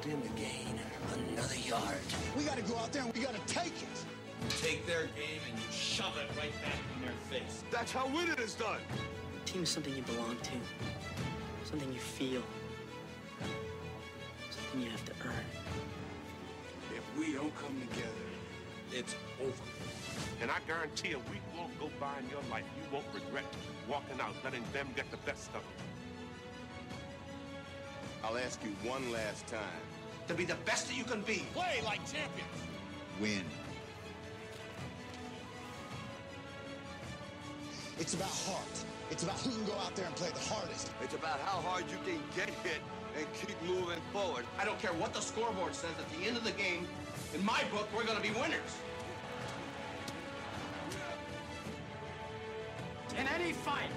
stand to gain another yard. We got to go out there and we got to take it. You take their game and you shove it right back in their face. That's how winning is done. A team is something you belong to, something you feel, something you have to earn. If we don't come together, it's over. And I guarantee a week won't go by in your life you won't regret walking out, letting them get the best of it. I'll ask you one last time. To be the best that you can be. Play like champions. Win. It's about heart. It's about who can go out there and play the hardest. It's about how hard you can get hit and keep moving forward. I don't care what the scoreboard says at the end of the game. In my book, we're going to be winners. In any fight,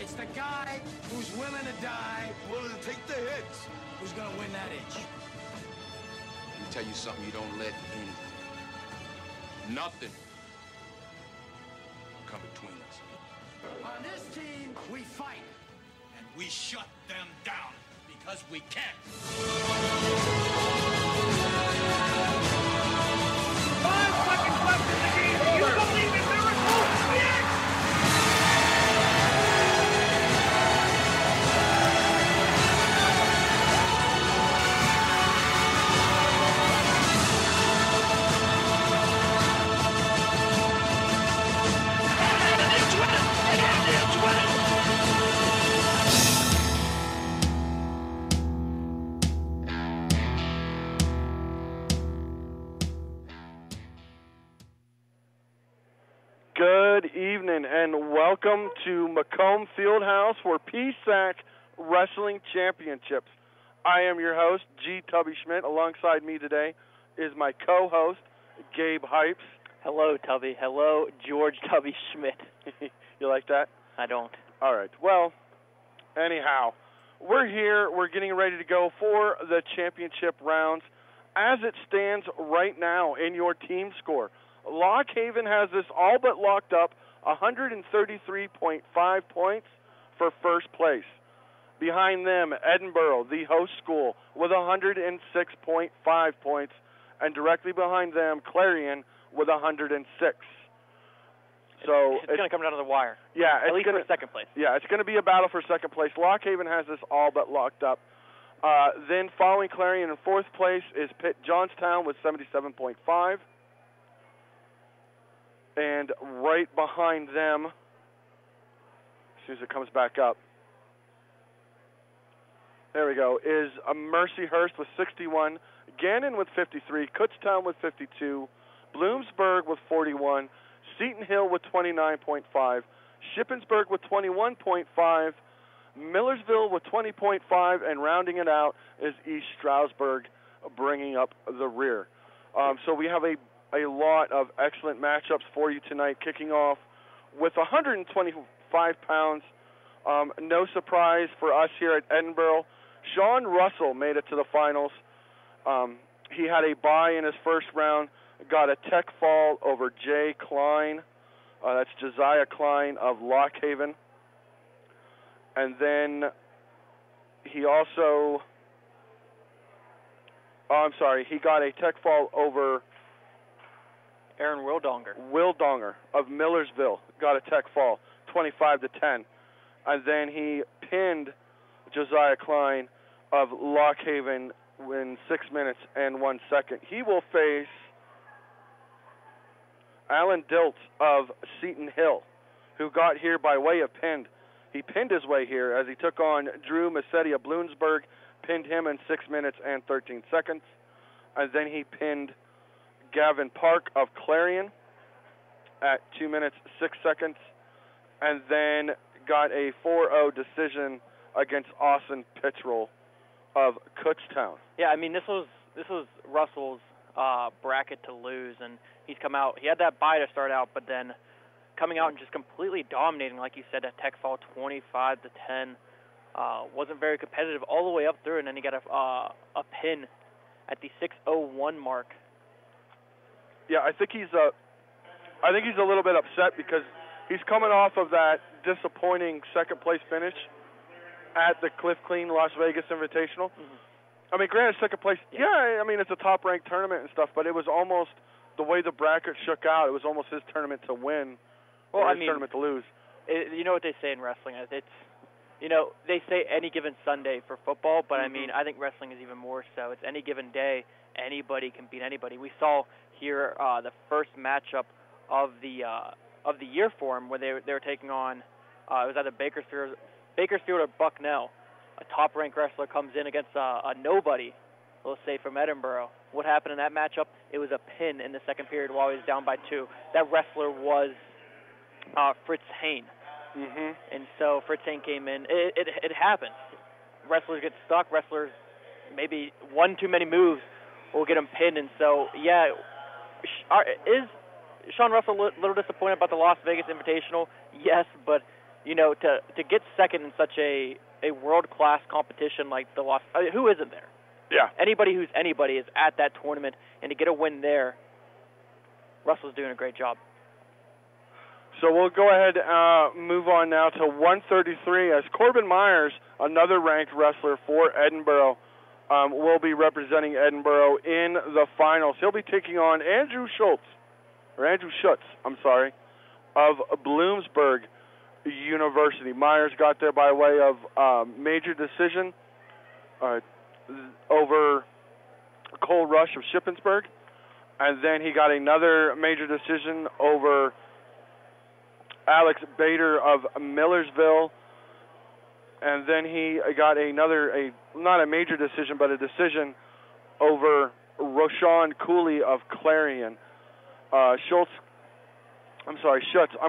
it's the guy who's willing to die, Willing to take the hits. who's going to win that inch. Let me tell you something you don't let in. Nothing come between us. On this team, we fight. And we shut them down because we can. 5 seconds left in the game. Do you believe in miracles? Yes! Good evening and welcome to Macomb Fieldhouse for PSAC Wrestling Championships. I am your host, G. Tubby Schmidt. Alongside me today is my co-host, Gabe Hypes. Hello, Tubby. Hello, George Tubby Schmidt. You like that? I don't. All right. Well, anyhow, we're here. We're getting ready to go for the championship rounds. As it stands right now in your team score, Lock Haven has this all but locked up, 133.5 points for first place. Behind them, Edinboro, the host school, with 106.5 points, and directly behind them, Clarion with 106. So it's going to come down to the wire. Yeah, at least for second place. Yeah, it's going to be a battle for second place. Lock Haven has this all but locked up. Then following Clarion in fourth place is Pitt Johnstown with 77.5. And right behind them, as soon as it comes back up, there we go, is a Mercyhurst with 61, Gannon with 53, Kutztown with 52, Bloomsburg with 41, Seton Hill with 29.5, Shippensburg with 21.5, Millersville with 20.5, and rounding it out is East Stroudsburg bringing up the rear. So we have a lot of excellent matchups for you tonight, kicking off with 125 pounds. No surprise for us here at Edinboro. Sean Russell made it to the finals. He had a bye in his first round, got a tech fall over Jay Klein. That's Josiah Klein of Lock Haven. And then he also, he got a tech fall over Aaron Wildonger of Millersville, got a tech fall, 25-10. And then he pinned Josiah Klein of Lock Haven in 6 minutes and 1 second. He will face Alan Diltz of Seton Hill, who got here by way of pinned. He pinned his way here as he took on Drew Massetti of Bloomsburg, pinned him in 6 minutes and 13 seconds. And then he pinned Gavin Park of Clarion at 2 minutes, 6 seconds, and then got a 4-0 decision against Austin Pittrell of Kutztown. Yeah, I mean, this was Russell's bracket to lose, and he's come out. He had that bye to start out, but then coming out and just completely dominating, like you said, at tech fall 25-10. Wasn't very competitive all the way up through, and then he got a pin at the 6:01 mark. Yeah, I think he's a little bit upset because he's coming off of that disappointing second place finish at the Cliff Clean Las Vegas Invitational. Mm-hmm. I mean, granted, second place, I mean, it's a top-ranked tournament and stuff, but it was almost the way the bracket shook out. It was almost his tournament to win or his tournament to lose. You know what they say in wrestling? It's, they say any given Sunday for football, but I mean, I think wrestling is even more so. It's any given day. Anybody can beat anybody. We saw here the first matchup of the year for him, where they were taking on it was either Bakersfield or Bucknell. A top-ranked wrestler comes in against a nobody, let's say from Edinboro. What happened in that matchup? It was a pin in the second period while he was down by 2. That wrestler was Fritz Haines. And so Fritz Haines came in. It happens. Wrestlers get stuck. Wrestlers maybe one too many moves will get them pinned. And so, is Sean Russell a little disappointed about the Las Vegas Invitational? Yes, but to get second in such a world-class competition like the who isn't there? Yeah. Anybody who's anybody is at that tournament, and to get a win there, Russell's doing a great job. So we'll go ahead and move on now to 133 as Corbin Myers, another ranked wrestler for Edinboro, will be representing Edinboro in the finals. He'll be taking on Andrew Schutz, of Bloomsburg University. Myers got there by way of major decision over Cole Rush of Shippensburg, and then he got another major decision over Alex Bader of Millersville, and then he got not a major decision, but a decision over Roshan Cooley of Clarion. Schutz. I'm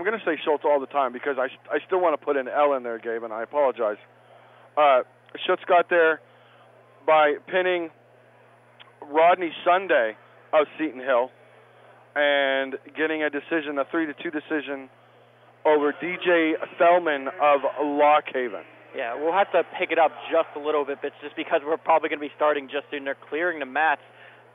going to say Schutz all the time because I still want to put an L in there, Gabe, and I apologize. Schutz got there by pinning Rodney Sunday of Seton Hill and getting a 3-2 decision over DJ Thelman of Lock Haven. Yeah, we'll have to pick it up just a little bit, just because we're probably going to be starting just soon. They're clearing the mats,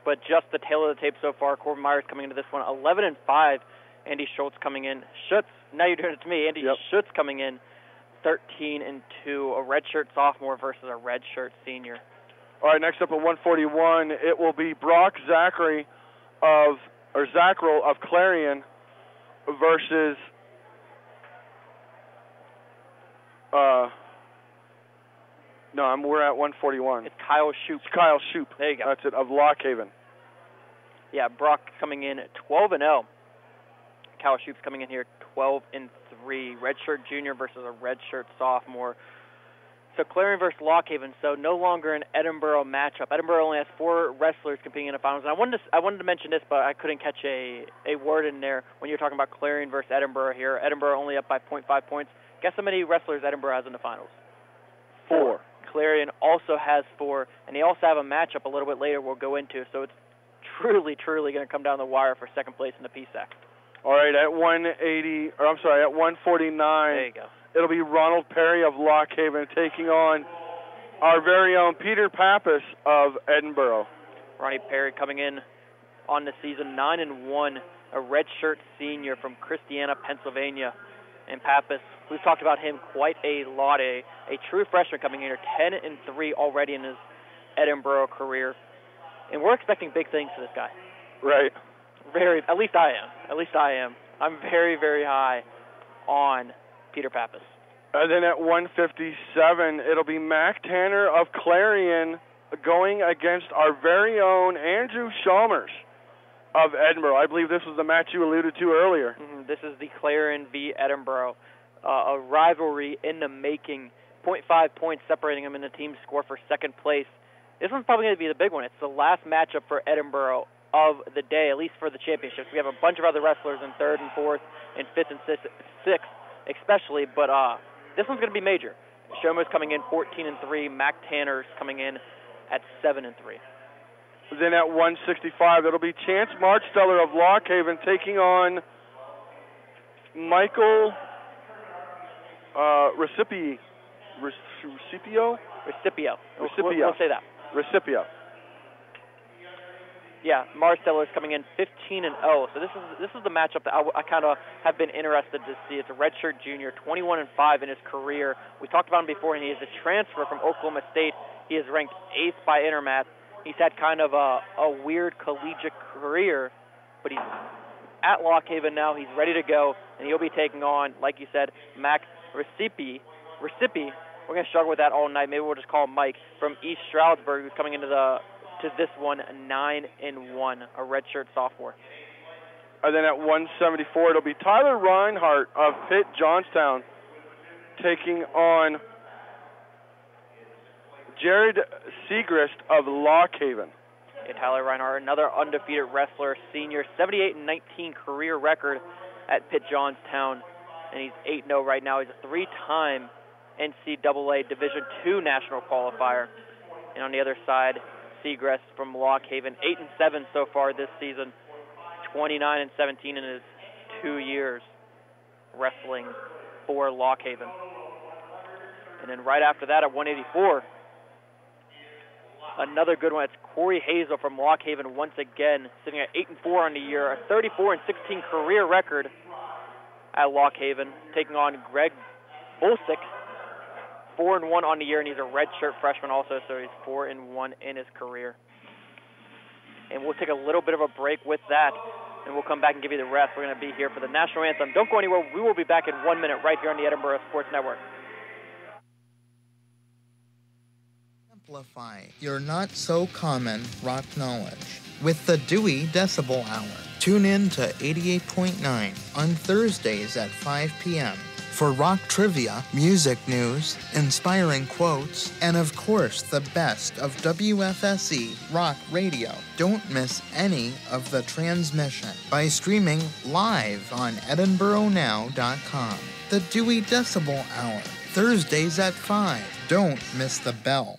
but just the tail of the tape so far. Corbin Myers coming into this one 11-5. Andy Schultz coming in. Schutz, now you're doing it to me. Andy Schutz coming in 13-2. A redshirt sophomore versus a redshirt senior. All right, next up at 141, it will be Brock Zacherl of Clarion versus we're at 141. It's Kyle Shoop. There you go. That's it, of Lock Haven. Yeah, Brock coming in at 12-0. Kyle Shoop's coming in here 12-3. Redshirt junior versus a redshirt sophomore. So Clarion versus Lock Haven. So no longer an Edinboro matchup. Edinboro only has 4 wrestlers competing in the finals. And I wanted to mention this, but I couldn't catch a word in there when you're talking about Clarion versus Edinboro here. Edinboro only up by 0.5 points. Guess how many wrestlers Edinboro has in the finals? 4. Clarion also has 4, and they also have a matchup a little bit later we'll go into. So it's truly going to come down the wire for second place in the PSAC. All right, at 149, there you go. It'll be Ronald Perry of Lock Haven taking on our very own Peter Pappas of Edinboro. Ronnie Perry coming in on the season 9-1, a redshirt senior from Christiana, Pennsylvania. And Pappas, we've talked about him quite a lot, a true freshman coming in here, 10-3 already in his Edinboro career. And we're expecting big things for this guy. Right. At least I am. I'm very, very high on Peter Pappas. And then at 157, it'll be Mac Tanner of Clarion going against our very own Andrew Shomers of Edinboro. I believe this was the match you alluded to earlier. This is the Clarion v. Edinboro, a rivalry in the making. 0.5 points separating them in the team score for second place. This one's probably going to be the big one. It's the last matchup for Edinboro of the day, at least for the championships. We have a bunch of other wrestlers in 3rd and 4th and 5th and 6th especially, but this one's going to be major. Shomers coming in 14-3, Mac Tanner's coming in at 7-3. Then at 165, it'll be Chance Marsteller of Lock Haven taking on Michael Raccioppi. Recipio. We'll say that. Recipio. Yeah, Marsteller is coming in 15-0. So this is the matchup that I kind of have been interested to see. It's a redshirt junior, 21-5 in his career. We talked about him before, and he is a transfer from Oklahoma State He is ranked 8th by Intermat. He's had kind of a weird collegiate career, but he's at Lock Haven now. He's ready to go, and he'll be taking on, like you said, Mac Raccioppi. We're going to struggle with that all night. Maybe we'll just call him Mike from East Stroudsburg, who's coming into this one 9-1, a redshirt sophomore. And then at 174, it'll be Tyler Reinhart of Pitt Johnstown taking on Jared Siegrist of Lock Haven. Yeah, Tyler Reinhart, another undefeated wrestler, senior, 78-19 career record at Pitt Johnstown, and he's 8-0 right now. He's a 3-time NCAA Division II national qualifier. And on the other side, Siegrist from Lock Haven, 8-7 so far this season, 29-17 in his 2 years wrestling for Lock Haven. And then right after that at 184, another good one. It's Corey Hazel from Lock Haven once again, sitting at 8-4 on the year, a 34-16 career record at Lock Haven, taking on Greg Bulsak, 4-1 on the year, and he's a redshirt freshman also, so he's 4-1 in his career. And we'll take a little bit of a break with that, and we'll come back and give you the rest. We're going to be here for the national anthem. Don't go anywhere. We will be back in 1 minute right here on the Edinboro Sports Network. Amplify your not-so-common rock knowledge with the Dewey Decibel Hour. Tune in to 88.9 on Thursdays at 5 p.m. for rock trivia, music news, inspiring quotes, and of course the best of WFSE rock radio. Don't miss any of the transmission by streaming live on EdinboroNow.com. The Dewey Decibel Hour, Thursdays at 5. Don't miss the bell.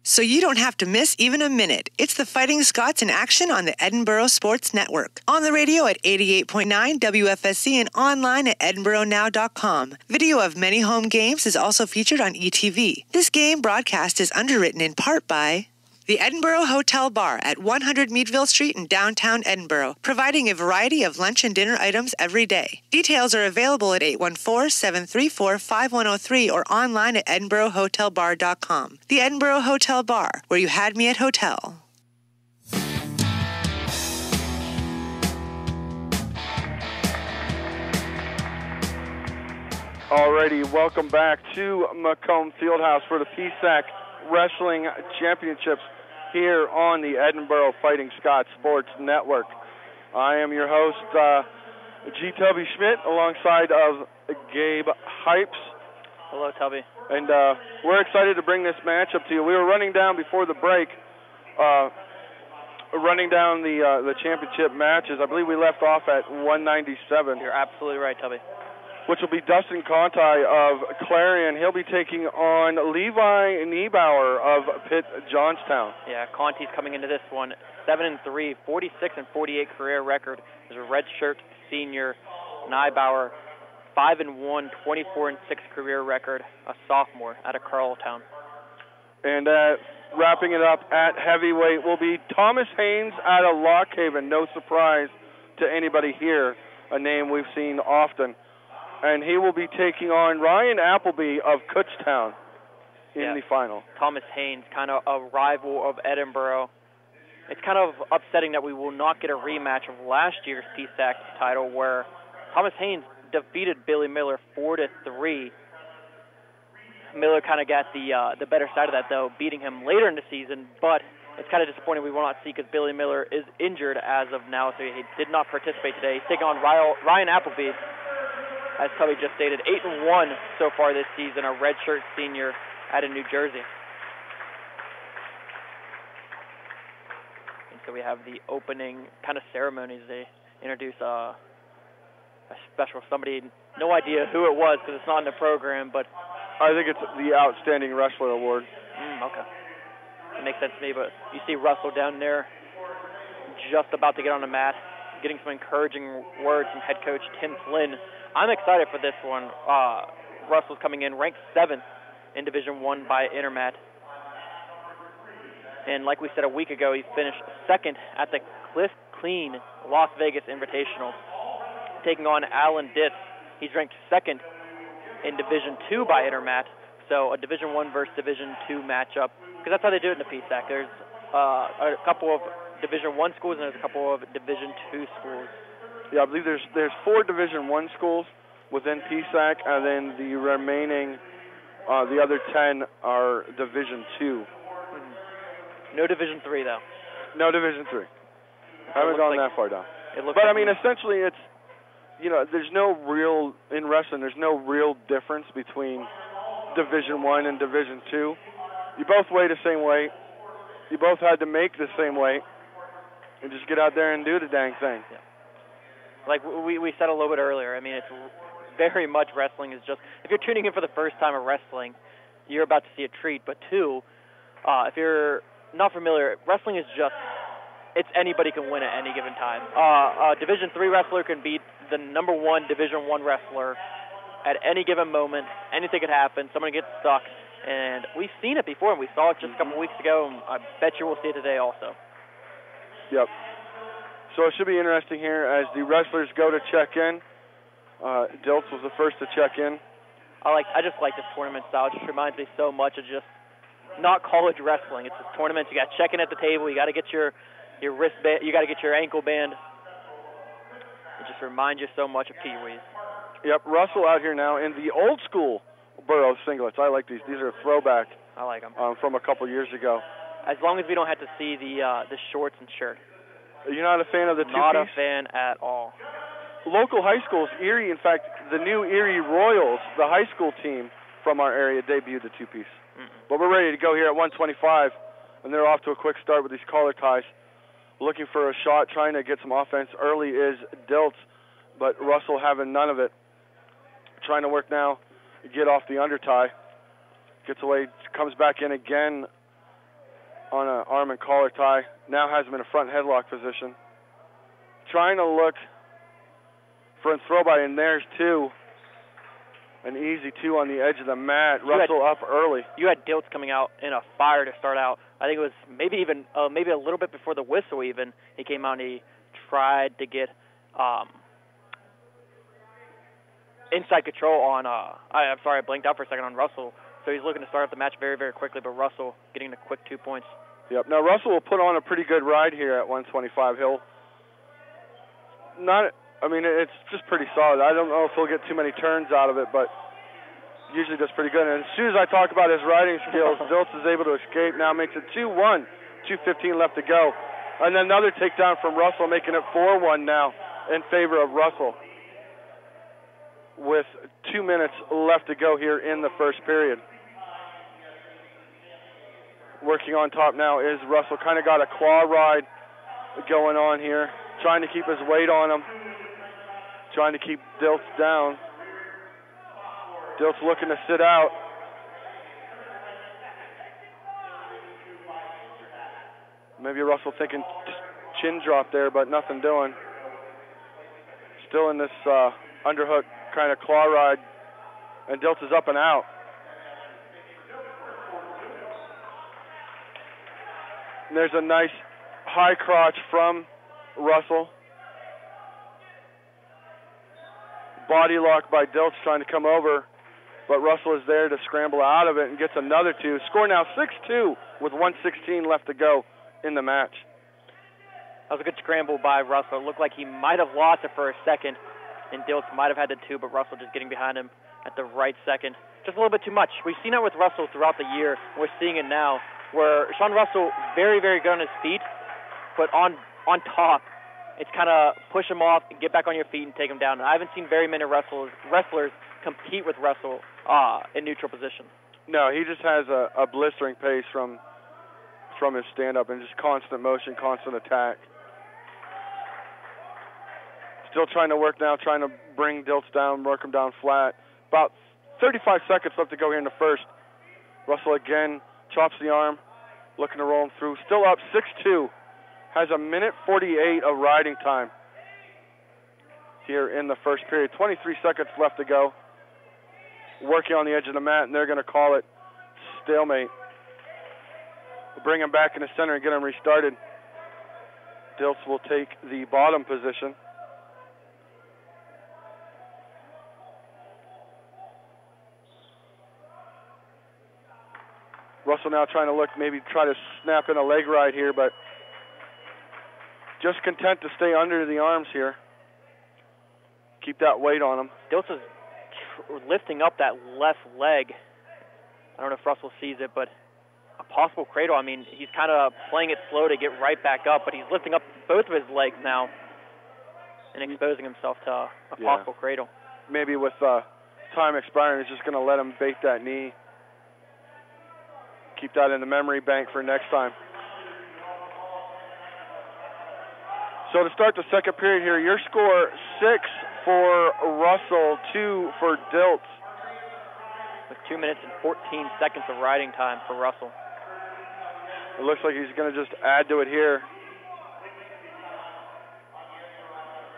So you don't have to miss even a minute. It's the Fighting Scots in action on the Edinboro Sports Network. On the radio at 88.9 WFSC and online at EdinboroNow.com. Video of many home games is also featured on ETV. This game broadcast is underwritten in part by the Edinboro Hotel Bar at 100 Meadville Street in downtown Edinboro, providing a variety of lunch and dinner items every day. Details are available at 814-734-5103 or online at EdinboroHotelBar.com. The Edinboro Hotel Bar, where you had me at hotel. Alrighty, welcome back to Macomb Fieldhouse for the PSAC Wrestling Championships here on the Edinboro Fighting Scots Sports Network. I am your host, G. Tubby Schmidt, alongside of Gabe Hypes. Hello, Tubby. And we're excited to bring this matchup to you. We were running down before the break, running down the championship matches. I believe we left off at 197. You're absolutely right, Tubby. Which will be Dustin Conti of Clarion. He'll be taking on Levi Niebauer of Pitt Johnstown. Yeah, Conti's coming into this one 7-3, 46-48 career record. There's a redshirt senior. Niebauer 5-1, 24-6 career record, a sophomore out of Carltown. And wrapping it up at heavyweight will be Thomas Haines out of Lock Haven. No surprise to anybody here, a name we've seen often. And he will be taking on Ryan Appleby of Kutztown in the final. Thomas Haines, kind of a rival of Edinboro. It's kind of upsetting that we will not get a rematch of last year's PSAC title, where Thomas Haines defeated Billy Miller 4-3. Miller kind of got the better side of that, though, beating him later in the season. But it's kind of disappointing we will not see, because Billy Miller is injured as of now, so he did not participate today. He's taking on Ryan Appleby. As Tubby just stated, 8-1 so far this season, a redshirt senior out of New Jersey. And so we have the opening kind of ceremonies. They introduce a special somebody, no idea who it was because it's not in the program, but I think it's the Outstanding Wrestler Award. Okay. It makes sense to me, but you see Russell down there just about to get on the mat, getting some encouraging words from head coach Tim Flynn. I'm excited for this one. Russell's coming in ranked 7th in Division I by Intermat. And like we said a week ago, he finished 2nd at the Cliff Clean Las Vegas Invitational, taking on Alan Ditz. He's ranked 2nd in Division II by Intermat, So a Division I versus Division II matchup, because that's how they do it in the PSAC. There's a couple of Division I schools and there's a couple of Division II schools. Yeah, I believe there's 4 Division I schools within PSAC, and then the remaining, the other 10 are Division II. No Division III, though. No Division III. Haven't gone that far down. But, I mean, essentially it's, there's no real, in wrestling, there's no real difference between Division I and Division II. You both weigh the same weight. You both had to make the same weight. And just get out there and do the dang thing. Yeah. Like we said a little bit earlier, I mean, it's very much wrestling is just, if you're tuning in for the first time of wrestling, you're about to see a treat. But 2, if you're not familiar, wrestling is just, it's anybody can win at any given time. A Division III wrestler can beat the number 1 Division I wrestler at any given moment. Anything could happen. Someone gets stuck. And we've seen it before, and we saw it just a couple weeks ago, and I bet you we'll see it today also. Yep. So it should be interesting here as the wrestlers go to check in. Diltz was the first to check in. I just like this tournament style. It just reminds me so much of just not college wrestling. It's just tournaments. You got to check in at the table. You got to get your wristband. You got to get your ankle band. It just reminds you so much of Pee-wees. Yep. Russell out here now in the old school Borough singlets. I like these. These are a throwback. I like them. From a couple years ago. As long as we don't have to see the shorts and shirt. You're not a fan of the two-piece? Not a fan at all. Local high schools, Erie, in fact, the new Erie Royals, the high school team from our area, debuted the two-piece. But we're ready to go here at 125, and they're off to a quick start with these collar ties. Looking for a shot, trying to get some offense early is Diltz, but Russell having none of it. Trying to work now, get off the under tie. Gets away, comes back in again on an arm and collar tie. Now has him in a front headlock position. Trying to look for a throw by, and there's 2. An easy 2 on the edge of the mat. Russell up early. You had Diltz coming out in a fire to start out. I think it was maybe a little bit before the whistle even. He came out and he tried to get inside control on, I'm sorry, I blinked out for a second on Russell. So he's looking to start up the match very, very quickly, but Russell getting the quick 2 points. Yep. Now Russell will put on a pretty good ride here at 125. It's just pretty solid. I don't know if he'll get too many turns out of it, but usually does pretty good. And as soon as I talk about his riding skills, Diltz is able to escape. Now makes it 2-1. 2:15 left to go. And then another takedown from Russell, making it 4-1 now in favor of Russell. With 2 minutes left to go here in the first period. Working on top now is Russell. Kind of got a claw ride going on here. Trying to keep his weight on him. Trying to keep Diltz down. Diltz looking to sit out. Maybe Russell thinking chin drop there, but nothing doing. Still in this underhook kind of claw ride. And Diltz is up and out. And there's a nice high crotch from Russell. Body lock by Diltz trying to come over, but Russell is there to scramble out of it and gets another 2. Score now 6-2 with 1:16 left to go in the match. That was a good scramble by Russell. It looked like he might have lost it for a second, and Diltz might have had the 2, but Russell just getting behind him at the right second. Just a little bit too much. We've seen that with Russell throughout the year. We're seeing it now, where Sean Russell, very, very good on his feet, but on top, it's kind of push him off, get back on your feet, and take him down. And I haven't seen very many wrestlers compete with Russell in neutral position. No, he just has a blistering pace from his stand-up and just constant motion, constant attack. Still trying to work now, trying to bring Diltz down, work him down flat. About 35 seconds left to go here in the first. Russell again chops the arm, looking to roll him through. Still up 6-2. Has a minute 48 of riding time here in the first period. 23 seconds left to go. Working on the edge of the mat, and they're going to call it stalemate. Bring him back in the center and get him restarted. Diltz will take the bottom position. Russell now trying to look, maybe try to snap in a leg ride here, but just content to stay under the arms here. Keep that weight on him. Diltz is lifting up that left leg. I don't know if Russell sees it, but a possible cradle. I mean, he's kind of playing it slow to get right back up, but he's lifting up both of his legs now and exposing himself to a possible cradle. Maybe with time expiring, he's just going to let him bait that knee. Keep that in the memory bank for next time. So to start the second period here, your score 6 for Russell, 2 for Diltz. With 2 minutes and 14 seconds of riding time for Russell. It looks like he's going to just add to it here.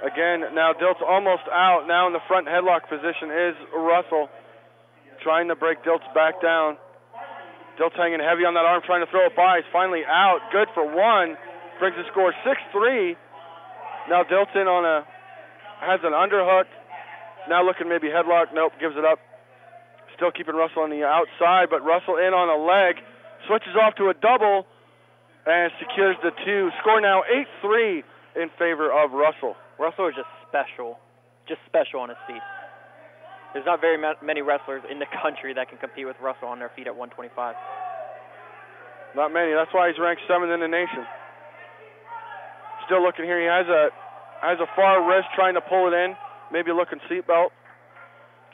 Again, now Diltz almost out. Now in the front headlock position is Russell. Trying to break Diltz back down. Diltz hanging heavy on that arm, trying to throw it by. He's finally out. Good for one. Brings the score 6-3. Now Diltz in on has an underhook. Now looking maybe headlock. Nope, gives it up. Still keeping Russell on the outside, but Russell in on a leg. Switches off to a double and secures the 2. Score now 8-3 in favor of Russell. Russell is just special on his feet. There's not very many wrestlers in the country that can compete with Russell on their feet at 125. Not many. That's why he's ranked 7th in the nation. Still looking here. He has a far wrist trying to pull it in. Maybe looking seatbelt.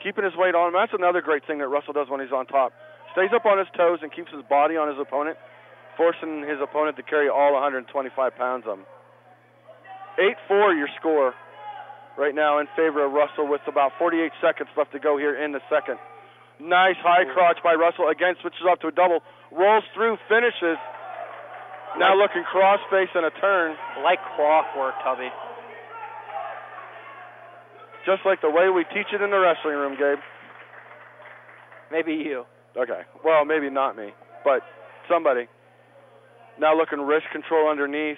Keeping his weight on him. That's another great thing that Russell does when he's on top. Stays up on his toes and keeps his body on his opponent, forcing his opponent to carry all 125 pounds of him. 8-4 your score right now in favor of Russell with about 48 seconds left to go here in the second. Nice high crotch by Russell. Again, switches off to a double. Rolls through, finishes. Now looking cross-face and a turn. Like clockwork, Tubby. Just like the way we teach it in the wrestling room, Gabe. Maybe you. Okay. Well, maybe not me, but somebody. Now looking wrist control underneath.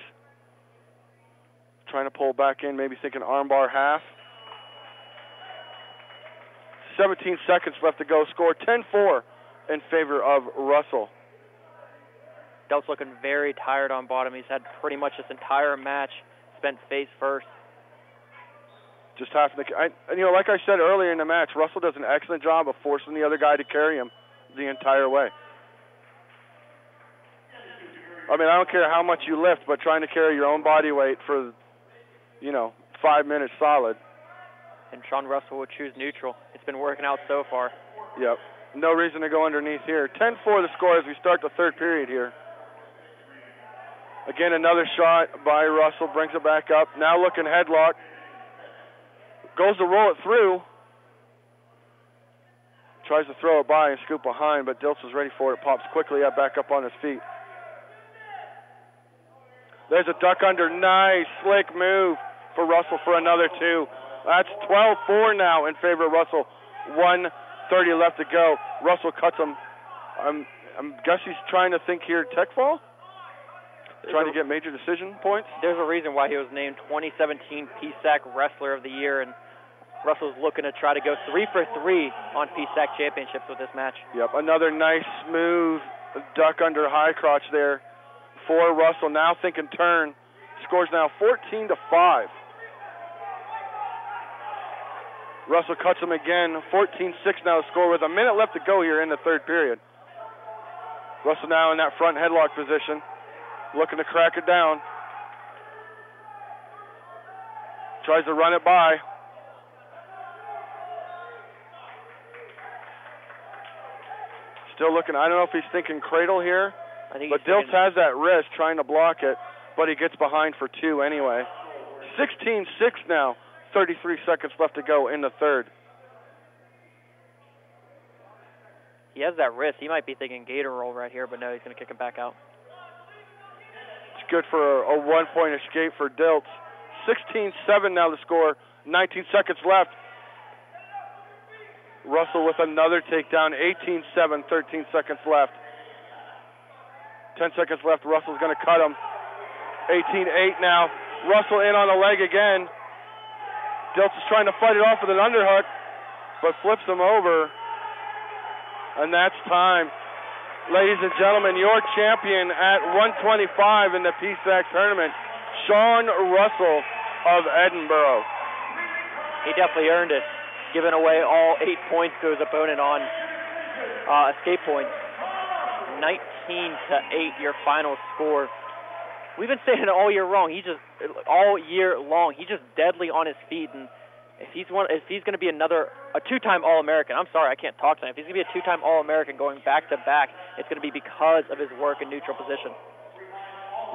Trying to pull back in, maybe thinking armbar half. 17 seconds left to go. Score 10-4 in favor of Russell. Diltz looking very tired on bottom. He's had pretty much this entire match spent face first. Just having to, like I said earlier in the match, Russell does an excellent job of forcing the other guy to carry him the entire way. I mean, I don't care how much you lift, but trying to carry your own body weight for, 5 minutes solid. And Sean Russell would choose neutral. It's been working out so far. Yep. No reason to go underneath here. 10-4 the score as we start the third period here. Again, another shot by Russell, brings it back up. Now looking headlock. Goes to roll it through. Tries to throw it by and scoop behind, but Diltz is ready for it. Pops quickly back up on his feet. There's a duck under. Nice, slick move for Russell for another 2. That's 12-4 now in favor of Russell. 1:30 left to go. Russell cuts him. I guess he's trying to think here tech fall? Trying to get major decision points? There's a reason why he was named 2017 PSAC Wrestler of the Year, and Russell's looking to try to go 3 for 3 on PSAC championships with this match. Yep, another nice smooth duck under high crotch there for Russell. Now thinking turn. Scores now 14-5. Russell cuts him again. 14-6 now the score with a minute left to go here in the third period. Russell now in that front headlock position. Looking to crack it down. Tries to run it by. Still looking. I don't know if he's thinking cradle here. But Diltz has that wrist trying to block it, but he gets behind for 2 anyway. 16-6 now. 33 seconds left to go in the third. He has that wrist. He might be thinking gator roll right here, but no, he's going to kick him back out. It's good for a 1-point escape for Diltz. 16-7 now the score. 19 seconds left. Russell with another takedown. 18-7, 13 seconds left. 10 seconds left. Russell's going to cut him. 18-8 now. Russell in on the leg again. Diltz is trying to fight it off with an underhook, but flips him over. And that's time. Ladies and gentlemen, your champion at 125 in the PSAC tournament, Sean Russell of Edinboro. He definitely earned it, giving away all 8 points to his opponent on escape points. 19-8, your final score. We've been saying it all year long. He's just deadly on his feet, and if he's going to be a two-time All-American, I'm sorry, I can't talk tonight. If he's going to be a two-time All-American going back-to-back, it's going to be because of his work in neutral position.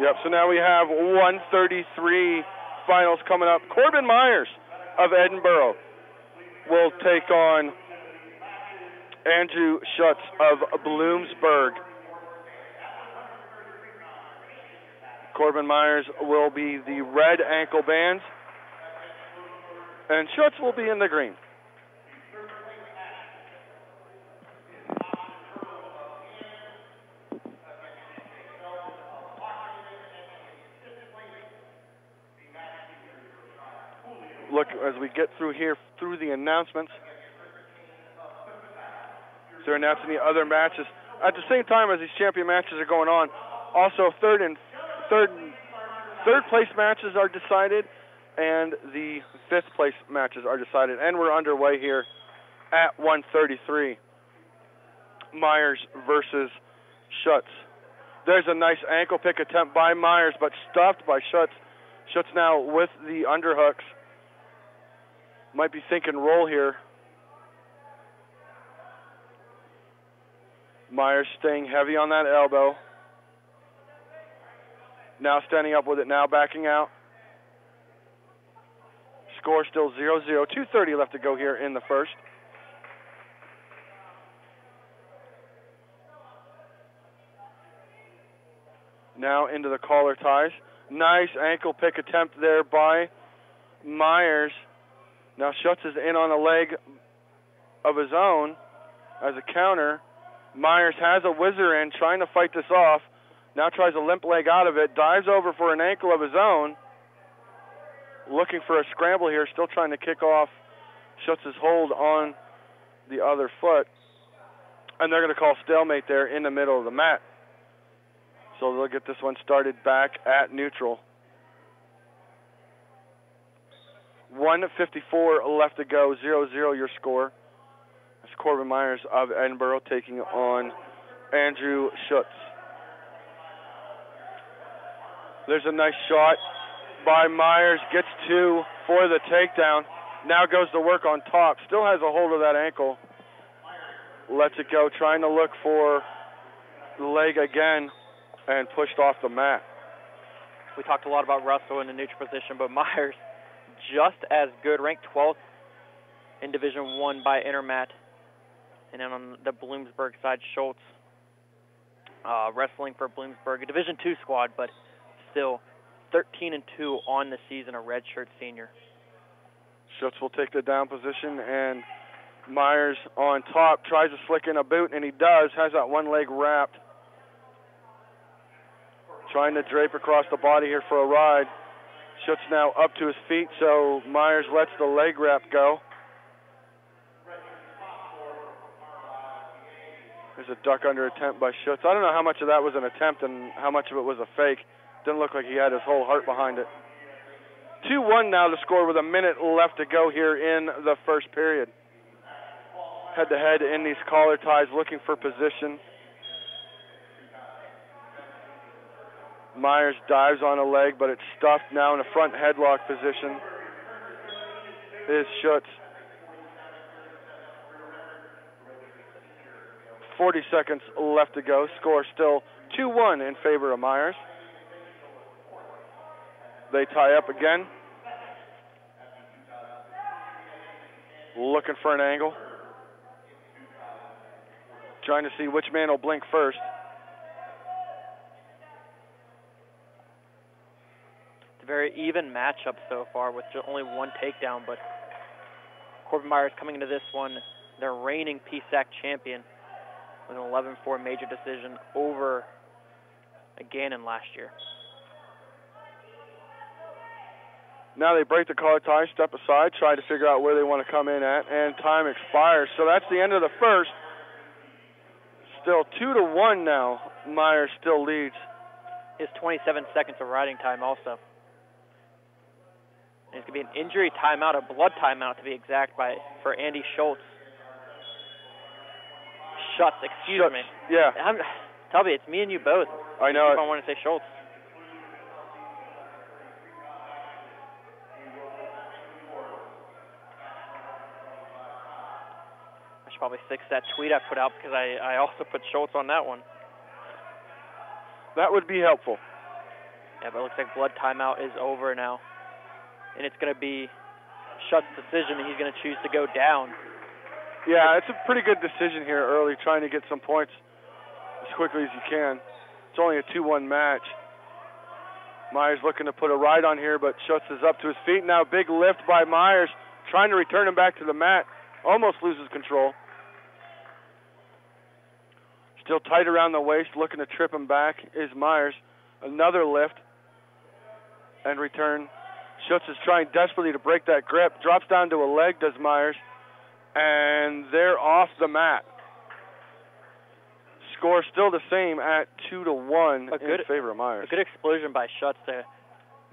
Yep, so now we have 133 finals coming up. Corbin Myers of Edinboro will take on Andrew Schutz of Bloomsburg. Corbin Myers will be the red ankle bands, and Schutz will be in the green. Look, as we get through the announcements, they're announcing the other matches. At the same time as these champion matches are going on, also third place matches are decided, and the fifth place matches are decided. And we're underway here at 133. Myers versus Schutz. There's a nice ankle pick attempt by Myers, but stopped by Schutz. Schutz now with the underhooks. Might be thinking roll here. Myers staying heavy on that elbow. Now standing up with it, now backing out. Score still 0-0. 2:30 left to go here in the first. Now into the collar ties. Nice ankle pick attempt there by Myers. Now Schutz is in on a leg of his own as a counter. Myers has a whizzer in, trying to fight this off. Now tries a limp leg out of it, dives over for an ankle of his own. Looking for a scramble here, still trying to kick off Schutz's hold on the other foot. And they're going to call stalemate there in the middle of the mat. So they'll get this one started back at neutral. 1:54 left to go, 0-0 your score. That's Corbin Myers of Edinboro taking on Andrew Schutz. There's a nice shot by Myers, gets two for the takedown. Now goes to work on top, still has a hold of that ankle. Lets it go, trying to look for the leg again, and pushed off the mat. We talked a lot about Russell in the neutral position, but Myers just as good, ranked 12th in Division I by Intermat. And then on the Bloomsburg side, Schultz wrestling for Bloomsburg, a Division II squad, but still 13-2 on the season, a redshirt senior. Schutz will take the down position, and Myers on top tries to slick in a boot, and he does, has that one leg wrapped. Trying to drape across the body here for a ride. Schutz now up to his feet, so Myers lets the leg wrap go. There's a duck under attempt by Schutz. I don't know how much of that was an attempt and how much of it was a fake. Didn't look like he had his whole heart behind it. 2-1 now to score with a minute left to go here in the first period. Head-to-head in these collar ties, looking for position. Myers dives on a leg, but it's stuffed now in a front headlock position. Is Schutz. 40 seconds left to go. Score still 2-1 in favor of Myers. They tie up again. Looking for an angle. Trying to see which man will blink first. It's a very even matchup so far with only one takedown, but Corbin Myers coming into this one, their reigning PSAC champion, with an 11-4 major decision over Gannon last year. Now they break the collar tie, step aside, try to figure out where they want to come in at, and time expires. So that's the end of the first. Still 2-1 now. Myers still leads. His 27 seconds of riding time also. And it's going to be an injury timeout, a blood timeout to be exact, for Andy Schutz. Schutz, excuse me. Yeah. Tell me, it's me and you both. I know it. I want to say Schultz. I should probably fix that tweet I put out because I also put Schultz on that one. That would be helpful. Yeah, but it looks like blood timeout is over now. And it's going to be Schutz's decision, and he's going to choose to go down. Yeah, it's a pretty good decision here early, trying to get some points as quickly as you can. It's only a 2-1 match. Myers looking to put a ride on here, but Schutz is up to his feet now. Big lift by Myers, trying to return him back to the mat. Almost loses control. Still tight around the waist, looking to trip him back is Myers. Another lift and return. Schutz is trying desperately to break that grip. Drops down to a leg, does Myers. And they're off the mat. Score still the same at 2-1 in favor of Myers. A good explosion by Schutz to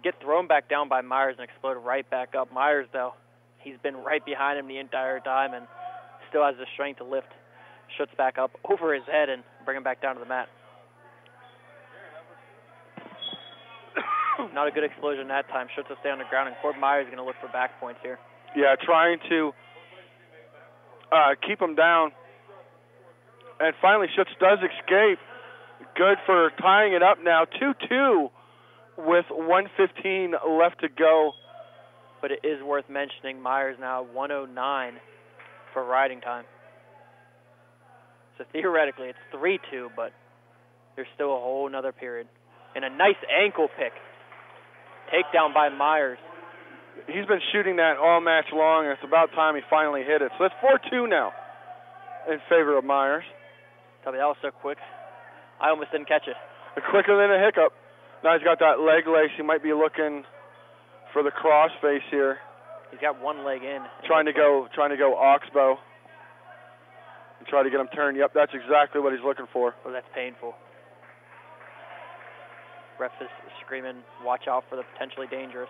get thrown back down by Myers and explode right back up. Myers, though, he's been right behind him the entire time and still has the strength to lift Schutz back up over his head and bring him back down to the mat. Not a good explosion that time. Schutz will stay on the ground, and Court Myers is going to look for back points here. Yeah, trying to keep him down. And finally, Schutz does escape. Good for tying it up now. 2-2 with 1:15 left to go. But it is worth mentioning Myers now 109 for riding time. So theoretically, it's 3-2, but there's still a whole nother period. And a nice ankle pick. Takedown by Myers. He's been shooting that all match long, and it's about time he finally hit it. So it's 4-2 now in favor of Myers. Tell me, that was so quick. I almost didn't catch it. Quicker than a hiccup. Now he's got that leg lace. He might be looking for the crossface here. He's got one leg in. Trying to go oxbow. And try to get him turned. Yep, that's exactly what he's looking for. Oh, that's painful. Ref is screaming, watch out for the potentially dangerous.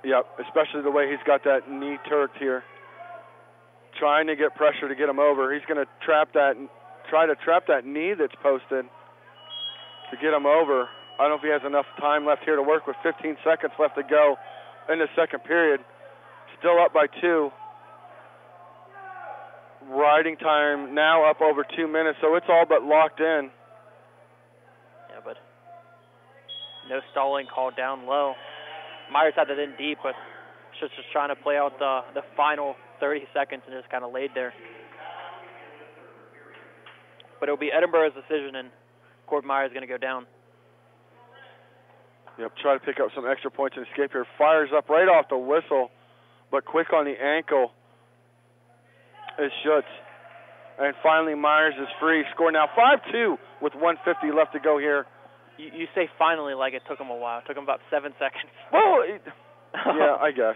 Yep, especially the way he's got that knee turked here. Trying to get pressure to get him over. He's going to try to trap that knee that's posted to get him over. I don't know if he has enough time left here to work with 15 seconds left to go in the second period. Still up by 2. Riding time now up over 2 minutes, so it's all but locked in. Yeah, but no stalling called down low. Myers had that in deep, but just trying to play out the final 30 seconds and just kind of laid there. But it'll be Edinboro's decision, and Court Myers is going to go down. Yep, try to pick up some extra points and escape here. Fires up right off the whistle, but quick on the ankle is Schutz. And finally, Myers is free. Score now 5-2 with 1:50 left to go here. You say finally like it took him a while. It took him about 7 seconds. Well, yeah, I guess.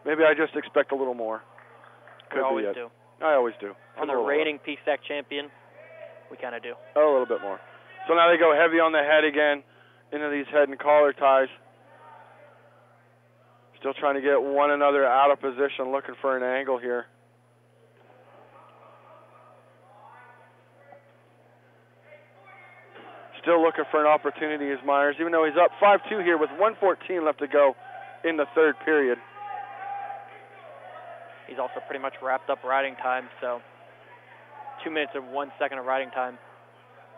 Maybe I just expect a little more. We always do. I always do. On the reigning PSAC champion, we kind of do. Oh, a little bit more. So now they go heavy on the head again into these head and collar ties. Still trying to get one another out of position, looking for an angle here. Still looking for an opportunity is Myers, even though he's up 5-2 here with 1:14 left to go in the third period. He's also pretty much wrapped up riding time, so 2 minutes and 1 second of riding time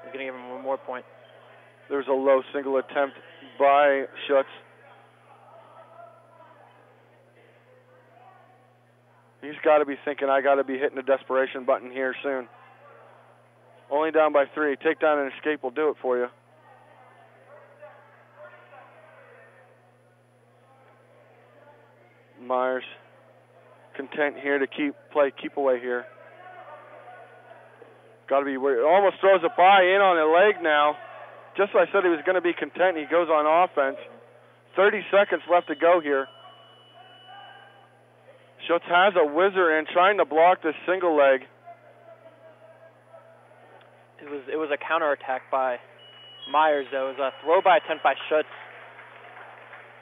is going to give him one more point. There's a low single attempt by Schutz. He's got to be thinking, I got to be hitting the desperation button here soon. Only down by 3. Takedown and escape will do it for you. Myers content here to keep away here. Got to be worried. Almost throws a by in on the leg now. Just as I said he was going to be content, he goes on offense. 30 seconds left to go here. Schutz has a whizzer in, trying to block this single leg. It was a counterattack by Myers, though. It was a throw by attempt by Schutz.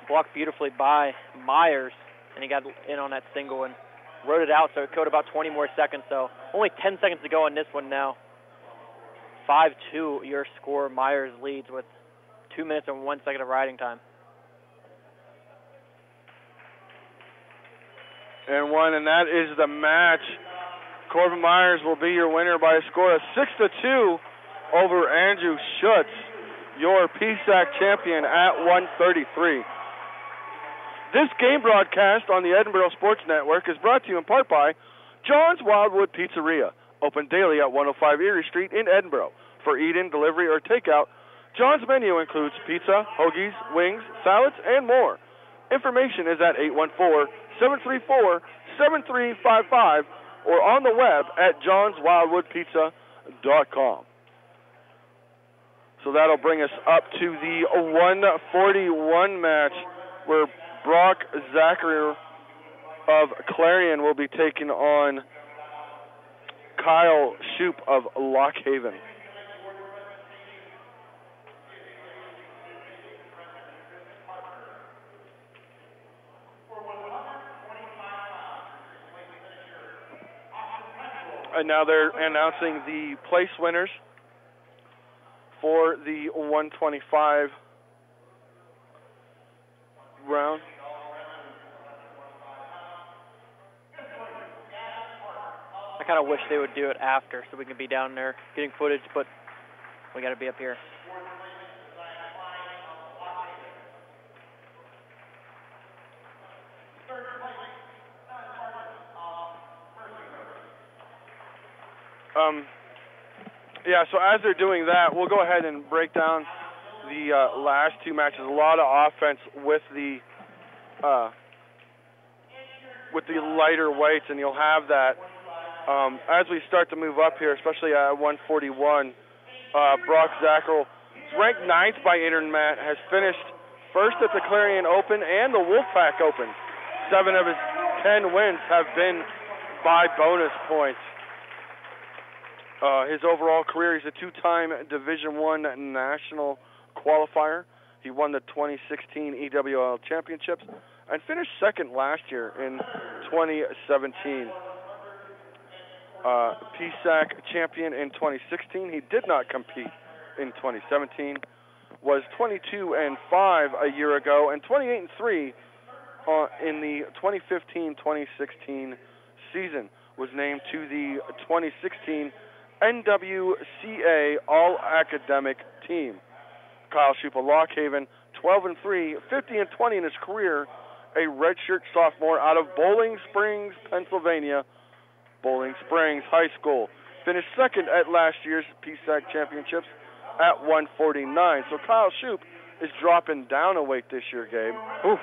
Blocked beautifully by Myers, and he got in on that single and rode it out, so it killed about 20 more seconds. So only 10 seconds to go in this one now. 5-2 your score. Myers leads with 2 minutes and 1 second of riding time. And that is the match. Corbin Myers will be your winner by a score of 6-2 over Andrew Schutz, your PSAC champion at 133. This game broadcast on the Edinboro Sports Network is brought to you in part by John's Wildwood Pizzeria, open daily at 105 Erie Street in Edinboro. For eat-in, delivery, or takeout, John's menu includes pizza, hoagies, wings, salads, and more. Information is at 814-734-7355 or on the web at johnswildwoodpizza.com. So that'll bring us up to the 141 match where Brock Zacherl of Clarion will be taking on Kyle Shoop of Lock Haven. And now they're announcing the place winners for the 125 round. I kind of wish they would do it after so we could be down there getting footage, but we got to be up here. Yeah, so as they're doing that, we'll go ahead and break down the last two matches. A lot of offense with the lighter weights, and you'll have that as we start to move up here, especially at 141. Brock Zacherl is ranked 9th by Internet, has finished first at the Clarion Open and the Wolfpack Open. 7 of his 10 wins have been by bonus points. His overall career, he's a 2-time Division I national qualifier. He won the 2016 EWL Championships and finished second last year in 2017. PSAC champion in 2016. He did not compete in 2017. Was 22-5 a year ago and 28-3 in the 2015-2016 season. Was named to the 2016 NWCA All-Academic Team. Kyle Shoop of Lock Haven, 12-3, 50-20 in his career, a redshirt sophomore out of Bowling Springs, Pennsylvania, Bowling Springs High School. Finished second at last year's PSAC Championships at 149. So Kyle Shoop is dropping down a weight this year, Gabe. Oof.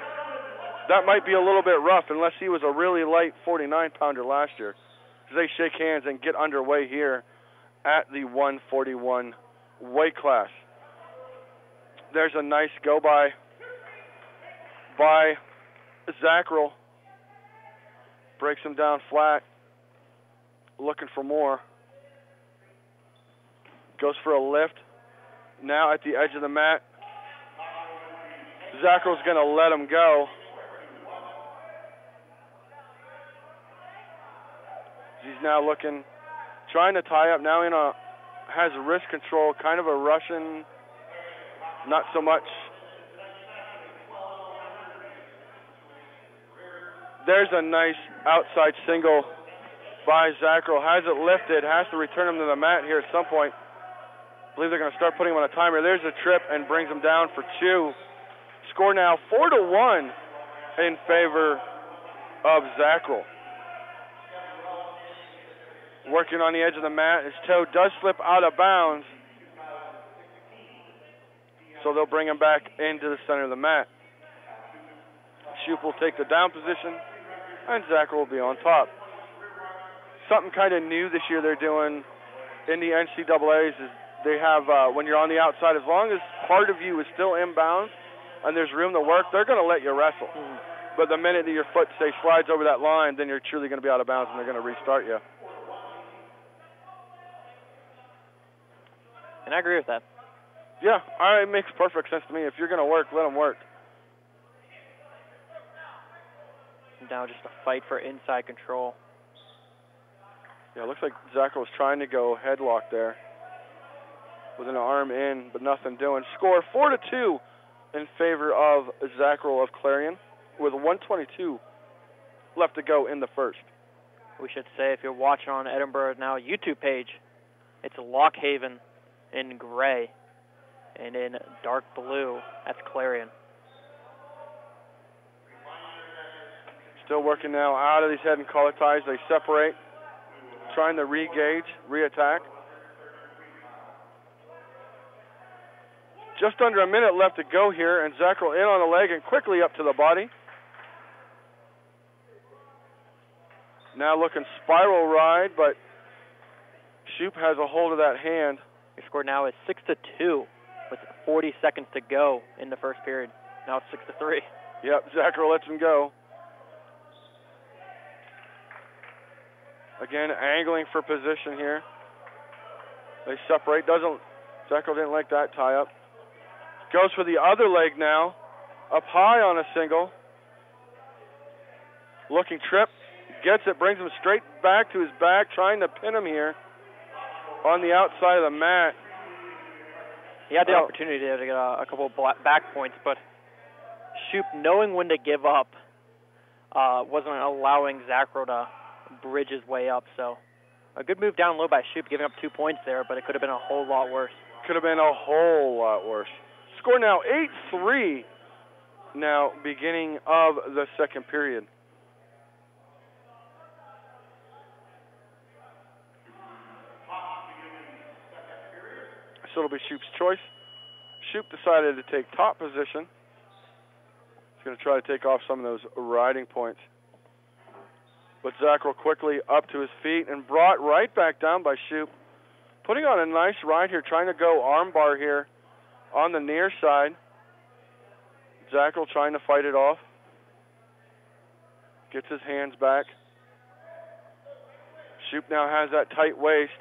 That might be a little bit rough unless he was a really light 49-pounder last year. As they shake hands and get underway here at the 141 weight class. There's a nice go-by by Zacherl. Breaks him down flat. Looking for more. Goes for a lift. Now at the edge of the mat. Zacherl's going to let him go. He's now looking, trying to tie up. Now has wrist control, kind of a Russian, not so much. There's a nice outside single by Zacherl. Has it lifted, has to return him to the mat here at some point. I believe they're going to start putting him on a timer. There's a trip and brings him down for 2. Score now 4-1 in favor of Zacherl. Working on the edge of the mat. His toe does slip out of bounds. So they'll bring him back into the center of the mat. Shoop will take the down position, and Zacherl will be on top. Something kind of new this year they're doing in the NCAAs is they have, when you're on the outside, as long as part of you is still inbounds and there's room to work, they're going to let you wrestle. But the minute that your foot, say, slides over that line, then you're truly going to be out of bounds and they're going to restart you. And I agree with that. Yeah, it makes perfect sense to me. If you're going to work, let them work. Now just a fight for inside control. Yeah, it looks like Zacherl was trying to go headlock there with an arm in, but nothing doing. Score 4-2 in favor of Zacherl of Clarion with 1:22 left to go in the first. We should say, if you're watching on Edinboro Now YouTube page, it's Lockhaven in gray, and in dark blue, that's Clarion. Still working now out of these head and collar ties. They separate, trying to re-gauge, re-attack. Just under a minute left to go here, and Zacherl in on the leg and quickly up to the body. Now looking spiral ride, but Shoop has a hold of that hand. Your score now is 6-2 with 40 seconds to go in the first period. Now it's 6-3. Yep, Zacherl lets him go. Again, angling for position here. They separate. Zacherl didn't like that tie up. Goes for the other leg now. Up high on a single. Looking trip. Gets it, brings him straight back to his back, trying to pin him here on the outside of the mat. He had the opportunity to get a couple of back points, but Shoop, knowing when to give up, wasn't allowing Zacherl to bridge his way up. So a good move down low by Shoop, giving up 2 points there, but it could have been a whole lot worse. Could have been a whole lot worse. Score now 8-3 now beginning of the second period. So it'll be Shoop's choice. Shoop decided to take top position. He's going to try to take off some of those riding points. But Zacherl quickly up to his feet and brought right back down by Shoop. Putting on a nice ride here, trying to go armbar here on the near side. Zacherl trying to fight it off. Gets his hands back. Shoop now has that tight waist.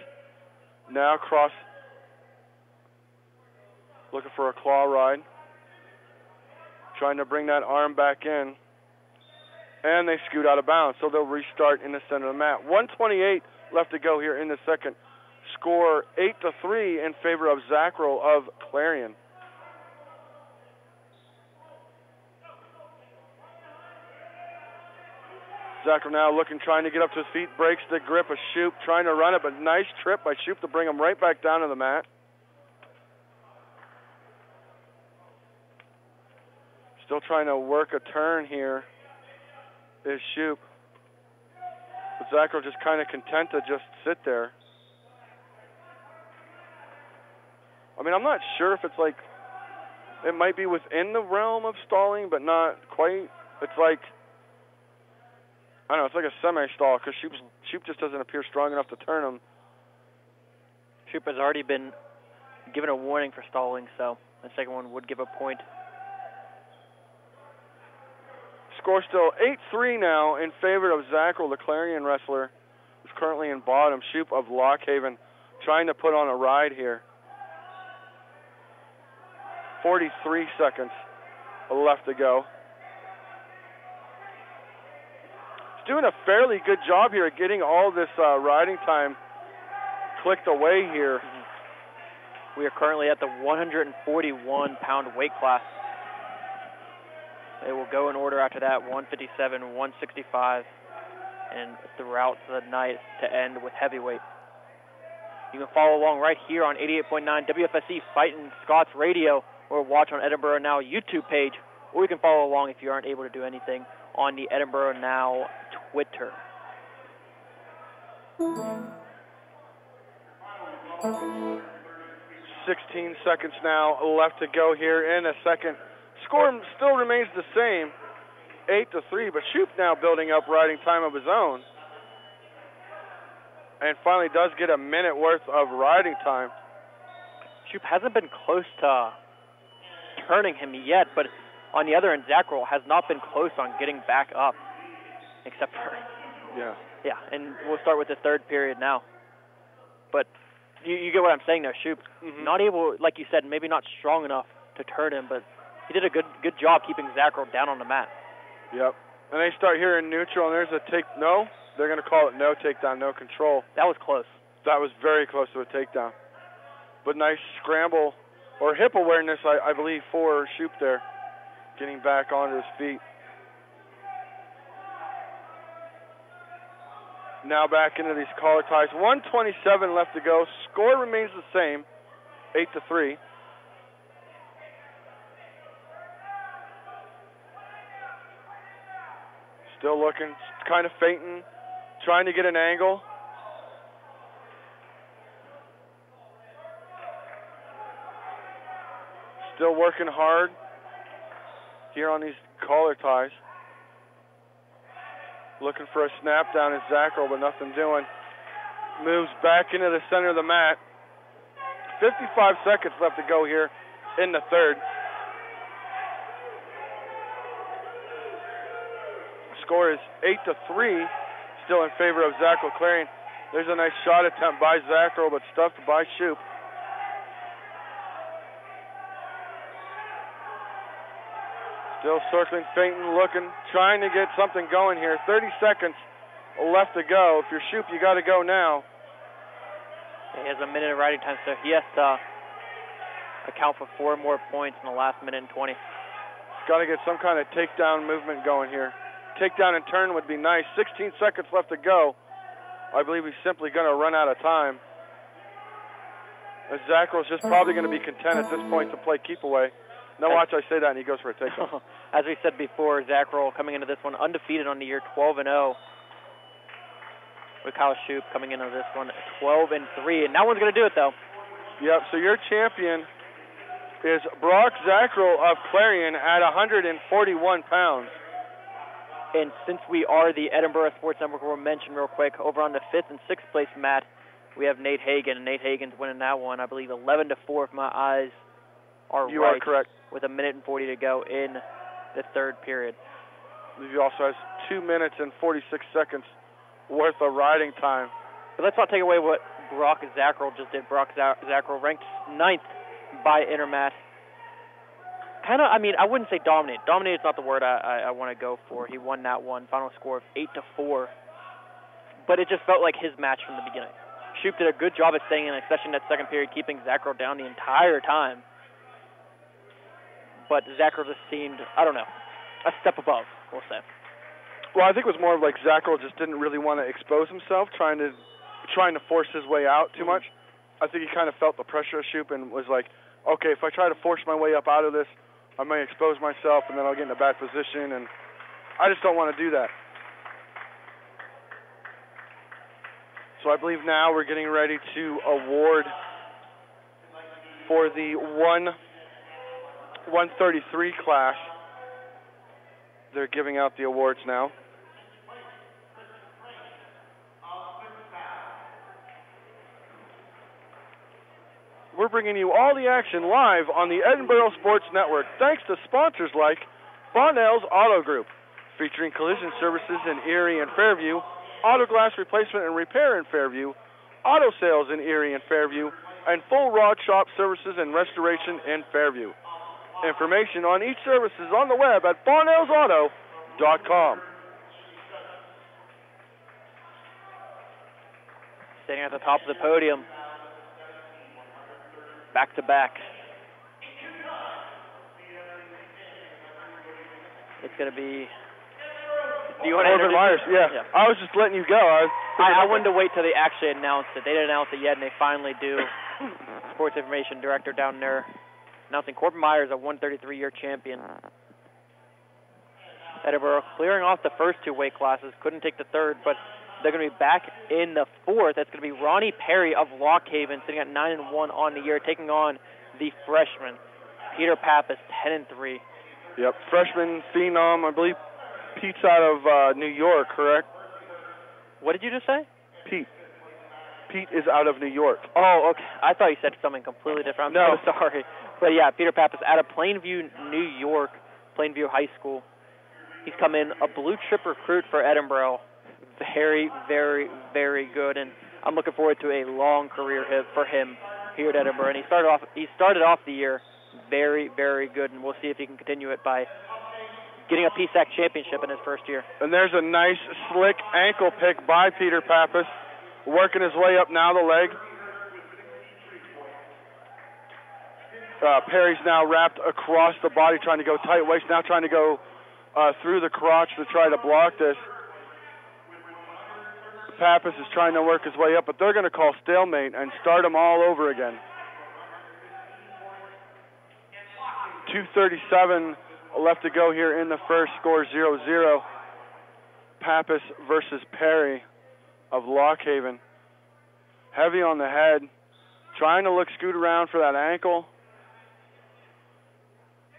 Now cross. Looking for a claw ride. Trying to bring that arm back in. And they scoot out of bounds, so they'll restart in the center of the mat. 1:28 left to go here in the second. Score 8-3 in favor of Zacherl of Clarion. Zacherl now trying to get up to his feet, breaks the grip of Shoop, trying to run it, but nice trip by Shoop to bring him right back down to the mat. Still trying to work a turn here is Shoop. But Zacherl just kind of content to just sit there. I mean, I'm not sure if it's like, it might be within the realm of stalling, but not quite. It's like, I don't know, it's like a semi-stall because Shoop just doesn't appear strong enough to turn him. Shoop has already been given a warning for stalling, so the second one would give a point. Score still 8-3 now in favor of Zacherl, the Clarion wrestler, who's currently in bottom. Shoop of Lockhaven trying to put on a ride here. 43 seconds left to go. He's doing a fairly good job here at getting all this riding time clicked away here. We are currently at the 141-pound weight class. They will go in order after that, 157, 165, and throughout the night to end with heavyweight. You can follow along right here on 88.9 WFSC Fightin' Scots Radio, or watch on Edinboro Now YouTube page, or you can follow along if you aren't able to do anything on the Edinboro Now Twitter. "16 seconds now left to go here in a second. Score still remains the same, 8-3, but Shoop now building up riding time of his own. And finally does get a minute worth of riding time. Shoop hasn't been close to turning him yet, but on the other end, Zacherl has not been close on getting back up, except for... Yeah. Yeah, and we'll start with the third period now. But You get what I'm saying there, Shoop. Not able, like you said, maybe not strong enough to turn him, but he did a good job keeping Zacherl down on the mat. Yep. And they start here in neutral, and there's a no. They're going to call it no takedown, no control. That was close. That was very close to a takedown. But nice scramble or hip awareness, I believe, for Shoop there, getting back onto his feet. Now back into these collar ties. 1:27 left to go. Score remains the same, 8-3. Still looking, kind of feinting, trying to get an angle. Still working hard here on these collar ties. Looking for a snap down at Zacherl, but nothing doing. Moves back into the center of the mat. 55 seconds left to go here in the third. Score is 8-3, still in favor of Zacherl Clarion. There's a nice shot attempt by Zacherl, but stuffed by Shoop. Still circling, feinting, looking, trying to get something going here. 30 seconds left to go. If you're Shoop, you got to go now. He has a minute of riding time, so he has to account for 4 more points in the last minute and 20. He's got to get some kind of takedown movement going here. Takedown and turn would be nice. 16 seconds left to go. I believe he's simply going to run out of time. Zacherl's just probably going to be content at this point to play keep away. Now watch, I say that, and he goes for a takedown. As we said before, Zacherl coming into this one undefeated on the year, 12-0. With Kyle Shoop coming into this one 12-3, and that one's going to do it, though. Yep, so your champion is Brock Zacherl of Clarion at 141 pounds. And since we are the Edinboro Sports Network, we'll mention real quick, over on the 5th and 6th place mat, we have Nate Hagen, and Nate Hagen's winning that one, I believe, 11-4 if my eyes are right. You are correct. With a minute and 40 to go in the third period. He also has 2 minutes and 46 seconds worth of riding time. But let's not take away what Brock Zacherl just did. Brock Zacherl ranked 9th by Intermat. Kind of, I mean, I wouldn't say dominate. Dominate is not the word I want to go for. He won that one. Final score of 8-4. But it just felt like his match from the beginning. Shoop did a good job at staying in, especially in that second period, keeping Zacherl down the entire time. But Zacherl just seemed, I don't know, a step above, we'll say. Well, I think it was more like Zacherl just didn't really want to expose himself, trying to force his way out too much. I think he kind of felt the pressure of Shoop and was like, okay, if I try to force my way up out of this, I may expose myself and then I'll get in a bad position, and I just don't want to do that. So I believe now we're getting ready to award for the 133 class. They're giving out the awards now. We're bringing you all the action live on the Edinboro Sports Network, thanks to sponsors like Bonnell's Auto Group, featuring collision services in Erie and Fairview, auto glass replacement and repair in Fairview, auto sales in Erie and Fairview, and full rod shop services and restoration in Fairview. Information on each service is on the web at bonnellsauto.com. Standing at the top of the podium, back to back. It's going to be... Do you want to Corbin Myers, yeah. I was just letting you go. I wanted to wait till they actually announced it. They didn't announce it yet, and they finally do. Sports Information Director down there announcing Corbin Myers, a 133-year champion. Edinboro clearing off the first 2 weight classes. Couldn't take the third, but they're going to be back in the fourth. That's going to be Ronnie Perry of Lock Haven, sitting at 9-1 on the year, taking on the freshman, Peter Pappas, 10-3. Yep, freshman phenom, I believe. Pete's out of New York, correct? What did you just say? Pete is out of New York. Oh, okay. I thought you said something completely different. I'm so sorry. But yeah, Peter Pappas out of Plainview, New York, Plainview High School. He's come in a blue chip recruit for Edinboro. Very, very, very good. And I'm looking forward to a long career for him here at Edinboro. And he started off the year very, very good, and we'll see if he can continue it by getting a PSAC championship in his first year. And there's a nice, slick ankle pick by Peter Pappas, working his way up now the leg. Perry's now wrapped across the body, trying to go tight waist, now trying to go through the crotch to try to block this. Pappas is trying to work his way up, but they're going to call stalemate and start him all over again. 2:37 left to go here in the first, score 0-0. Pappas versus Perry of Lockhaven. Heavy on the head, trying to scoot around for that ankle.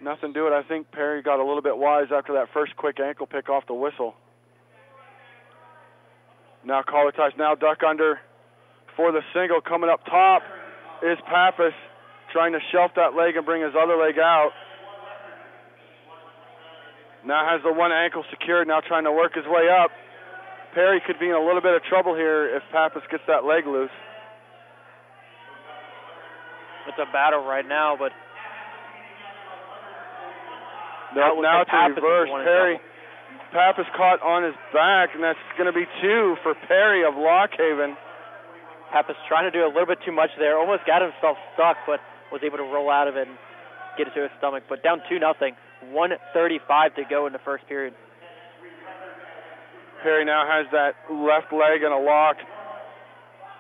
Nothing to it. I think Perry got a little bit wise after that first quick ankle pick off the whistle. Now collar ties, now duck under for the single. Coming up top is Pappas, trying to shelf that leg and bring his other leg out. Now has the one ankle secured, now trying to work his way up. Perry could be in a little bit of trouble here if Pappas gets that leg loose. It's a battle right now, but now it's a reverse. Pappas caught on his back, and that's going to be 2 for Perry of Lockhaven. Pappas trying to do a little bit too much there, almost got himself stuck, but was able to roll out of it and get it to his stomach. But down 2-0, 1:35 to go in the first period. Perry now has that left leg in a lock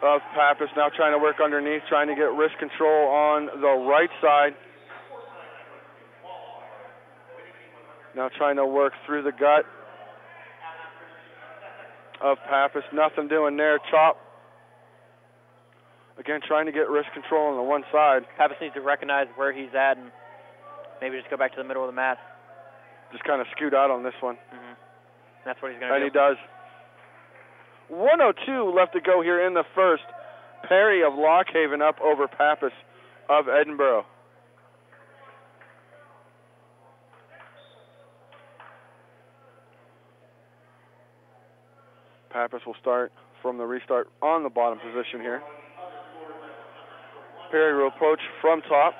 of Pappas, now trying to work underneath, trying to get wrist control on the right side. Now trying to work through the gut of Pappas. Nothing doing there. Chop. Again, trying to get wrist control on the one side. Pappas needs to recognize where he's at and maybe just go back to the middle of the mat. Just kind of scoot out on this one. Mm-hmm. That's what he's going to do. And he does. 1:02 left to go here in the first. Perry of Lockhaven up over Pappas of Edinboro. Pappas will start from the restart on the bottom position here. Perry will approach from top.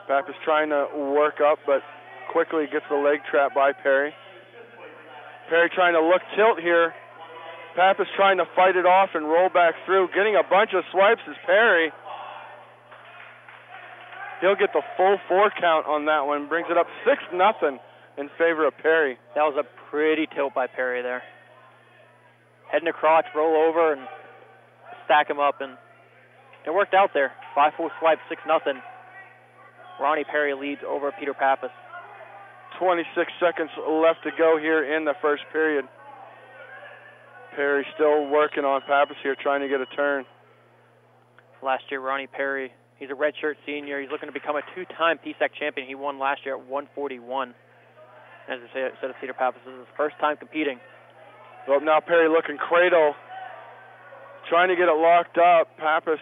Pappas trying to work up, but quickly gets the leg trap by Perry. Perry trying to tilt here. Pappas trying to fight it off and roll back through. Getting a bunch of swipes is Perry. He'll get the full 4 count on that one. Brings it up 6-0 in favor of Perry. That was a pretty tilt by Perry there. Head in the crotch, roll over, and stack him up, and it worked out there. 5-4 swipe, 6-0. Ronnie Perry leads over Peter Pappas. 26 seconds left to go here in the first period. Perry still working on Pappas here, trying to get a turn. Last year, Ronnie Perry, he's a redshirt senior. He's looking to become a 2-time PSAC champion. He won last year at 141. As I said of Peter Pappas, this is his first time competing. Well, now Perry looking cradle, trying to get it locked up. Pappas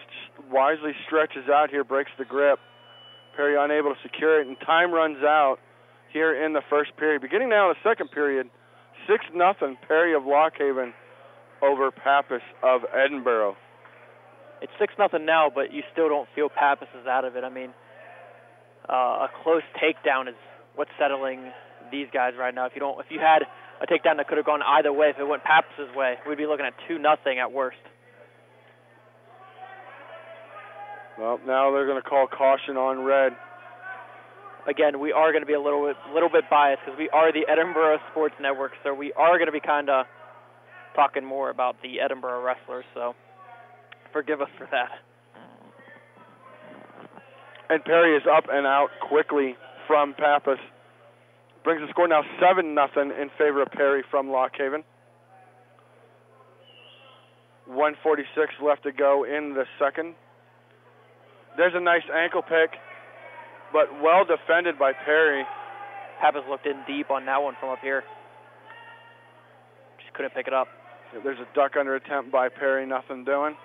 wisely stretches out here, breaks the grip. Perry unable to secure it, and time runs out here in the first period. Beginning now in the second period, 6-0 Perry of Lockhaven over Pappas of Edinboro. It's 6-0 now, but you still don't feel Pappas is out of it. I mean, a close takedown is what's settling these guys right now. If you had a takedown that could have gone either way, if it went Pappas's way, we'd be looking at 2-0 at worst. Well, now they're going to call caution on red. Again, we are going to be a little bit biased because we are the Edinboro Sports Network, so we are going to be kind of talking more about the Edinboro wrestlers, so forgive us for that. And Perry is up and out quickly from Pappas. Brings the score now 7-0 in favor of Perry from Lockhaven. 1:46 left to go in the second. There's a nice ankle pick, but well defended by Perry. Pappas looked in deep on that one from up here. Just couldn't pick it up. There's a duck under attempt by Perry, nothing doing.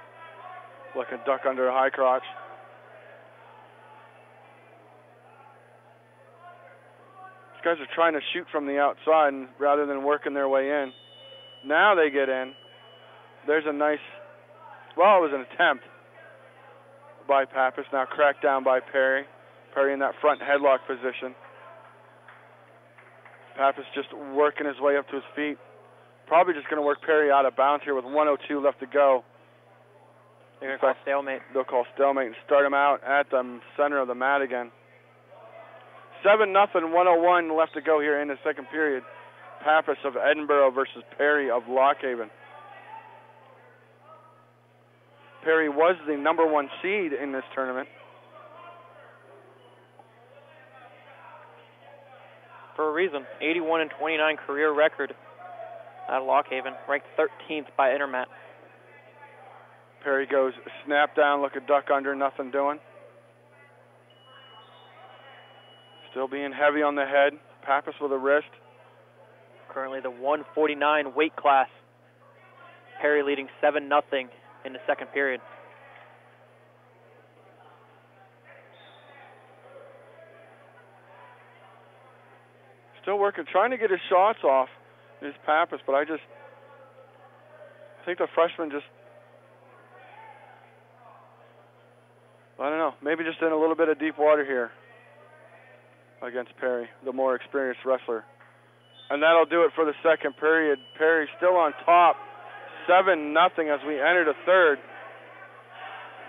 Looking duck under a high crotch. These guys are trying to shoot from the outside rather than working their way in. Now they get in. There's a nice, well, it was an attempt by Pappas. Now cracked down by Perry. Perry in that front headlock position. Pappas just working his way up to his feet. Probably just going to work Perry out of bounds here with 1:02 left to go. They're going to call stalemate. They'll call stalemate and start him out at the center of the mat again. 7-0, 1:01 left to go here in the second period. Pappas of Edinboro versus Perry of Lockhaven. Perry was the number 1 seed in this tournament. For a reason, 81-29 career record out of Lockhaven, ranked 13th by Intermat. Perry goes snap down, look at duck under, nothing doing. Still being heavy on the head. Pappas with a wrist. Currently the 149 weight class. Perry leading 7-0 in the second period. Still working, trying to get his shots off, is Pappas, but I think the freshman just, I don't know, maybe just in a little bit of deep water here against Perry, the more experienced wrestler. And that'll do it for the second period. Perry still on top, 7-0 as we enter the third.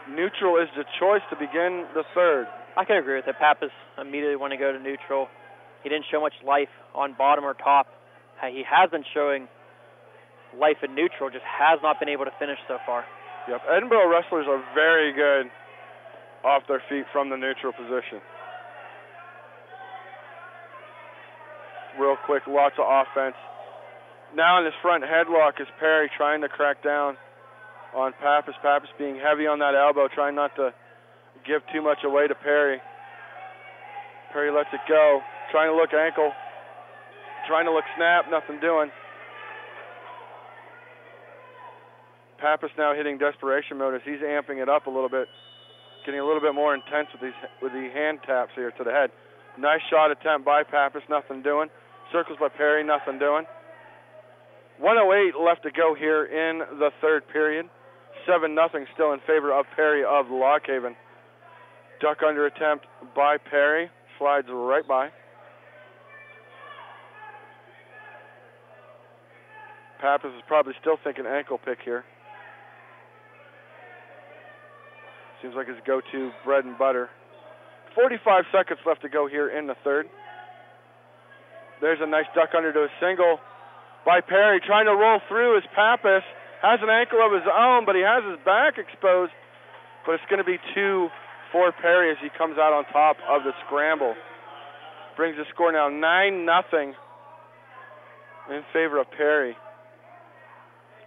Neutral is the choice to begin the third. I can agree with it. Pappas immediately want to go to neutral. He didn't show much life on bottom or top. He has been showing life in neutral, just has not been able to finish so far. Yep, Edinboro wrestlers are very good off their feet from the neutral position. Real quick, lots of offense. Now in his front headlock is Perry trying to crack down on Pappas. Pappas being heavy on that elbow, trying not to give too much away to Perry. Perry lets it go, trying to look ankle, trying to look snap, nothing doing. Pappas now hitting desperation mode as he's amping it up a little bit, getting a little bit more intense with the hand taps here to the head. Nice shot attempt by Pappas, nothing doing. Circles by Perry, nothing doing. 1:08 left to go here in the third period. 7-0 still in favor of Perry of Lockhaven. Duck under attempt by Perry, slides right by. Pappas is probably still thinking ankle pick here. Seems like his go-to bread and butter. 45 seconds left to go here in the third. There's a nice duck under to a single by Perry, trying to roll through as Pappas has an ankle of his own, but he has his back exposed. But it's going to be 2 for Perry as he comes out on top of the scramble. Brings the score now 9-0 in favor of Perry.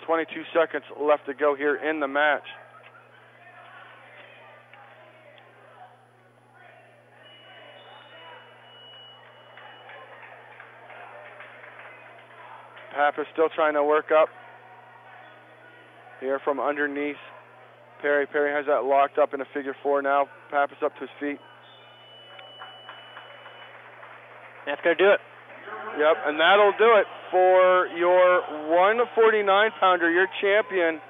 22 seconds left to go here in the match. Pappas still trying to work up here from underneath Perry. Perry has that locked up in a figure 4 now. Pappas up to his feet. That's going to do it. Yep, and that'll do it for your 149-pounder. Your champion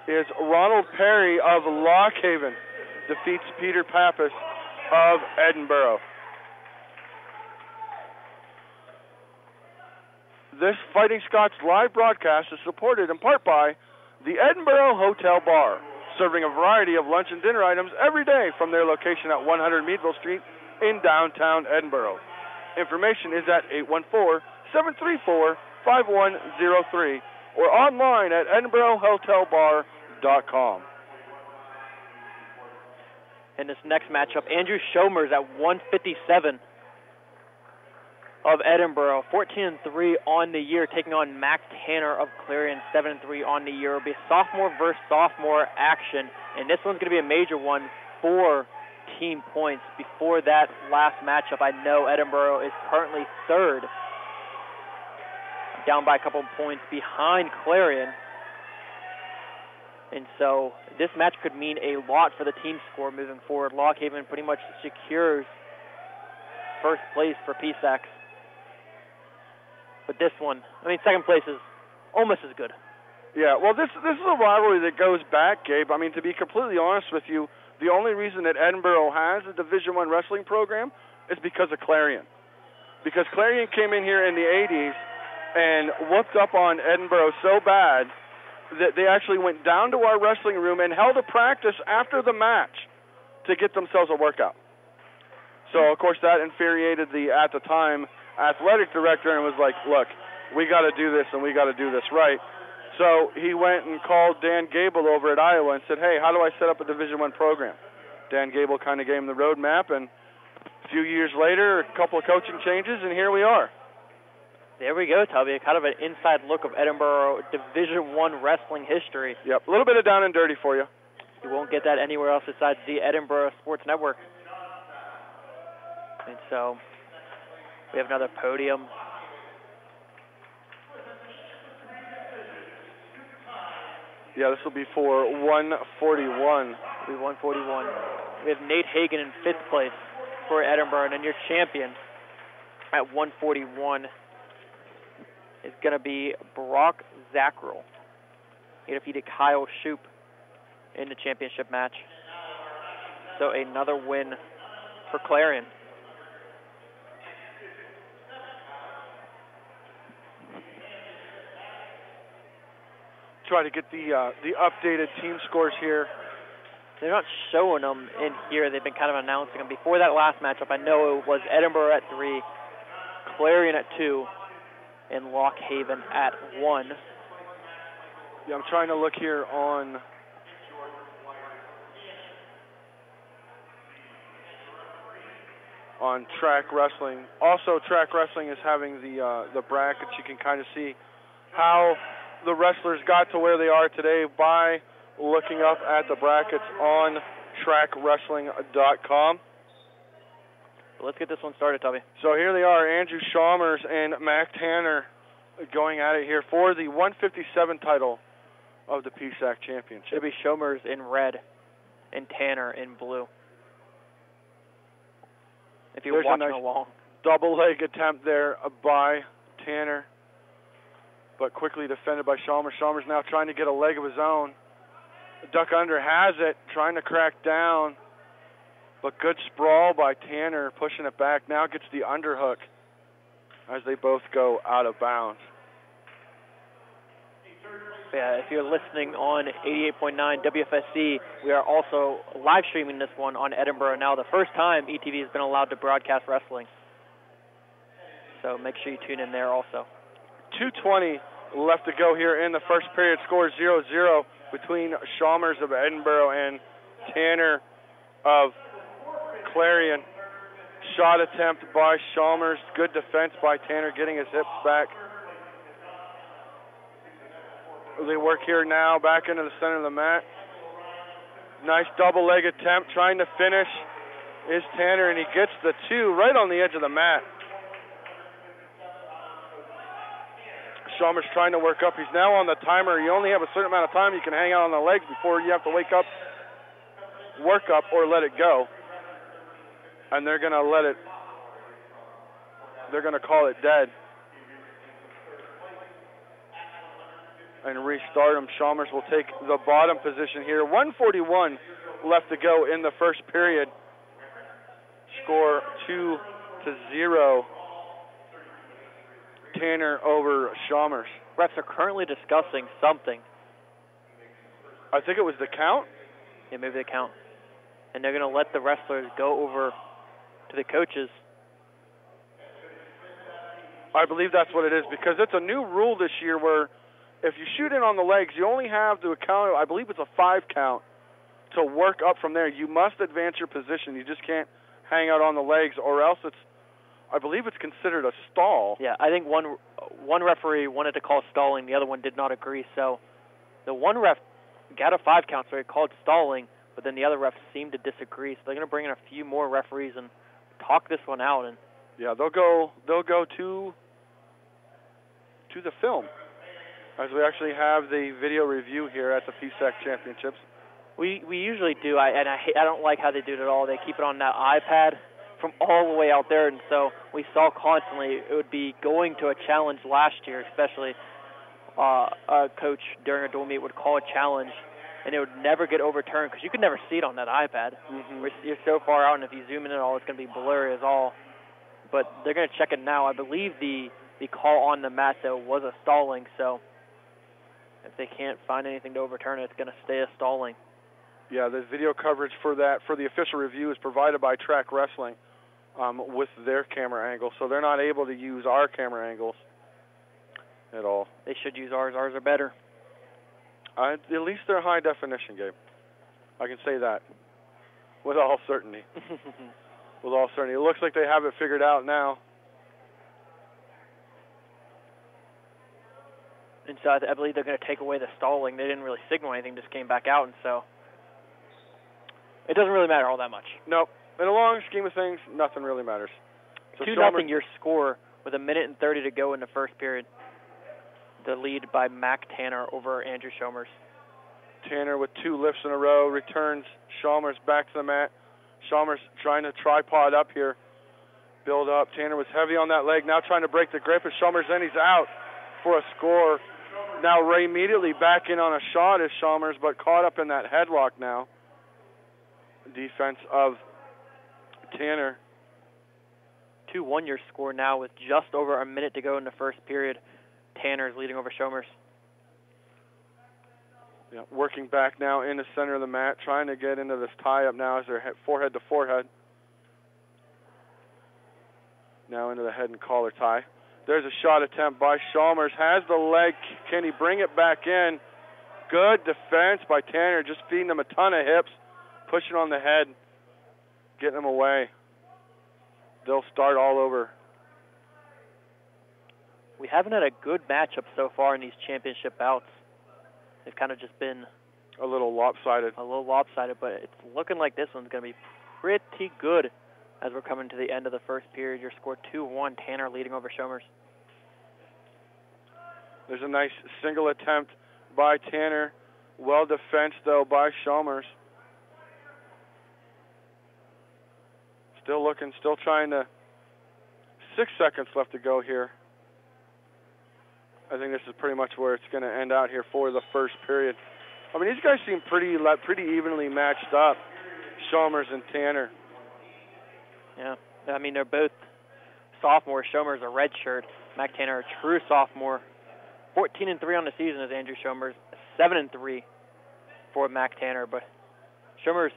is Ronald Perry of Lockhaven. Defeats Peter Pappas of Edinboro. This Fighting Scots live broadcast is supported in part by the Edinboro Hotel Bar, serving a variety of lunch and dinner items every day from their location at 100 Meadville Street in downtown Edinboro. Information is at 814-734-5103 or online at edinborohotelbar.com. In this next matchup, Andrew Shomers at 157 of Edinboro, 14-3 on the year, taking on Max Tanner of Clarion, 7-3 on the year. It'll be sophomore versus sophomore action, and this one's going to be a major one for team points. Before that last matchup, I know Edinboro is currently third, down by a couple of points behind Clarion. And so this match could mean a lot for the team score moving forward. Lockhaven pretty much secures first place for PSAC. But this one, second place is almost as good. Yeah, well, this is a rivalry that goes back, Gabe. I mean, to be completely honest with you, the only reason that Edinboro has a Division I wrestling program is because of Clarion. Because Clarion came in here in the 80s and whooped up on Edinboro so bad that they actually went down to our wrestling room and held a practice after the match to get themselves a workout. So, of course, that infuriated the, at the time, athletic director and was like, look, we got to do this and we got to do this right. So he went and called Dan Gable over at Iowa and said, hey, how do I set up a Division I program? Dan Gable kind of gave him the roadmap, and a few years later, a couple of coaching changes, and here we are. There we go, Tubby. Kind of an inside look of Edinboro Division I wrestling history. Yep, a little bit of down and dirty for you. You won't get that anywhere else besides the Edinboro Sports Network. And so we have another podium. Yeah, this will be for 141. It'll be 141. We have Nate Hagan in 5th place for Edinboro, and then your champion at 141 is going to be Brock Zacherl. He defeated Kyle Shoop in the championship match. So another win for Clarion. Try to get the updated team scores here. They're not showing them in here. They've been kind of announcing them. Before that last matchup, I know it was Edinboro at 3, Clarion at 2, and Lock Haven at 1. Yeah, I'm trying to look here on Track Wrestling. Also, Track Wrestling is having the brackets. You can kind of see how the wrestlers got to where they are today by looking up at the brackets on trackwrestling.com. Let's get this one started, Tubby. So here they are, Andrew Shomers and Mac Tanner going at it here for the 157 title of the PSAC Championship. It'll be Shomers in red and Tanner in blue. If you're watching along. Double leg attempt there by Tanner, but quickly defended by Shomers. Shomers now trying to get a leg of his own. Duck under has it, trying to crack down, but good sprawl by Tanner, pushing it back. Now gets the underhook as they both go out of bounds. Yeah, if you're listening on 88.9 WFSC, we are also live streaming this one on Edinboro now. The first time ETV has been allowed to broadcast wrestling. So make sure you tune in there also. 2:20 left to go here in the first period. Score 0-0 between Shomers of Edinboro and Tanner of Clarion. Shot attempt by Shomers. Good defense by Tanner, getting his hips back. They work here now back into the center of the mat. Nice double leg attempt, trying to finish is Tanner, and he gets the 2 right on the edge of the mat. Shomers trying to work up. He's now on the timer. You only have a certain amount of time you can hang out on the legs before you have to wake up, work up, or let it go. And they're going to call it dead and restart him. Shomers will take the bottom position here. 1:41 left to go in the first period. Score 2-0. Tanner over Shomers. Refs are currently discussing something. I think it was the count. Yeah, maybe the count. And they're going to let the wrestlers go over to the coaches. I believe that's what it is, because it's a new rule this year where if you shoot in on the legs, you only have to count, I believe it's a 5 count, to work up from there. You must advance your position. You just can't hang out on the legs, or else I believe it's considered a stall. Yeah, I think one referee wanted to call stalling, the other one did not agree. So the one ref got a 5 count, so he called stalling, but then the other refs seemed to disagree. So they're going to bring in a few more referees and talk this one out. And yeah, they'll go to the film, as we actually have the video review here at the PSAC Championships. We usually do, I don't like how they do it at all. They keep it on that iPad from all the way out there, and so we saw constantly it would be going to a challenge last year, especially a coach during a dual meet would call a challenge, and it would never get overturned because you could never see it on that iPad. You're so far out, and if you zoom in at all, it's going to be blurry as all. But they're going to check it now. I believe the call on the mat, though, was a stalling, so if they can't find anything to overturn it, it's going to stay a stalling. Yeah, the video coverage for that, for the official review, is provided by Track Wrestling with their camera angle, so they're not able to use our camera angles at all. They should use ours. Ours are better. At least they're high definition, Gabe. I can say that with all certainty. With all certainty. It looks like they have it figured out now. And so I believe they're going to take away the stalling. They didn't really signal anything, just came back out, and so it doesn't really matter all that much. Nope. In the long scheme of things, nothing really matters. So 2-0 your score with 1:30 to go in the first period. The lead by Mac Tanner over Andrew Shomers. Tanner with 2 lifts in a row returns Shomers back to the mat. Shomers trying to tripod up here. Build up. Tanner was heavy on that leg. Now trying to break the grip. As Shomers in, he's out for a score. Now Ray immediately back in on a shot as Shomers, but caught up in that headlock now. Defense of Tanner. 2-1 your score now with just over a minute to go in the first period. Tanner's leading over Shomers. Yeah, working back now in the center of the mat, trying to get into this tie-up now as they're forehead to forehead. Now into the head and collar tie. There's a shot attempt by Shomers. Has the leg. Can he bring it back in? Good defense by Tanner, just feeding him a ton of hips, pushing on the head, getting him away. They'll start all over. We haven't had a good matchup so far in these championship bouts. They've kind of just been a little lopsided. But it's looking like this one's going to be pretty good as we're coming to the end of the first period. Your score 2-1, Tanner leading over Shomers. There's a nice single attempt by Tanner. Well defensed, though, by Shomers. Still looking, still trying to. 6 seconds left to go here. I think this is pretty much where it's going to end out here for the first period. I mean, these guys seem pretty evenly matched up, Shomers and Tanner. Yeah, I mean, they're both sophomores. Shomers a redshirt. Mac Tanner a true sophomore. 14-3 on the season is Andrew Shomers. 7-3 for Mac Tanner. But Shomers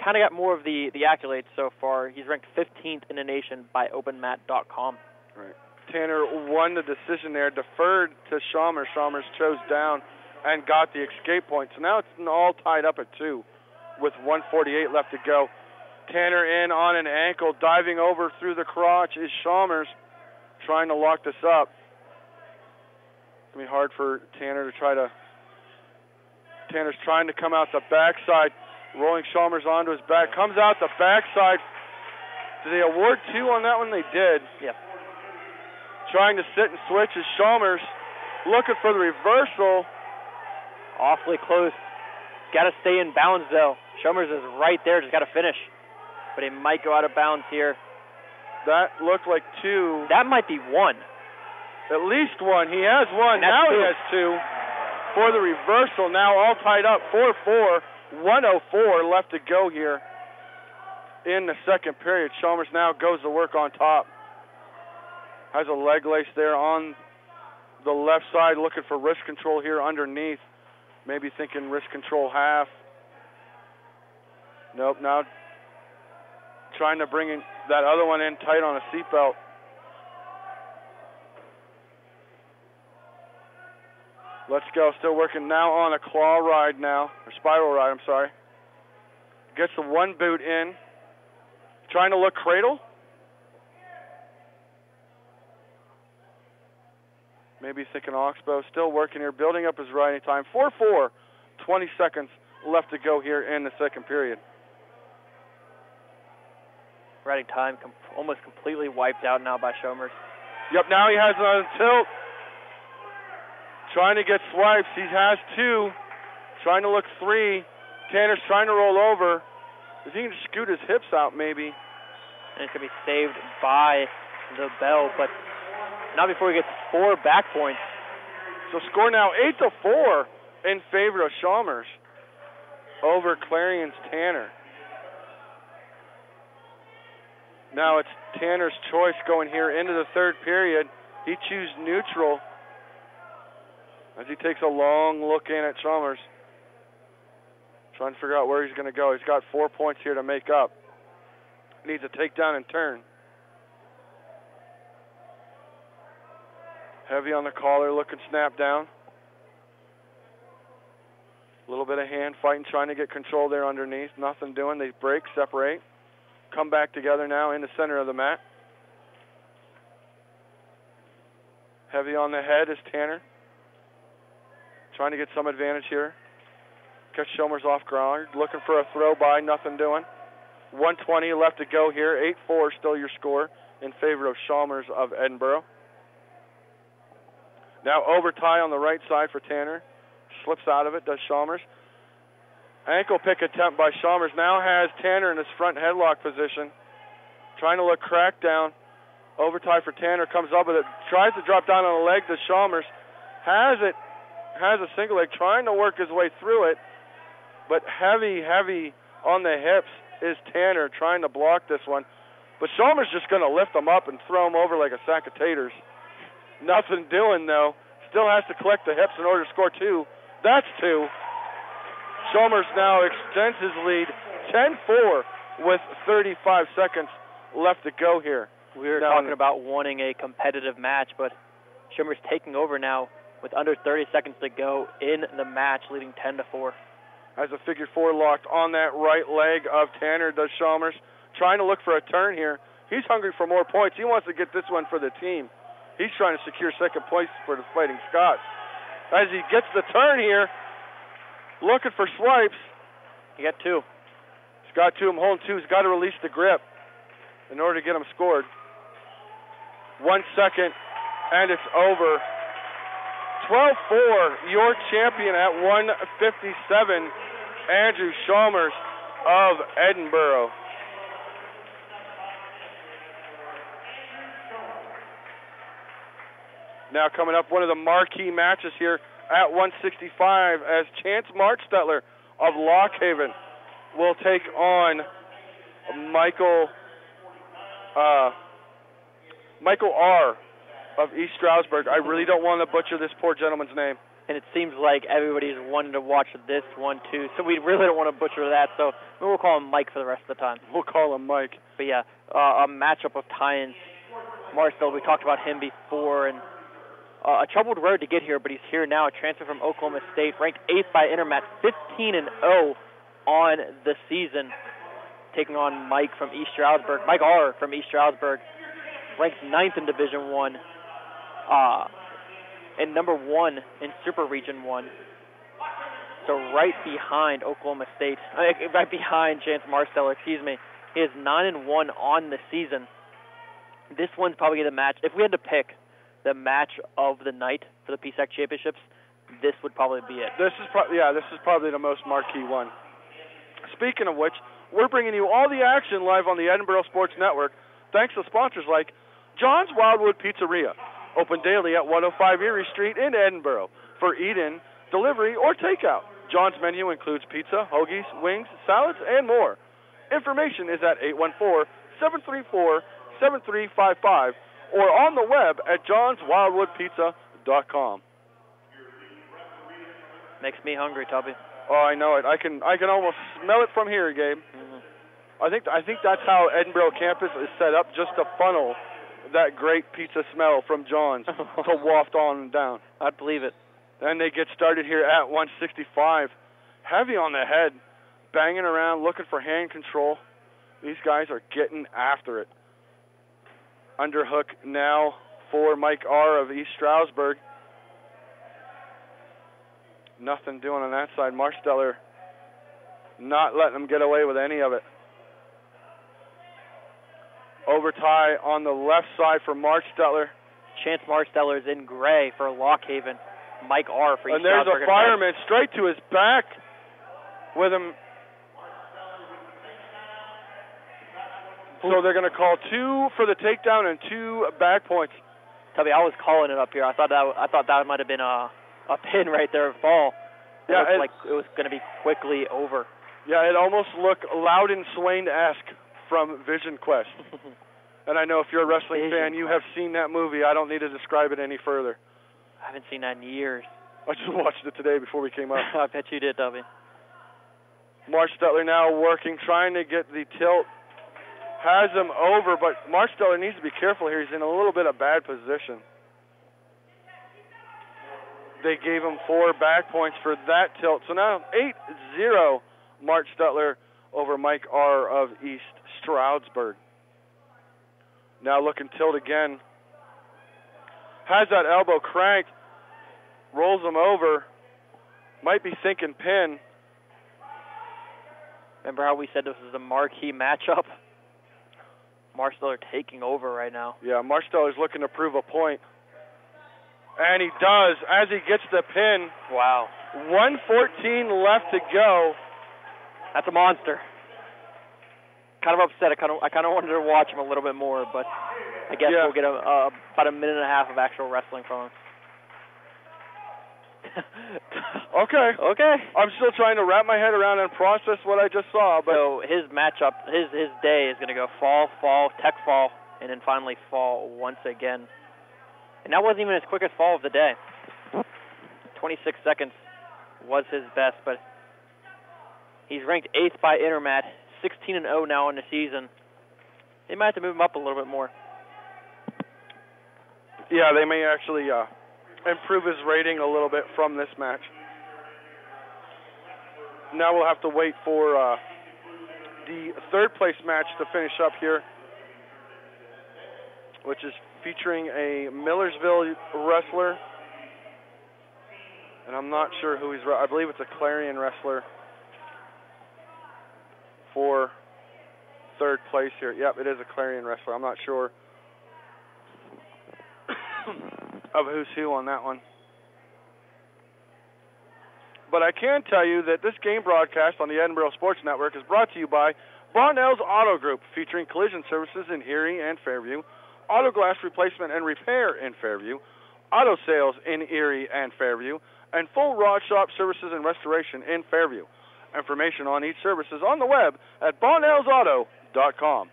kind of got more of the accolades so far. He's ranked 15th in the nation by OpenMat.com. Right. Tanner won the decision there, deferred to Shomers. Shomers chose down and got the escape point. So now it's all tied up at 2 with 1:48 left to go. Tanner in on an ankle, diving over through the crotch is Shomers, trying to lock this up. It's going to be hard for Tanner to try to... Tanner's trying to come out the backside, rolling Shomers onto his back. Comes out the backside. Did they award 2 on that one? They did. Yeah. Trying to sit and switch is Shomers, looking for the reversal. Awfully close. Got to stay in bounds, though. Shomers is right there, just got to finish. But he might go out of bounds here. That looked like 2. That might be 1. At least 1. He has 1. Now 2. He has 2 for the reversal. Now all tied up, 4-4. 1:04 left to go here in the second period. Shomers now goes to work on top. Has a leg lace there on the left side, looking for wrist control here underneath. Maybe thinking wrist control half. Nope, now trying to bring in that other one in tight on a seatbelt. Let's go. Still working now on a claw ride now, or spiral ride, I'm sorry. Gets the 1 boot in. Trying to look cradle. Maybe thinking oxbow. Still working here, building up his riding time. 4-4, 20 seconds left to go here in the second period. Riding time almost completely wiped out now by Shomers. Yep, now he has another tilt. Trying to get swipes. He has 2. Trying to look 3. Tanner's trying to roll over. If he can scoot his hips out, maybe. And it's going to be saved by the bell, but not before he gets 4 back points. So score now 8-4 in favor of Shomers over Clarion's Tanner. Now it's Tanner's choice going here into the third period. He chooses neutral as he takes a long look in at Shomers. Trying to figure out where he's going to go. He's got 4 points here to make up. Needs a takedown and turn. Heavy on the collar, looking snap down. A little bit of hand fighting, trying to get control there underneath. Nothing doing. They break, separate. Come back together now in the center of the mat. Heavy on the head is Tanner. Trying to get some advantage here. Catch Shomers off guard. Looking for a throw by, nothing doing. 1:20 left to go here. 8-4 still your score in favor of Shomers of Edinboro. Now over tie on the right side for Tanner. Slips out of it, does Shomers. Ankle pick attempt by Shomers. Now has Tanner in his front headlock position. Trying to look cracked down. Over tie for Tanner. Comes up with it. Tries to drop down on the leg to Shomers. Has it. Has a single leg. Trying to work his way through it. But heavy on the hips is Tanner trying to block this one. But Shomers just going to lift him up and throw him over like a sack of taters. Nothing doing, though. Still has to collect the hips in order to score 2. That's 2. Shomers now extends his lead 10-4 with 35 seconds left to go here. We were talking about wanting a competitive match, but Shomers taking over now with under 30 seconds to go in the match, leading 10-4. Has a figure 4 locked on that right leg of Tanner, does Shomers. Trying to look for a turn here. He's hungry for more points. He wants to get this one for the team. He's trying to secure second place for the Fighting Scots. As he gets the turn here, looking for swipes. He got 2. He's got 2. I'm holding 2. He's got to release the grip in order to get him scored. 1 second, and it's over. 12-4, your champion at 157, Andrew Shomers of Edinboro. Now coming up, one of the marquee matches here at 165 as Chance Marsteller of Lockhaven will take on Michael R. of East Stroudsburg. I really don't want to butcher this poor gentleman's name. And it seems like everybody's wanting to watch this one, too, so we really don't want to butcher that, so we'll call him Mike for the rest of the time. We'll call him Mike. But yeah, a matchup of Tynes. Marsteller, we talked about him before, and a troubled road to get here, but he's here now, a transfer from Oklahoma State, ranked 8th by Intermat, 15-0 on the season, taking on Mike from East Stroudsburg, Mike R. from East Stroudsburg, ranked 9th in Division I, and number 1 in Super Region 1. So right behind Oklahoma State, right behind Chance Marsteller, excuse me. He is 9-1 on the season. This one's probably the match. If we had to pick the match of the night for the PSAC championships, this would probably be it. This is probably the most marquee one. Speaking of which, we're bringing you all the action live on the Edinboro Sports Network, thanks to sponsors like John's Wildwood Pizzeria, open daily at 105 Erie Street in Edinboro for eat-in, delivery, or takeout. John's menu includes pizza, hoagies, wings, salads, and more. Information is at 814-734-7355 or on the web at johnswildwoodpizza.com. Makes me hungry, Tubby. Oh, I know it. I can almost smell it from here, Gabe. Mm-hmm. I think that's how Edinboro campus is set up, just to funnel that great pizza smell from John's to waft on and down. I'd believe it. Then they get started here at 165. Heavy on the head, banging around, looking for hand control. These guys are getting after it. Underhook now for Mike R. of East Stroudsburg. Nothing doing on that side. Marsteller not letting them get away with any of it. Over tie on the left side for Marsteller. Chance Marsteller is in gray for Lockhaven. Mike R. for East And there's Stroudsburg a fireman straight to his back with him. So they're going to call 2 for the takedown and 2 back points. Tubby, I was calling it up here. I thought that might have been a pin right there, fall. It Yeah, looked like it was going to be quickly over. Yeah, it almost looked Loudon Swain-esque from Vision Quest. And I know if you're a wrestling fan, you have seen that movie. I don't need to describe it any further. I haven't seen that in years. I just watched it today before we came up. I bet you did, Dubby. Marsteller now working, trying to get the tilt. Has him over, but Marsteller needs to be careful here. He's in a little bit of bad position. They gave him 4 back points for that tilt. So now 8-0 Marsteller over Mike R. of East Stroudsburg. Now looking tilt again. Has that elbow cranked. Rolls him over. Might be thinking pin. Remember how we said this was a marquee matchup? Marsteller taking over right now. Yeah, Marsteller's looking to prove a point. And he does as he gets the pin. Wow. 1:14 left to go. That's a monster. Kind of upset. I kind of wanted to watch him a little bit more, but I guess we'll get about a minute and a half of actual wrestling from him. Okay. I'm still trying to wrap my head around and process what I just saw. But so his matchup, his day is going to go fall, tech fall, and then finally fall once again. And that wasn't even his quickest fall of the day. 26 seconds was his best, but he's ranked 8th by Intermat, 16-0 now in the season. They might have to move him up a little bit more. Yeah, they may actually improve his rating a little bit from this match. Now we'll have to wait for the third place match to finish up here, which is featuring a Millersville wrestler. And I'm not sure who he's... I believe it's a Clarion wrestler for third place here. Yep, it is a Clarion wrestler. I'm not sure of who's who on that one. But I can tell you that this game broadcast on the Edinboro Sports Network is brought to you by Bonnell's Auto Group, featuring collision services in Erie and Fairview, auto glass replacement and repair in Fairview, auto sales in Erie and Fairview, and full rod shop services and restoration in Fairview. Information on each service is on the web at bonnellsauto.com.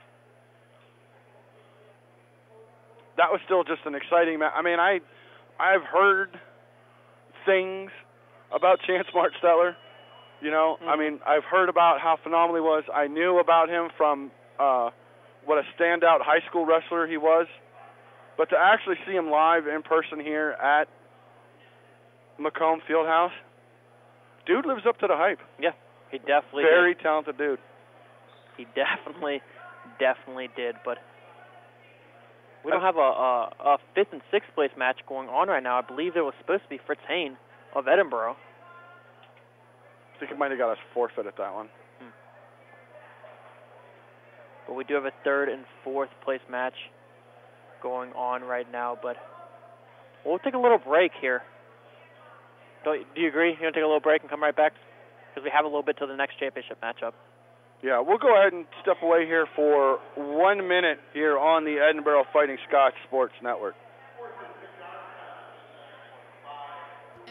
That was still just an exciting match. I mean, I've heard things about Chance Marsteller. You know, I mean, I've heard about how phenomenal he was. I knew about him from what a standout high school wrestler he was. But to actually see him live in person here at Macomb Fieldhouse, dude lives up to the hype. Yeah, he definitely Very did. talented dude. He definitely did. But we don't have a 5th and 6th place match going on right now. I believe it was supposed to be Fritz Hain of Edinboro. I think it might have got us forfeit at that one. But we do have a 3rd and 4th place match going on right now. But we'll take a little break here. Do you agree? You want to take a little break and come right back? Because we have a little bit till the next championship matchup. Yeah, we'll go ahead and step away here for 1 minute here on the Edinboro Fighting Scots Sports Network.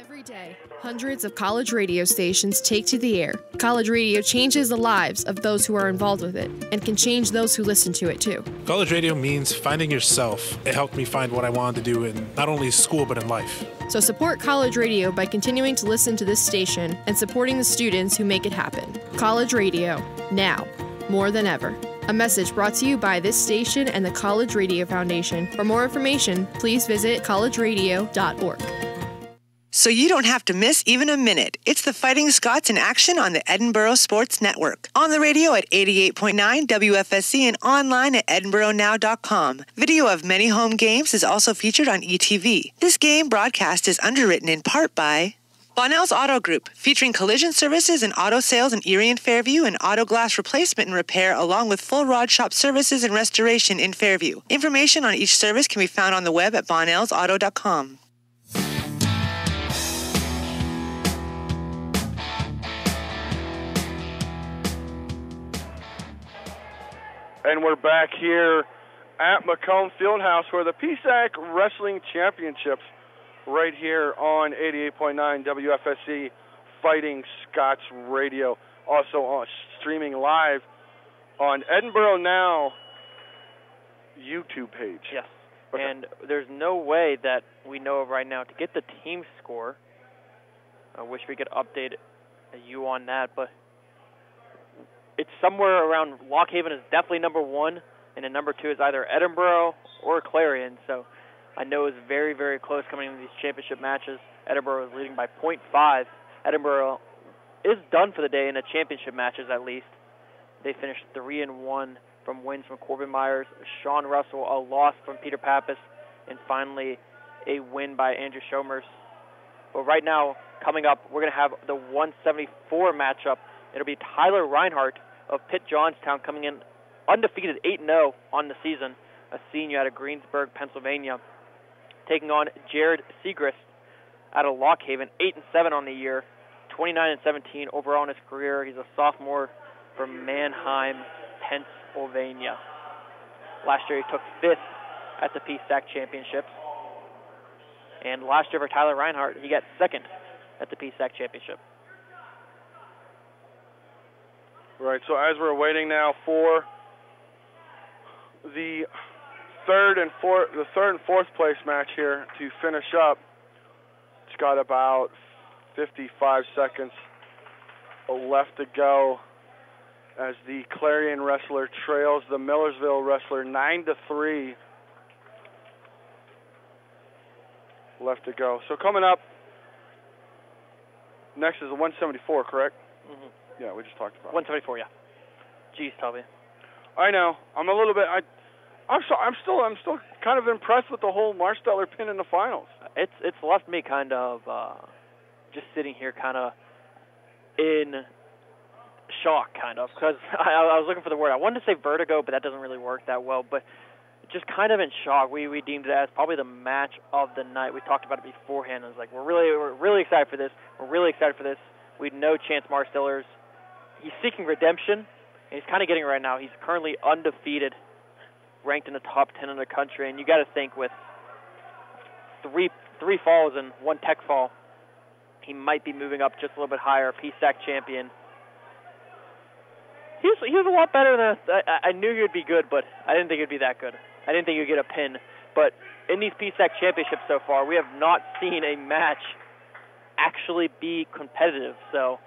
Every day, hundreds of college radio stations take to the air. College radio changes the lives of those who are involved with it and can change those who listen to it too. College radio means finding yourself. It helped me find what I wanted to do in not only school but in life. So support college radio by continuing to listen to this station and supporting the students who make it happen. College radio, now, more than ever. A message brought to you by this station and the College Radio Foundation. For more information, please visit collegeradio.org. So you don't have to miss even a minute. It's the Fighting Scots in action on the Edinboro Sports Network. On the radio at 88.9 WFSC and online at edinboronow.com. Video of many home games is also featured on ETV. This game broadcast is underwritten in part by Bonnell's Auto Group, featuring collision services and auto sales in Erie and Fairview and auto glass replacement and repair along with full rod shop services and restoration in Fairview. Information on each service can be found on the web at bonnellsauto.com. And we're back here at Macomb Fieldhouse where the PSAC Wrestling Championships right here on 88.9 WFSC Fighting Scots Radio. Also on streaming live on Edinboro Now YouTube page. Yes. Okay. And there's no way that we know of right now to get the team score. I wish we could update you on that, but it's somewhere around Lockhaven is definitely number 1, and then number 2 is either Edinboro or Clarion. So I know it's very, very close coming into these championship matches. Edinboro is leading by 0.5. Edinboro is done for the day in the championship matches at least. They finished 3-1 from wins from Corbin Myers, Sean Russell, a loss from Peter Pappas, and finally a win by Andrew Shomers. But right now, coming up, we're going to have the 174 matchup. It'll be Tyler Reinhart of Pitt Johnstown coming in undefeated 8-0 on the season, a senior out of Greensburg, Pennsylvania, taking on Jared Siegrist out of Lockhaven, 8-7 on the year, 29-17 overall in his career. He's a sophomore from Mannheim, Pennsylvania. Last year he took 5th at the PSAC championships. And last year for Tyler Reinhart, he got 2nd at the PSAC championship. Right, so as we're waiting now for the third and fourth place match here to finish up, it's got about 55 seconds left to go as the Clarion wrestler trails the Millersville wrestler 9-3. Left to go. So coming up next is the 174, correct? Mm-hmm. Yeah, we just talked about 174, yeah. Jeez, Toby. I know. I'm a little bit. I'm still kind of impressed with the whole Marsteller pin in the finals. It's left me kind of just sitting here, kind of in shock, kind of, because I was looking for the word. I wanted to say vertigo, but that doesn't really work that well. But just kind of in shock. We deemed it as probably the match of the night. We talked about it beforehand. It was like we're really excited for this. We're really excited for this. We know Chance Marsteller's. He's seeking redemption, and he's kind of getting it right now. He's currently undefeated, ranked in the top 10 in the country, and you got to think with three falls and 1 tech fall, he might be moving up just a little bit higher. PSAC champion. He was a lot better than I knew he would be good, but I didn't think he'd be that good. I didn't think he'd get a pin. But in these PSAC championships so far, we have not seen a match actually be competitive. So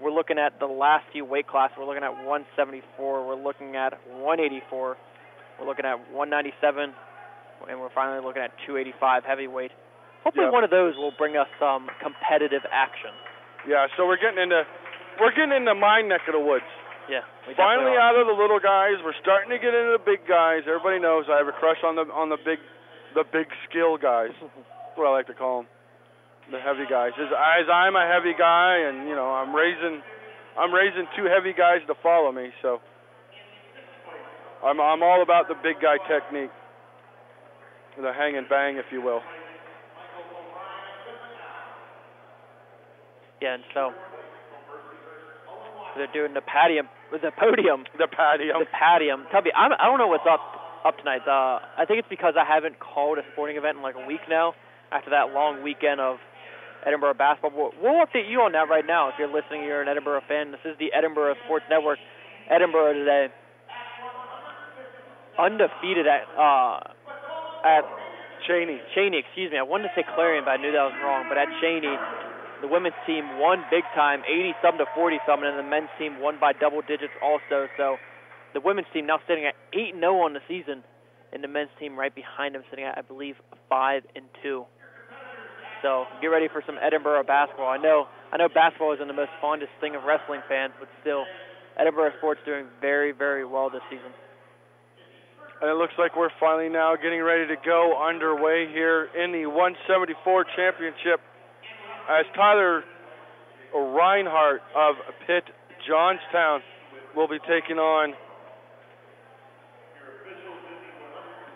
we're looking at the last few weight classes. We're looking at 174. We're looking at 184. We're looking at 197. And we're finally looking at 285 heavyweight. Hopefully one of those will bring us some competitive action. Yeah, so we're getting into my neck of the woods. Yeah. Finally out of the little guys, we're starting to get into the big guys. Everybody knows I have a crush on the big skill guys. That's what I like to call them, the heavy guys. As I'm a heavy guy, and you know I'm raising 2 heavy guys to follow me, so I'm all about the big guy technique, the hang and bang, if you will. Yeah, and so they're doing the podium. Tubby, I don't know what's up tonight. I think it's because I haven't called a sporting event in like a week now after that long weekend of Edinboro basketball. We'll update you on that right now. If you're listening, you're an Edinboro fan. This is the Edinboro Sports Network. Edinboro today, undefeated at Cheney. Excuse me. I wanted to say Clarion, but I knew that was wrong. But at Cheney, the women's team won big time, 80-something to 40-something, and the men's team won by double digits also. So the women's team now sitting at 8-0 on the season, and the men's team right behind them sitting at, I believe, 5-2. So get ready for some Edinboro basketball. I know basketball isn't the most fondest thing of wrestling fans, but still, Edinboro sports doing very, very well this season. And it looks like we're finally now getting ready to go underway here in the 174 championship, as Tyler Reinhart of Pitt Johnstown will be taking on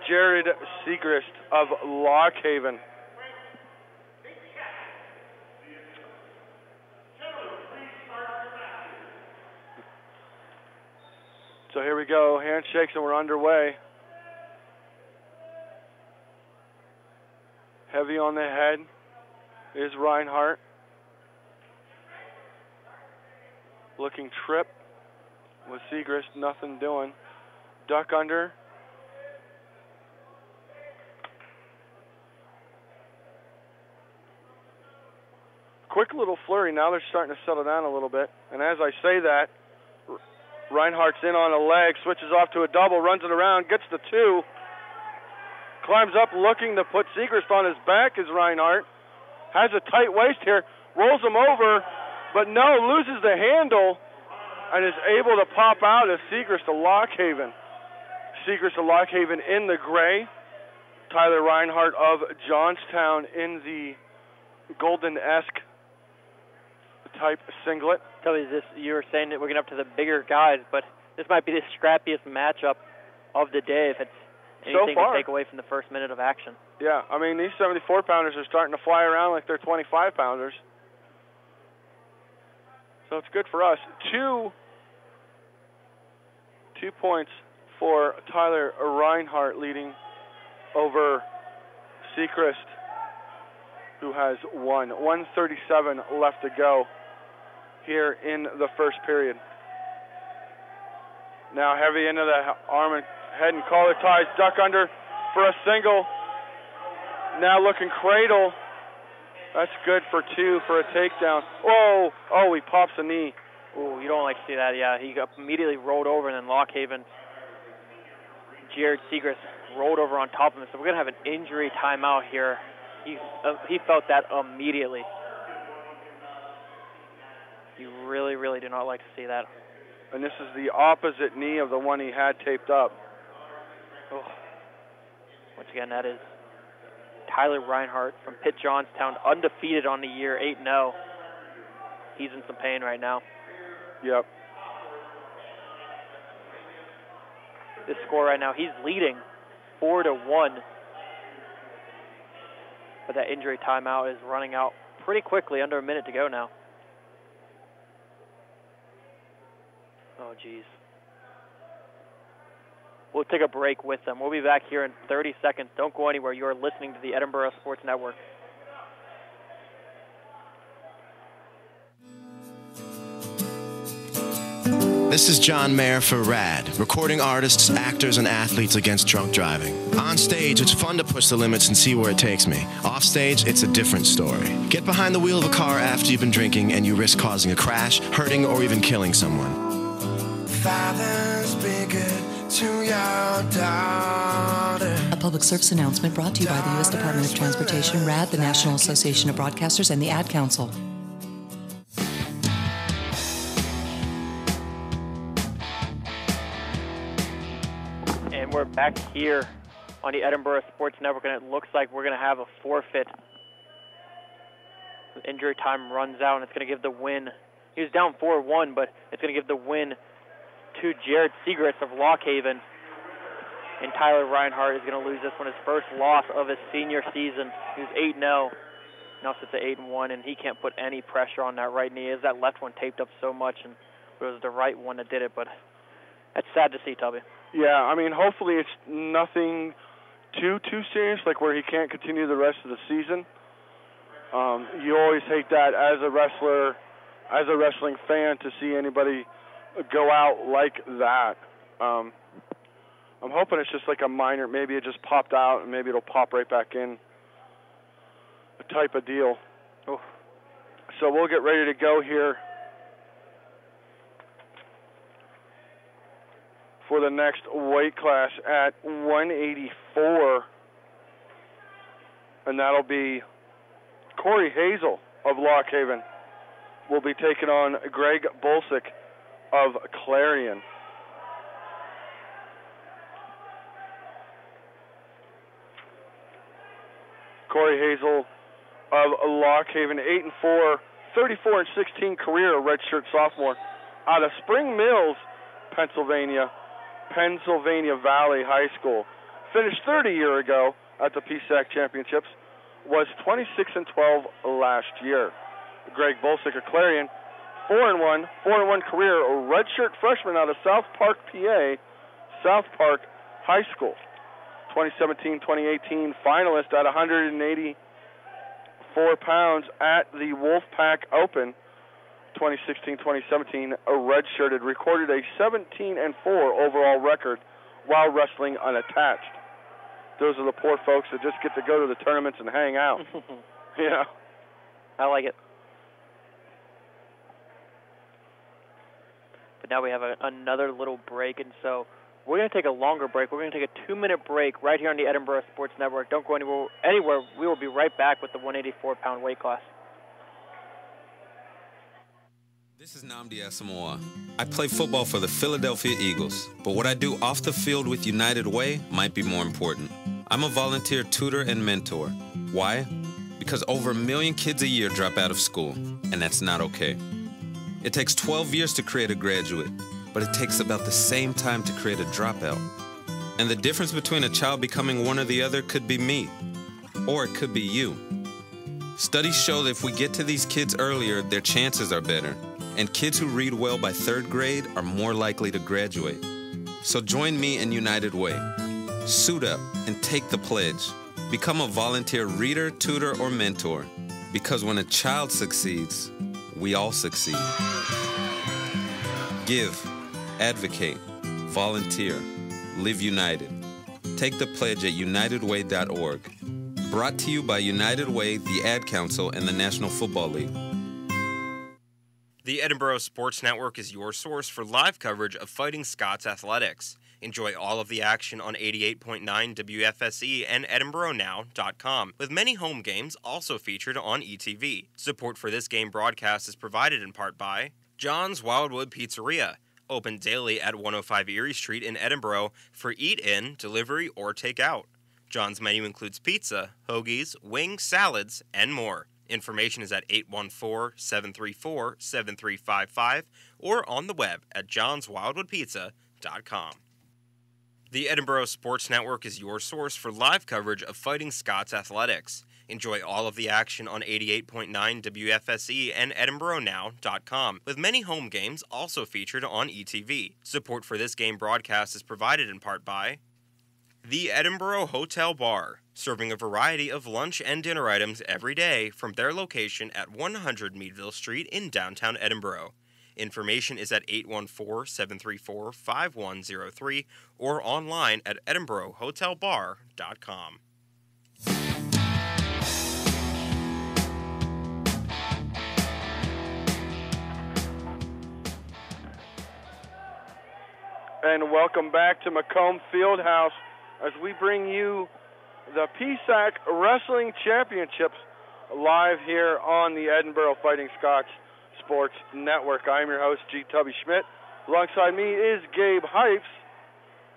Jared Siegrist of Lockhaven. So here we go, handshakes, and we're underway. Heavy on the head is Reinhart. Looking trip with Siegrist, nothing doing. Duck under. Quick little flurry. Now they're starting to settle down a little bit. And as I say that, Reinhardt's in on a leg, switches off to a double, runs it around, gets the 2. Climbs up looking to put Siegrist on his back is Reinhart. Has a tight waist here, rolls him over, but no, loses the handle and is able to pop out as Siegrist of Lockhaven. Siegrist of Lockhaven in the gray. Tyler Reinhart of Johnstown in the golden-esque type singlet. Tell me this, you were saying that we're getting up to the bigger guys, but this might be the scrappiest matchup of the day if it's anything to take away from the first minute of action. Yeah, I mean, these 74-pounders are starting to fly around like they're 25-pounders. So it's good for us. Two points for Tyler Reinhart leading over Siegrist, who has 1:37 left to go here in the first period. Now heavy into the arm and head and collar ties, duck under for a single. Now looking cradle. That's good for 2 for a takedown. Whoa! Oh, he pops a knee. Ooh, you don't like to see that. Yeah, he got immediately rolled over, and then Lockhaven, Jared Siegrist, rolled over on top of him. So we're going to have an injury timeout here. He felt that immediately. You really, really do not like to see that. And this is the opposite knee of the one he had taped up. Oh. Once again, that is Tyler Reinhart from Pitt Johnstown, undefeated on the year, 8-0. He's in some pain right now. Yep. This score right now, he's leading 4-1. But that injury timeout is running out pretty quickly, under a minute to go now. Oh, geez. We'll take a break with them. We'll be back here in 30 seconds. Don't go anywhere. You are listening to the Edinboro Sports Network. This is John Mayer for RAD, recording artists, actors, and athletes against drunk driving. On stage, it's fun to push the limits and see where it takes me. Off stage, it's a different story. Get behind the wheel of a car after you've been drinking and you risk causing a crash, hurting, or even killing someone. Fathers, be good to your daughter. A public service announcement brought to you by the U.S. Department of Transportation, RAD, the National Association of Broadcasters, and the Ad Council. And we're back here on the Edinboro Sports Network, and it looks like we're going to have a forfeit. The injury time runs out, and it's going to give the win. He was down 4-1, but it's going to give the win to Jared Siegrist of Lockhaven. And Tyler Reinhart is going to lose this one, his first loss of his senior season. He was 8-0. Now sits at 8-1, and he can't put any pressure on that right knee. As that left one taped up so much, and it was the right one that did it. But that's sad to see, Tubby. Yeah, I mean, hopefully it's nothing too serious, like where he can't continue the rest of the season. You always hate that as a wrestler, as a wrestling fan, to see anybody go out like that. I'm hoping it's just like a minor, maybe it just popped out and maybe it'll pop right back in, a type of deal. Oh. So we'll get ready to go here for the next weight class at 184, and that'll be Corey Hazel of Lockhaven will be taking on Greg Bulsak of Clarion. Corey Hazel of Lockhaven, 8-4, 34-16 career, redshirt sophomore, out of Spring Mills, Pennsylvania Valley High School. Finished third a year ago at the PSAC Championships. Was 26-12 last year. Greg Bulsak of Clarion, 4-1 career, a redshirt freshman out of South Park, PA, South Park High School. 2017-2018 finalist at 180 184 pounds at the Wolfpack Open 2016-2017, redshirted, recorded a 17-4 overall record while wrestling unattached. Those are the poor folks that just get to go to the tournaments and hang out. Yeah. I like it. But now we have another little break, and so we're going to take a longer break. We're going to take a 2-minute break right here on the Edinboro Sports Network. Don't go anywhere. We will be right back with the 184-pound weight class. This is Nnamdi Asamoah. I play football for the Philadelphia Eagles, but what I do off the field with United Way might be more important. I'm a volunteer tutor and mentor. Why? Because over 1 million kids a year drop out of school, and that's not okay. It takes 12 years to create a graduate, but it takes about the same time to create a dropout. And the difference between a child becoming one or the other could be me, or it could be you. Studies show that if we get to these kids earlier, their chances are better. And kids who read well by 3rd grade are more likely to graduate. So join me in United Way. Suit up and take the pledge. Become a volunteer reader, tutor, or mentor. Because when a child succeeds, we all succeed. Give, advocate, volunteer, live united. Take the pledge at unitedway.org. Brought to you by United Way, the Ad Council, and the National Football League. The Edinboro Sports Network is your source for live coverage of Fighting Scots athletics. Enjoy all of the action on 88.9 WFSE and EdinboroNow.com, with many home games also featured on ETV. Support for this game broadcast is provided in part by John's Wildwood Pizzeria, open daily at 105 Erie Street in Edinboro for eat-in, delivery, or take-out. John's menu includes pizza, hoagies, wings, salads, and more. Information is at 814-734-7355 or on the web at johnswildwoodpizza.com. The Edinboro Sports Network is your source for live coverage of Fighting Scots athletics. Enjoy all of the action on 88.9 WFSE and EdinboroNow.com, with many home games also featured on ETV. Support for this game broadcast is provided in part by the Edinboro Hotel Bar, serving a variety of lunch and dinner items every day from their location at 100 Meadville Street in downtown Edinboro. Information is at 814-734-5103 or online at edinborohotelbar.com. And welcome back to Macomb Fieldhouse as we bring you the PSAC Wrestling Championships live here on the Edinboro Fighting Scots Sports Network. I'm your host, G. Tubby Schmidt. Alongside me is Gabe Hypes.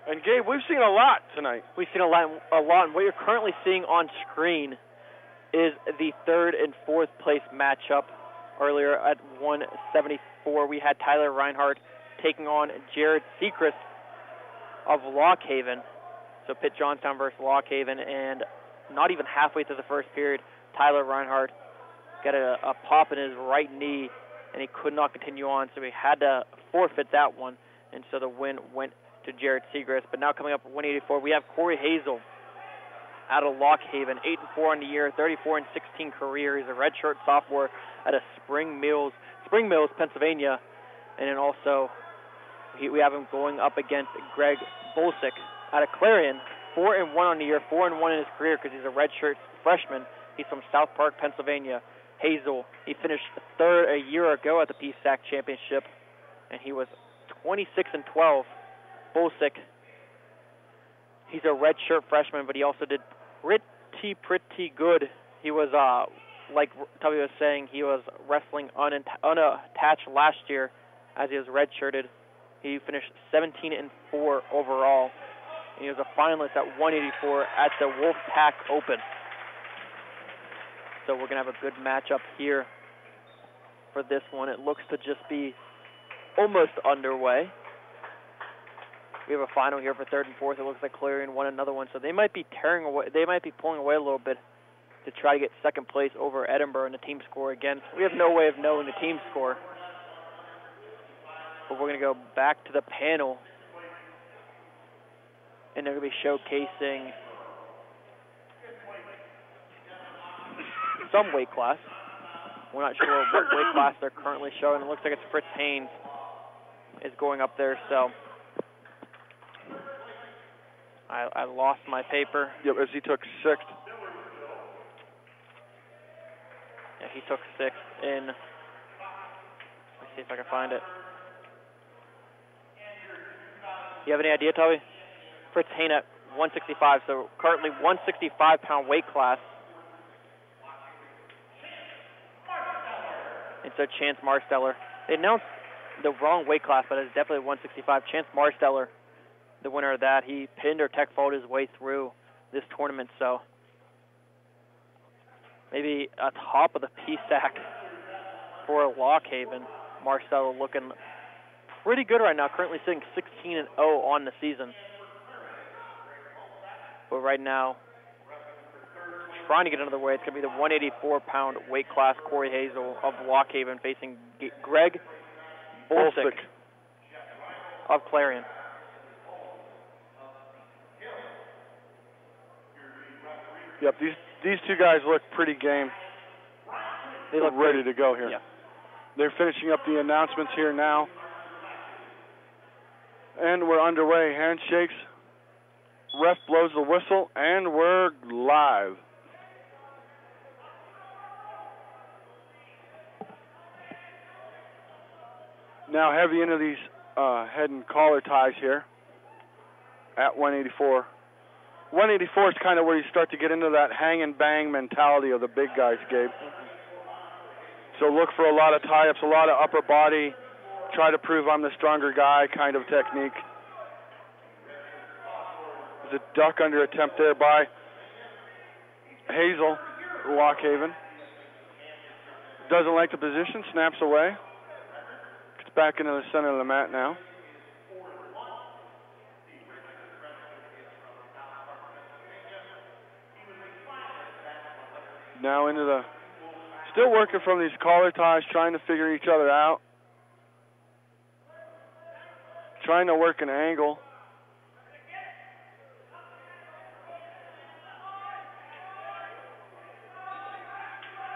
And Gabe, we've seen a lot tonight. We've seen a lot, and what you're currently seeing on screen is the 3rd and 4th place matchup. Earlier at 174, we had Tyler Reinhart taking on Jared Siegrist of Lock Haven. So Pitt Johnstown versus Lock Haven, and not even halfway through the first period, Tyler Reinhart got a pop in his right knee, and he could not continue on, so he had to forfeit that one, and so the win went to Jared Siegrist. But now coming up at 184, we have Corey Hazel out of Lock Haven, 8-4 on the year, 34-16 career. He's a redshirt sophomore out of Spring Mills, Pennsylvania, and then also we have him going up against Greg Bulsak out of Clarion, 4-1 on the year, 4-1 in his career because he's a redshirt freshman. He's from South Park, Pennsylvania. Hazel, he finished 3rd a year ago at the PSAC Championship, and he was 26-12. Bulsak, he's a redshirt freshman, but he also did pretty good. He was, like Tubby was saying, he was wrestling unattached last year as he was redshirted. He finished 17-4 overall. And he was a finalist at 184 at the Wolfpack Open. So we're going to have a good matchup here for this one. It looks to just be almost underway. We have a final here for 3rd and 4th. It looks like Clarion won another one. So they might be tearing away. They might be pulling away a little bit to try to get 2nd place over Edinboro in the team score again. We have no way of knowing the team score. But we're going to go back to the panel, and they're going to be showcasing some weight class. We're not sure what weight class they're currently showing. It looks like it's Fritz Haines is going up there, so I lost my paper. Yep, as he took 6th. Yeah, he took 6th in, let's see if I can find it. You have any idea, Toby? Fritz Haines at 165, so currently 165-pound weight class. And so Chance Marsteller, they announced the wrong weight class, but it's definitely 165. Chance Marsteller, the winner of that, he pinned or tech faulted his way through this tournament, so maybe atop of the PSAC for Lockhaven. Marsteller looking pretty good right now, currently sitting 16-0 on the season. But right now, trying to get another weight, it's going to be the 184-pound weight class. Corey Hazel of Lockhaven facing Greg Bulsak of Clarion. Yep, these two guys look pretty game. They look ready to go here. Yeah. They're finishing up the announcements here now. And we're underway. Handshakes. Ref blows the whistle, and we're live. Now heavy into these head and collar ties here at 184. 184 is kind of where you start to get into that hang and bang mentality of the big guys, Gabe. So look for a lot of tie-ups, a lot of upper body, try to prove I'm the stronger guy kind of technique. There's a duck under attempt there by Hazel, Lockhaven. Doesn't like the position, snaps away. Gets back into the center of the mat now. Now into the, still working from these collar ties, trying to figure each other out. Trying to work an angle.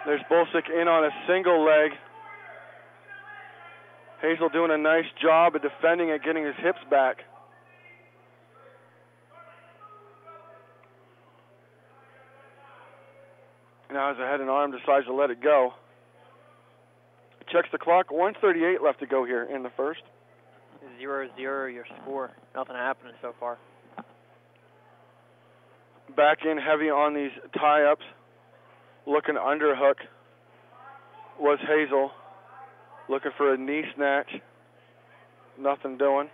There's Bulsak in on a single leg. Hazel doing a nice job of defending it, getting his hips back. Now as a head and arm decides to let it go. Checks the clock, 1:38 left to go here in the first. 0-0 your score. Nothing happening so far. Back in heavy on these tie-ups. Looking underhook was Hazel. Looking for a knee snatch. Nothing doing.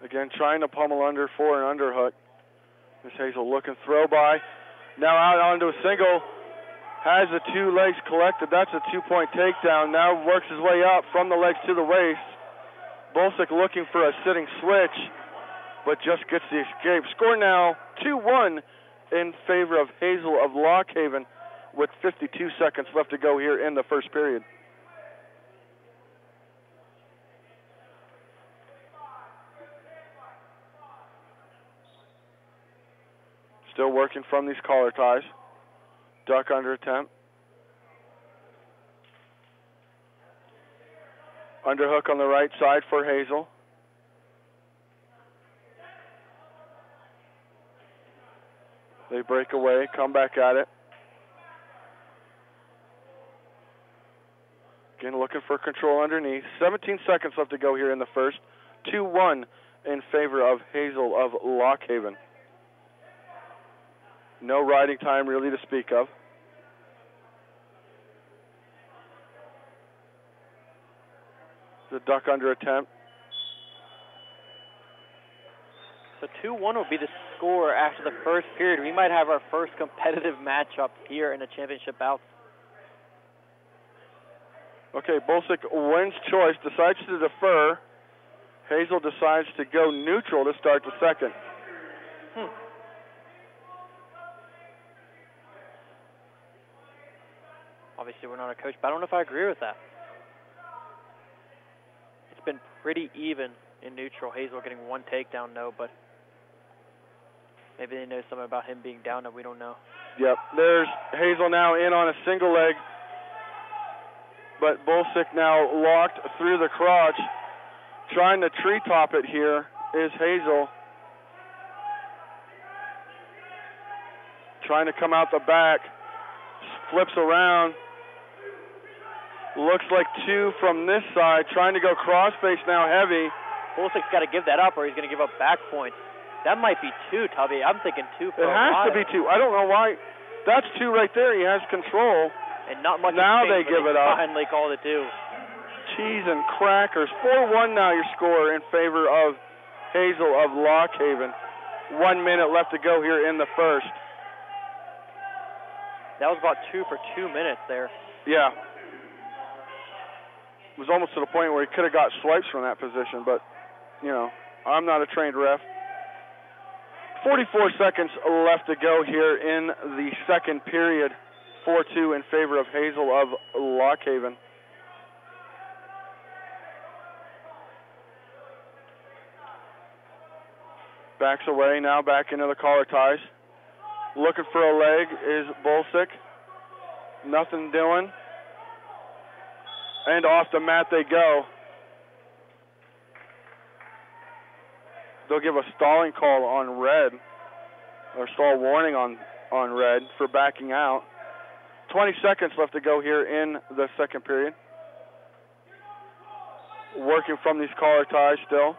Again, trying to pummel under for an underhook. This Hazel looking throw by. Now out onto a single. Has the two legs collected. That's a 2-point takedown. Now works his way up from the legs to the waist. Bulsak looking for a sitting switch, but just gets the escape. Score now 2-1 in favor of Hazel of Lockhaven with 52 seconds left to go here in the first period. Still working from these collar ties. Duck under attempt. Underhook on the right side for Hazel. They break away, come back at it. Again, looking for control underneath. 17 seconds left to go here in the first. 2-1 in favor of Hazel of Lockhaven. No riding time really to speak of. The duck under attempt. So 2-1 will be the score after the first period. We might have our first competitive matchup here in the championship bouts. Okay, Bulsak wins choice, decides to defer. Hazel decides to go neutral to start the second. Obviously, we're not a coach, but I don't know if I agree with that. It's been pretty even in neutral. Hazel getting one takedown, no, but Maybe they know something about him being down that we don't know. Yep. There's Hazel now in on a single leg. But Bulsak now locked through the crotch. Trying to treetop it here is Hazel. Trying to come out the back. Flips around. Looks like 2 from this side. Trying to go crossface now heavy. Bulsak's got to give that up or he's going to give up back points. That might be 2, Tubby. I'm thinking 2 for It has to be 2. I don't know why. That's 2 right there. He has control. And not much. Now they give it up. Finally called it 2. Cheese and crackers. 4-1 now your score in favor of Hazel of Lock Haven. 1 minute left to go here in the first. That was about 2 for 2 minutes there. Yeah. It was almost to the point where he could have got swipes from that position, but, you know, I'm not a trained ref. 44 seconds left to go here in the second period. 4-2 in favor of Hazel of Lock Haven. Backs away, now back into the collar ties. Looking for a leg is Bulsak. Nothing doing. And off the mat they go. They'll give a stalling call on red, or stall warning on red for backing out. 20 seconds left to go here in the second period. Working from these collar ties still.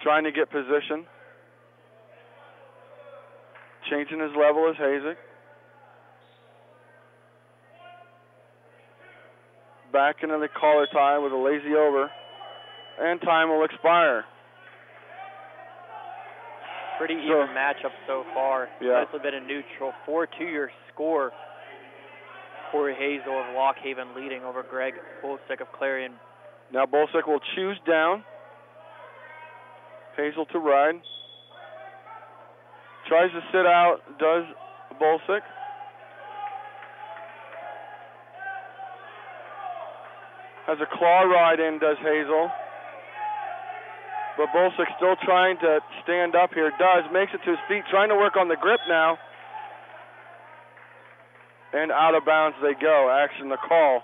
Trying to get position. Changing his level is Hazel. Back into the collar tie with a lazy over. And time will expire. Pretty even matchup so far. Yeah. Nicely been a neutral. 4-2 your score. Corey Hazel of Lock Haven leading over Greg Bulsak of Clarion. Now Bulsak will choose down. Hazel to ride. Tries to sit out, does Bulsak. Has a claw ride in, does Hazel. But Bulsak still trying to stand up here. Does, makes it to his feet, trying to work on the grip now. And out of bounds they go. Action the call.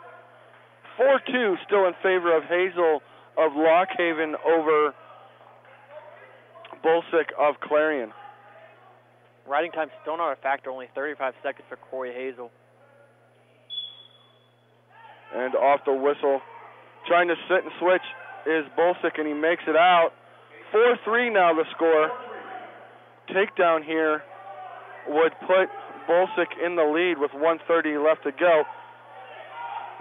4-2 still in favor of Hazel of Lock Haven over Bulsak of Clarion. Riding time still not a factor, only 35 seconds for Corey Hazel. And off the whistle, trying to sit and switch is Bulsak, and he makes it out. 4-3 now the score. Takedown here would put Bulsak in the lead with 1:30 left to go.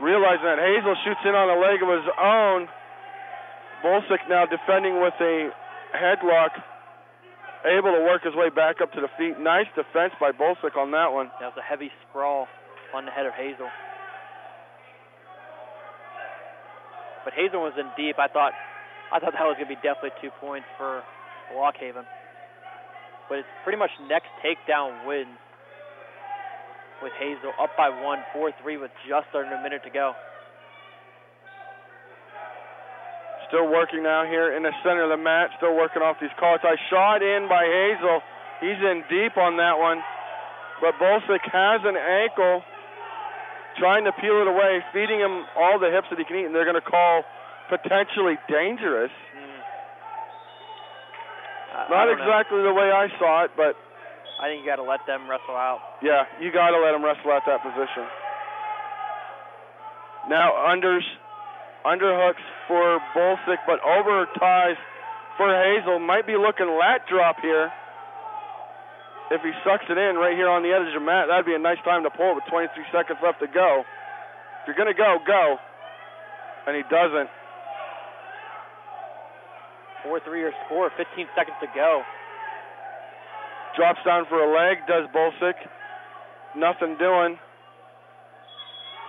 Realizing that Hazel shoots in on a leg of his own. Bulsak now defending with a headlock, able to work his way back up to the feet. Nice defense by Bulsak on that one. That was a heavy sprawl on the head of Hazel. But Hazel was in deep. I thought that was going to be definitely 2 points for Lock Haven. But it's pretty much next takedown wins with Hazel up by 1, 4-3 with just under a minute to go. Still working now here in the center of the mat. Still working off these collar ties. Shot in by Hazel. He's in deep on that one. But Bulsak has an ankle. Trying to peel it away. Feeding him all the hips that he can eat. And they're going to call potentially dangerous. Not exactly the way I saw it, but I think you got to let them wrestle out. yeah, you got to let him wrestle out that position. Now underhooks for Bulsak, but over ties for Hazel. Might be looking lat drop here. If he sucks it in right here on the edge of the mat, that'd be a nice time to pull it with 23 seconds left to go. If you're going to go, go. And he doesn't. 4-3 your score, 15 seconds to go. Drops down for a leg, does Bulsak. Nothing doing.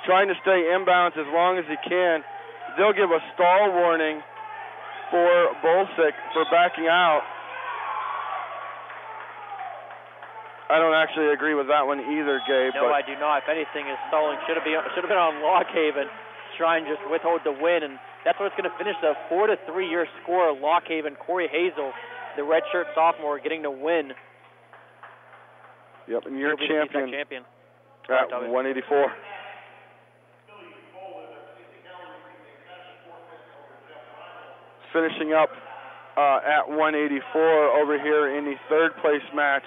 Trying to stay inbounds as long as he can. They'll give a stall warning for Bulsak for backing out. I don't actually agree with that one either, Gabe. No, I do not. If anything, his stalling should have been on Lock Haven, try and just withhold the win, and that's what it's going to finish the 4-3 your score. Lock Haven, Corey Hazel, the redshirt sophomore, getting the win Yep, and you're champion at 184. Finishing up at 184 over here in the third place match.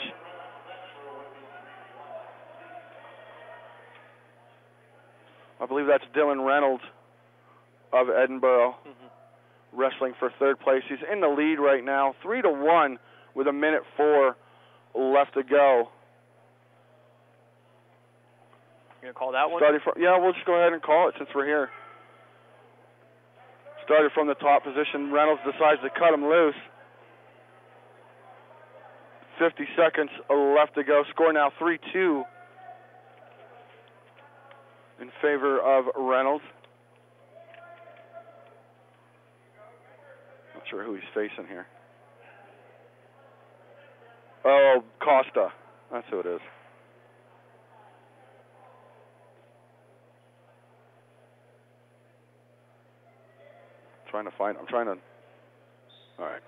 I believe that's Dylan Reynolds of Edinboro wrestling for third place. He's in the lead right now, 3-1 with 1:04 left to go. You gonna call that one? Yeah, we'll just go ahead and call it since we're here. Started from the top position. Reynolds decides to cut him loose. 50 seconds left to go. Score now 3-2 in favor of Reynolds. Not sure who he's facing here. Oh, Costa. That's who it is. I'm trying to. All right.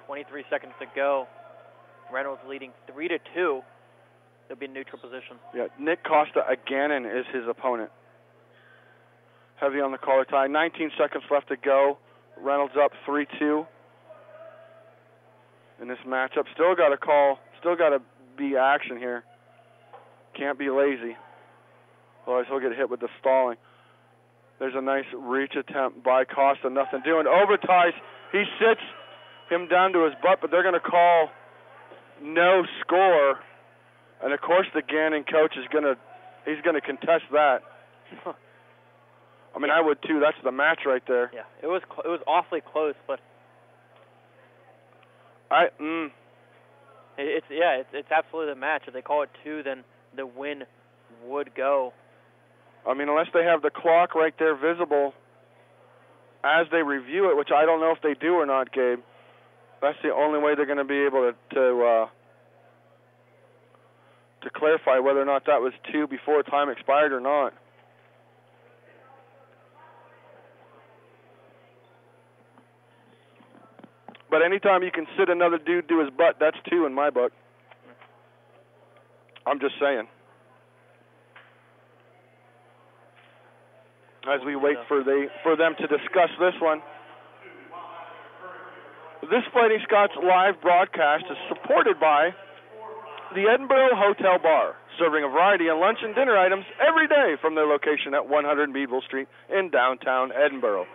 23 seconds to go. Reynolds leading 3-2. They'll be in neutral position. Yeah, Nick Costa again is his opponent. Heavy on the collar tie. 19 seconds left to go. Reynolds up 3-2 in this matchup. Still got to call. Still got to be action here. Can't be lazy. Otherwise he'll get hit with the stalling. There's a nice reach attempt by Costa. Nothing doing. Over ties. He sits him down to his butt, but they're going to call no score. And of course the Gannon coach is going to contest that. I mean, I would too. That's the match right there. Yeah, it was awfully close, but it's absolutely the match. If they call it 2, then the win would go. I mean, unless they have the clock right there visible as they review it, which I don't know if they do or not, Gabe. That's the only way they're going to be able to clarify whether or not that was 2 before time expired or not. But anytime you can sit another dude to his butt, that's 2 in my book. I'm just saying. As we wait for them to discuss this one. This Fighting Scots live broadcast is supported by the Edinboro Hotel Bar, serving a variety of lunch and dinner items every day from their location at 100 Meadville Street in downtown Edinboro.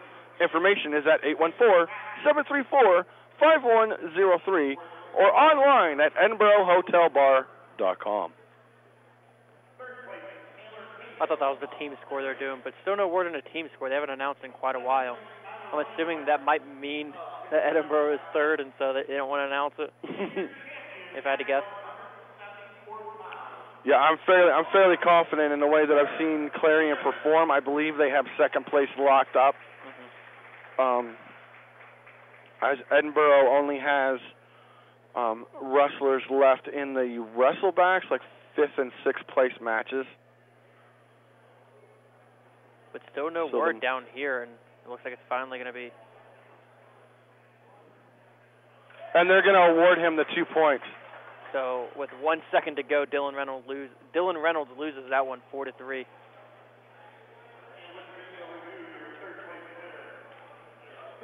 Information is at 814-734-5103 or online at edinborohotelbar.com. I thought that was the team score they're doing, but still no word on a team score. They haven't announced in quite a while. I'm assuming that might mean that Edinboro is third, and so they don't want to announce it. If I had to guess. Yeah, I'm fairly confident in the way that I've seen Clarion perform. I believe they have second place locked up. As Edinboro only has wrestlers left in the wrestlebacks, like 5th and 6th place matches. But still no word down here, and it looks like it's finally going to be. And they're going to award him the 2 points. So with 1 second to go, Dylan Reynolds loses that one 4-3.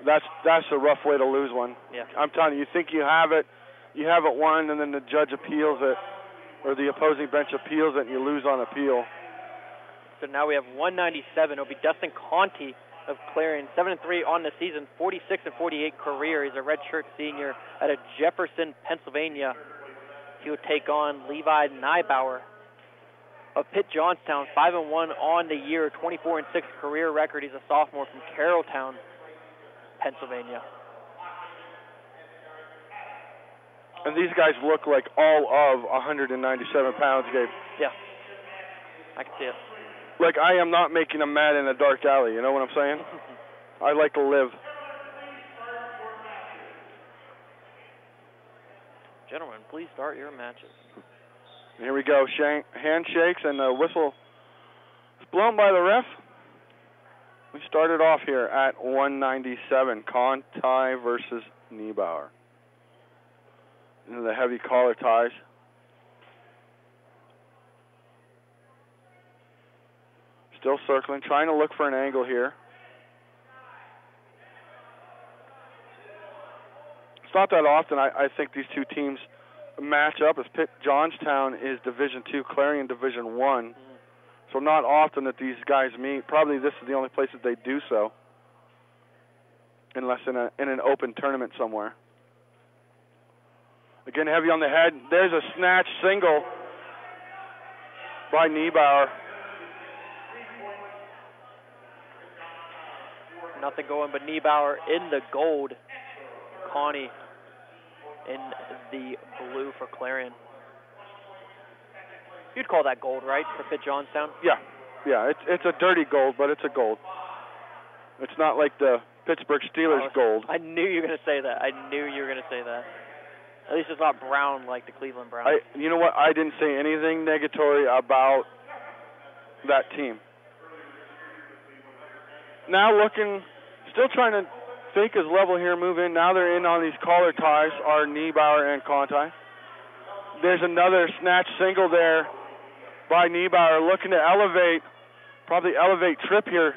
That's a rough way to lose one. Yeah. I'm telling you, you think you have it won, and then the judge appeals it, or the opposing bench appeals it, and you lose on appeal. So now we have 197. It'll be Dustin Conti of Clarion, 7-3 on the season, 46-48 career. He's a redshirt senior out of Jefferson, Pennsylvania. He will take on Levi Niebauer of Pitt Johnstown, 5-1 on the year, 24-6 career record. He's a sophomore from Carrolltown, Pennsylvania. And these guys look like all of 197 pounds, Gabe. Yeah, I can see it. Like, I am not making them mad in a dark alley, you know what I'm saying? I like to live. Gentlemen, please start your matches. Here we go. Handshakes and the whistle is blown by the ref. We started off here at 197. Conti versus Niebauer. into the heavy collar ties. Still circling, trying to look for an angle here. It's not that often I think these two teams match up, as Johnstown is Division II, Clarion Division I. So not often that these guys meet. Probably this is the only place that they do so, unless in an open tournament somewhere. Again, heavy on the head. There's a snatch single by Niebauer. Nothing going but Niebauer in the gold. Conti in the blue for Clarion. You'd call that gold, right, for Pitt Johnstown? Yeah. It's a dirty gold, but it's a gold. It's not like the Pittsburgh Steelers gold. I knew you were going to say that. At least it's not brown like the Cleveland Browns. You know what? I didn't say anything negatory about that team. Now looking, still trying to think his level here, move in. Now they're in on these collar ties, are Niebauer and Conti. There's another snatch single there by Niebauer, looking to probably elevate trip here.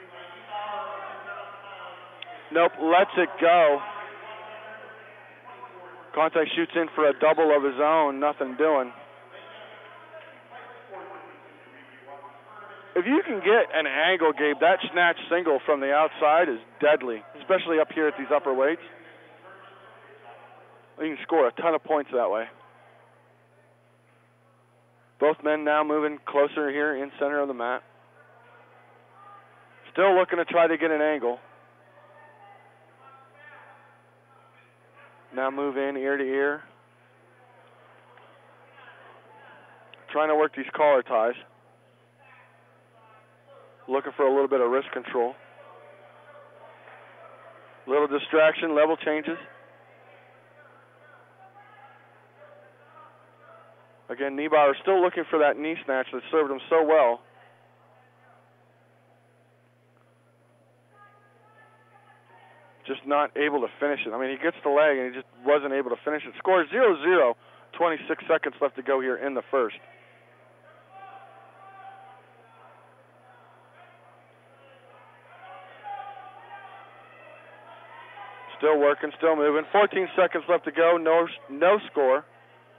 Nope, lets it go. Conti shoots in for a double of his own, nothing doing. If you can get an angle, Gabe, that snatch single from the outside is deadly, especially up here at these upper weights. You can score a ton of points that way. Both men now moving closer here in center of the mat. Still looking to try to get an angle. Now move in ear to ear. Trying to work these collar ties. Looking for a little bit of wrist control. Little distraction, level changes. Again, Niebauer still looking for that knee snatch that served him so well. Just not able to finish it. I mean, he gets the leg and he just wasn't able to finish it. Score 0-0, 26 seconds left to go here in the first. Still working, still moving. 14 seconds left to go. No score.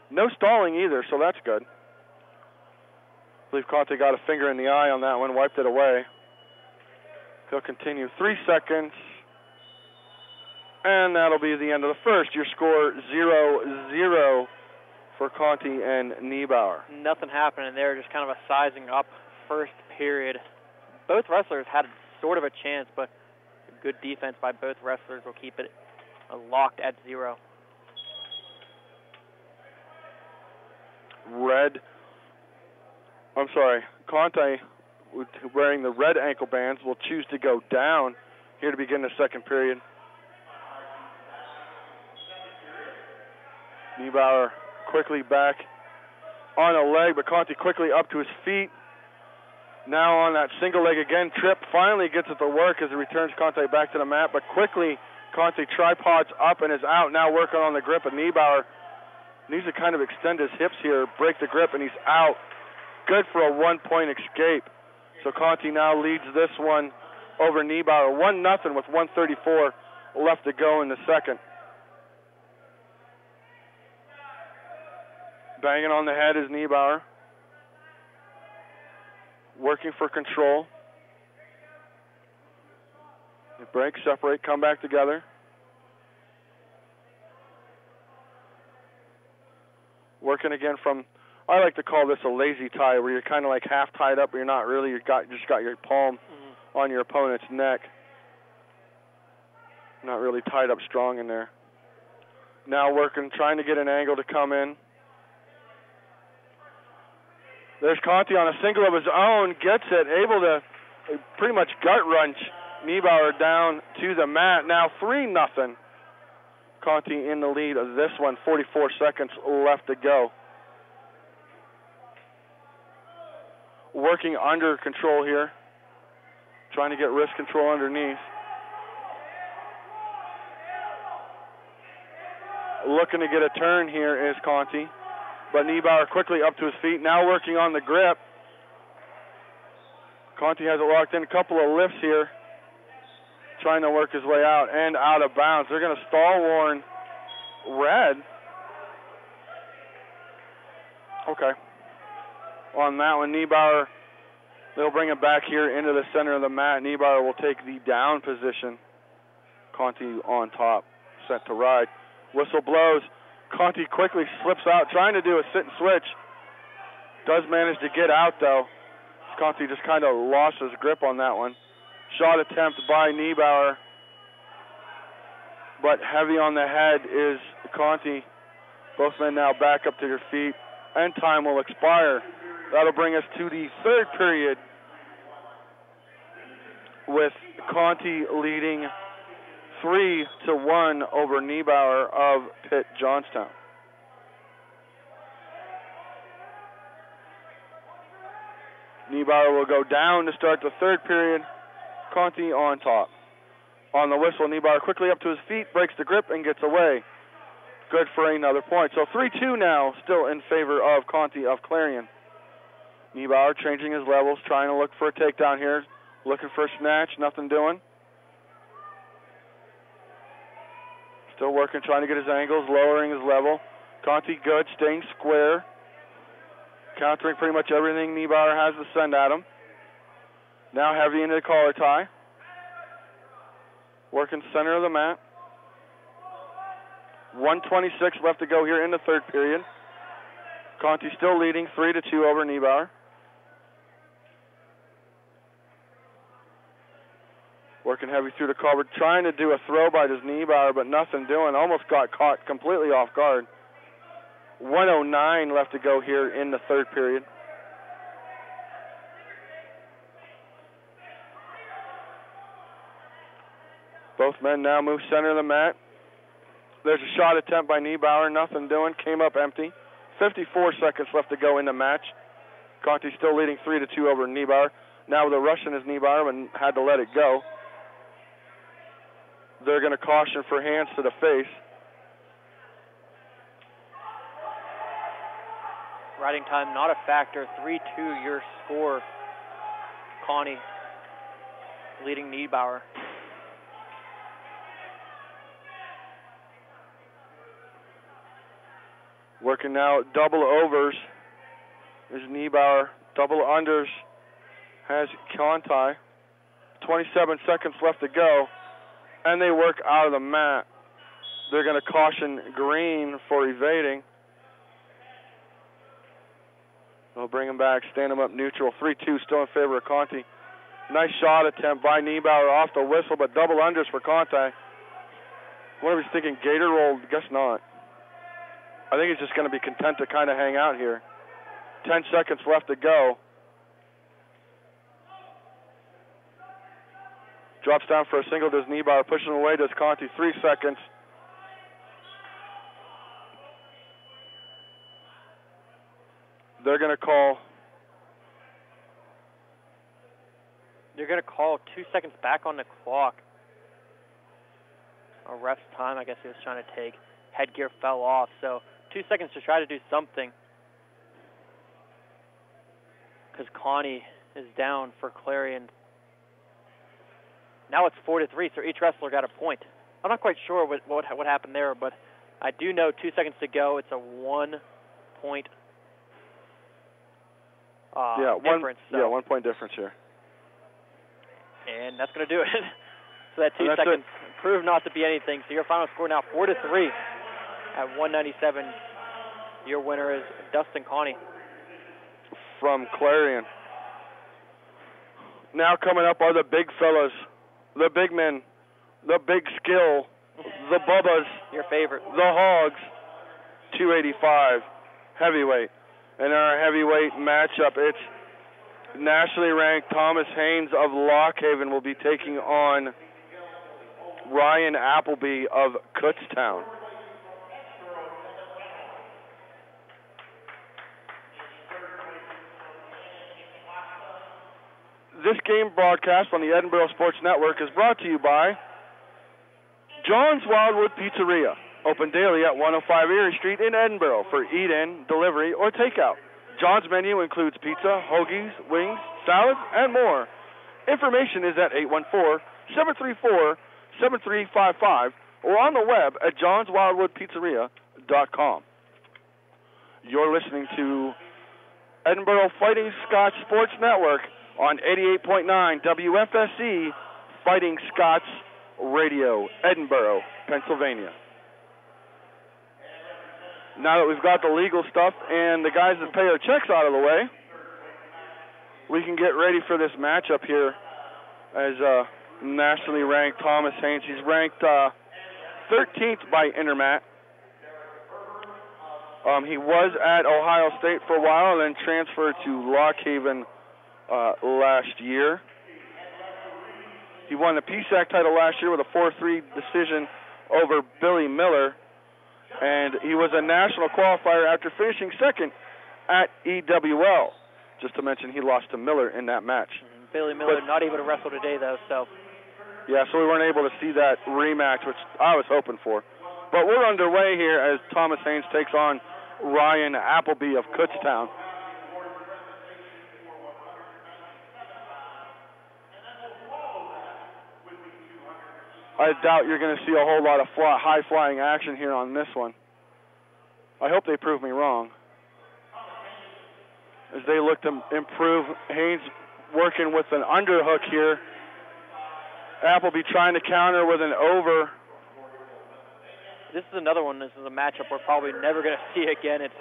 No stalling either, so that's good. I believe Conti got a finger in the eye on that one, wiped it away. He'll continue. 3 seconds. And that'll be the end of the first. Your score 0-0 for Conti and Niebauer. Nothing happening there, just kind of a sizing up first period. Both wrestlers had sort of a chance, but good defense by both wrestlers will keep it locked at 0. Conti, wearing the red ankle bands, will choose to go down here to begin the second period. Niebauer quickly back on a leg, but Conti quickly up to his feet. Now on that single leg again, Tripp finally gets it to work as he returns Conti back to the mat, but quickly Conti tripods up and is out, now working on the grip, and Niebauer needs to kind of extend his hips here, break the grip, and he's out. Good for a 1-point escape. So Conti now leads this one over Niebauer, 1-0 with 1:34 left to go in the second. Banging on the head is Niebauer. Working for control. They break, separate, come back together. Working again from, I like to call this a lazy tie, where you're kind of like half tied up, but you're not really. You just got your palm on your opponent's neck. Not really tied up strong in there. Now working, trying to get an angle to come in. There's Conti on a single of his own, gets it, able to pretty much gut wrench Niebauer down to the mat. Now 3-0. Conti in the lead of this one, 44 seconds left to go. Working under control here, trying to get wrist control underneath. looking to get a turn here is Conti. But Niebauer quickly up to his feet, now working on the grip. Conti has it locked in, a couple of lifts here, trying to work his way out and out of bounds. They're going to stall Warren red. Okay. On that one, Niebauer, they'll bring it back here into the center of the mat. Niebauer will take the down position. Conti on top, set to ride. Whistle blows. Conti quickly slips out, trying to do a sit and switch. Does manage to get out, though. Conti just kind of lost his grip on that one. Shot attempt by Niebauer, but heavy on the head is Conti. Both men now back up to their feet, and time will expire. That'll bring us to the third period with Conti leading 3-1 over Niebauer of Pitt Johnstown. Niebauer will go down to start the third period. Conti on top. On the whistle, Niebauer quickly up to his feet, breaks the grip, and gets away. Good for another point. So 3-2 now, still in favor of Conti of Clarion. Niebauer changing his levels, trying to look for a takedown here. Looking for a snatch, nothing doing. Still working, trying to get his angles, lowering his level. Conti good, staying square. Countering pretty much everything Niebauer has to send at him. Now heavy into the collar tie. Working center of the mat. 1:26 left to go here in the third period. Conti still leading 3-2 over Niebauer. Working heavy through the collar, trying to do a throw by his Niebauer, but nothing doing. Almost got caught completely off guard. 1:09 left to go here in the third period. Both men now move center of the mat. There's a shot attempt by Niebauer, nothing doing, came up empty. 54 seconds left to go in the match. Conti still leading 3-2 over Niebauer. Now with a rush in his Niebauer, but had to let it go. They're going to caution for hands to the face. Riding time not a factor. 3-2 your score. Conti leading Niebauer. Working now double overs is Niebauer. Double unders has Conti. 27 seconds left to go. And they work out of the mat. They're going to caution green for evading. They'll bring him back, stand him up neutral. 3-2 still in favor of Conti. Nice shot attempt by Niebauer off the whistle, but double unders for Conti. I wonder if he's thinking gator roll. Guess not. I think he's just going to be content to kind of hang out here. 10 seconds left to go. Drops down for a single, does Niebauer. Pushing away, does Conti. 3 seconds. They're going to call. They're going to call 2 seconds back on the clock. A ref's time, I guess he was trying to take. Headgear fell off, so 2 seconds to try to do something. Because Conti is down for Clarion. Now it's 4-3, so each wrestler got a point. I'm not quite sure what happened there, but I do know 2 seconds to go. It's a 1 point difference. So. 1 point difference here. And that's going to do it. So that 2 seconds proved not to be anything. So your final score now 4-3 at 197. Your winner is Dustin Conti. From Clarion. Now coming up are the big fellas. The big men, the big skill, the Bubbas. Your favorite. The Hogs, 285, heavyweight. In our heavyweight matchup, it's nationally ranked Thomas Haines of Lockhaven will be taking on Ryan Appleby of Kutztown. This game broadcast on the Edinboro Sports Network is brought to you by John's Wildwood Pizzeria, Open daily at 105 Erie Street in Edinboro for eat-in, delivery, or takeout. John's menu includes pizza, hoagies, wings, salads, and more. Information is at 814-734-7355 or on the web at johnswildwoodpizzeria.com. You're listening to Edinboro Fighting Scots Sports Network on 88.9 WFSC Fighting Scots Radio, Edinboro, Pennsylvania. Now that we've got the legal stuff and the guys that pay our checks out of the way, we can get ready for this matchup here as nationally ranked Thomas Haines. He's ranked 13th by Intermat. He was at Ohio State for a while and then transferred to Lock Haven last year. He won the PSAC title last year with a 4-3 decision over Billy Miller. And he was a national qualifier after finishing second at EWL. Just to mention, he lost to Miller in that match. Billy Miller not able to wrestle today, though, so. Yeah, so we weren't able to see that rematch, which I was hoping for. But we're underway here as Thomas Haines takes on Ryan Appleby of Kutztown. I doubt you're going to see a whole lot of high-flying action here on this one. I hope they prove me wrong. As they look to improve, Haines working with an underhook here. Appleby trying to counter with an over. This is another one. This is a matchup we're probably never going to see again. It's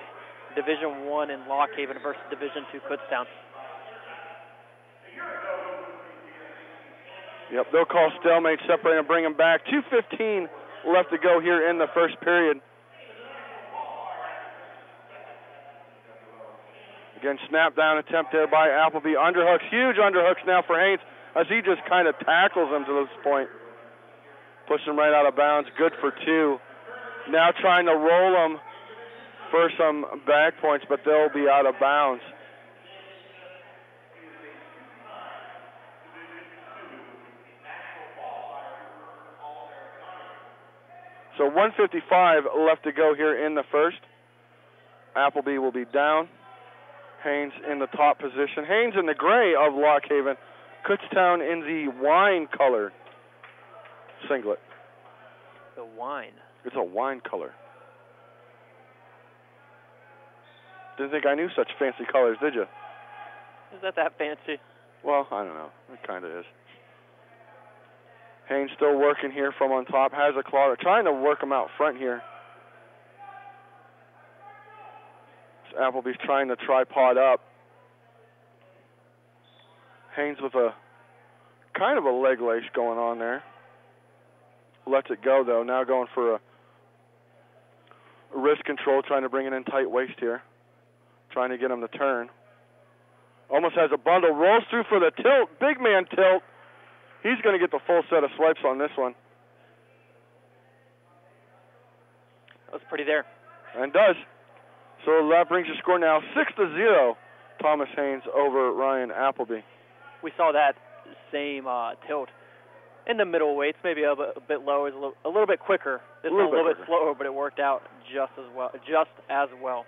Division I in Lock Haven versus Division II Kutztown. Yep, they'll call stalemate, separate, and bring him back. 2:15 left to go here in the first period. Again, snap down attempt there by Appleby. Underhooks, huge underhooks now for Haines as he just kind of tackles him to this point. Pushes him right out of bounds. Good for two. Now trying to roll him for some back points, but they'll be out of bounds. So 1:55 left to go here in the first. Appleby will be down. Haines in the top position. Haines in the gray of Lock Haven. Kutztown in the wine color singlet. The wine. It's a wine color. Didn't think I knew such fancy colors, did you? Is that fancy? Well, I don't know. It kind of is. Haines still working here from on top. Has a claw. Trying to work him out front here. So Appleby's trying to tripod up. Haines with a kind of a leg lace going on there. Lets it go, though. Now going for a wrist control, trying to bring it in tight waist here. Trying to get him to turn. Almost has a bundle. Rolls through for the tilt. Big man tilt. He's going to get the full set of swipes on this one. That was pretty there. And does. So that brings the score now 6-0. Thomas Haines over Ryan Appleby. We saw that same tilt in the middle weights, maybe a bit lower, a little bit quicker. This one a little bit slower, but it worked out just as well.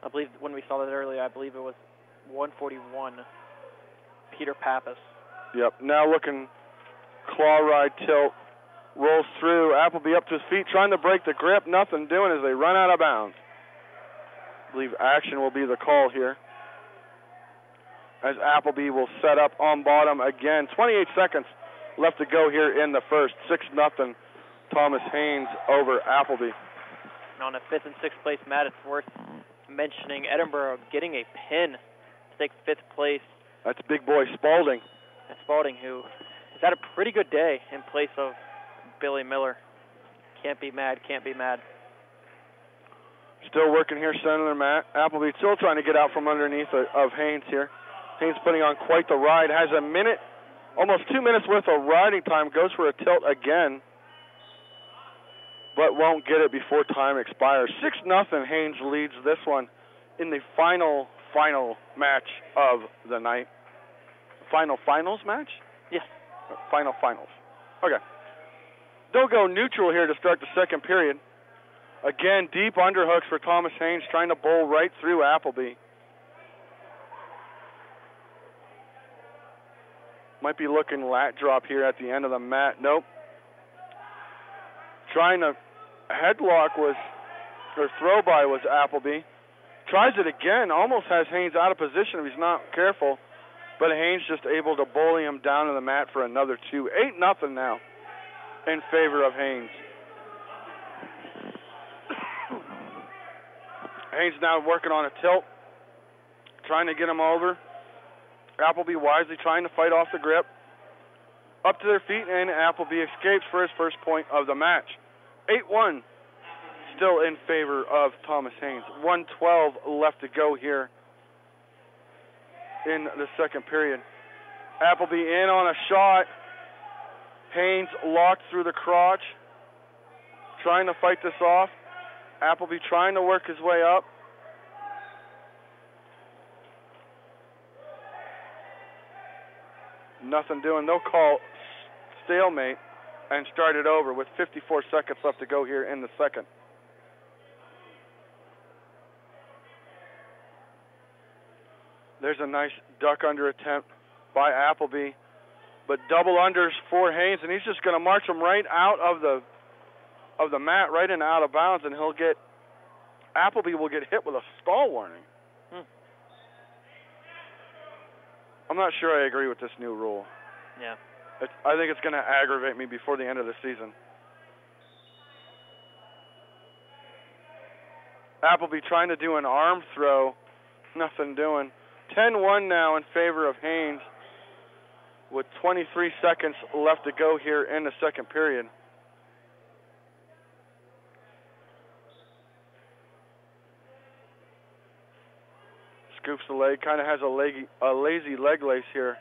I believe when we saw that earlier, I believe it was 141. Peter Pappas. Yep, now looking claw ride tilt, rolls through, Appleby up to his feet, trying to break the grip, nothing doing as they run out of bounds. I believe action will be the call here. As Appleby will set up on bottom again. 28 seconds left to go here in the first. 6-0, Thomas Haines over Appleby. And on a 5th and 6th place mat, it's worth mentioning Edinboro getting a pin to take 5th place. That's big boy Spalding. And Spalding, who has had a pretty good day in place of Billy Miller. Can't be mad. Still working here, center mat. Appleby still trying to get out from underneath of Haines here. Haines putting on quite the ride. Has a minute, almost 2 minutes worth of riding time. Goes for a tilt again, but won't get it before time expires. 6-0, Haines leads this one in the final match of the night. Finals match? Yes. Finals. Okay. They'll go neutral here to start the second period. Again, deep underhooks for Thomas Haines, trying to bowl right through Appleby. Might be looking lat drop here at the end of the mat. Nope. Trying to headlock or throw by was Appleby. Tries it again, almost has Haines out of position if he's not careful. But Haines just able to bully him down to the mat for another 2. 8-0 now in favor of Haines. Haines now working on a tilt, trying to get him over. Appleby wisely trying to fight off the grip. Up to their feet, and Appleby escapes for his first point of the match. 8-1, still in favor of Thomas Haines. 1:12 left to go here in the second period. Appleby in on a shot. Haines locked through the crotch, trying to fight this off. Appleby trying to work his way up. Nothing doing. They'll call stalemate and start it over with 54 seconds left to go here in the second. There's a nice duck under attempt by Appleby, but double unders for Haines, and he's just going to march him right out of the mat, right and out of bounds, and Appleby will get hit with a stall warning. I'm not sure I agree with this new rule. Yeah. I think it's going to aggravate me before the end of the season. Appleby trying to do an arm throw. Nothing doing. 10-1 now in favor of Haines with 23 seconds left to go here in the second period. Scoops the leg, kind of has a lazy leg lace here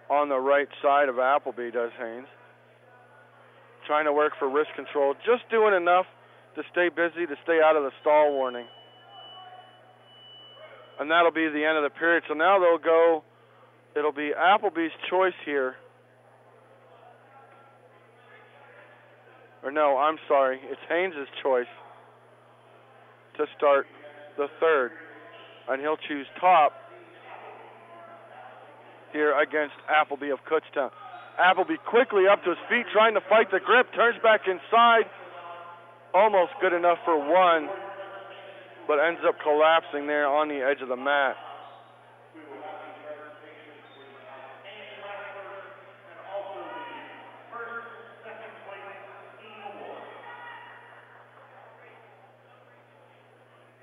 on the right side of Appleby, does Haines. Trying to work for wrist control, just doing enough to stay busy, to stay out of the stall warning. And that'll be the end of the period. So now it'll be Appleby's choice here. Or no, I'm sorry, it's Haynes' choice to start the third. And he'll choose top here against Appleby of Kutztown. Appleby quickly up to his feet, trying to fight the grip, turns back inside. Almost good enough for one, but ends up collapsing there on the edge of the mat.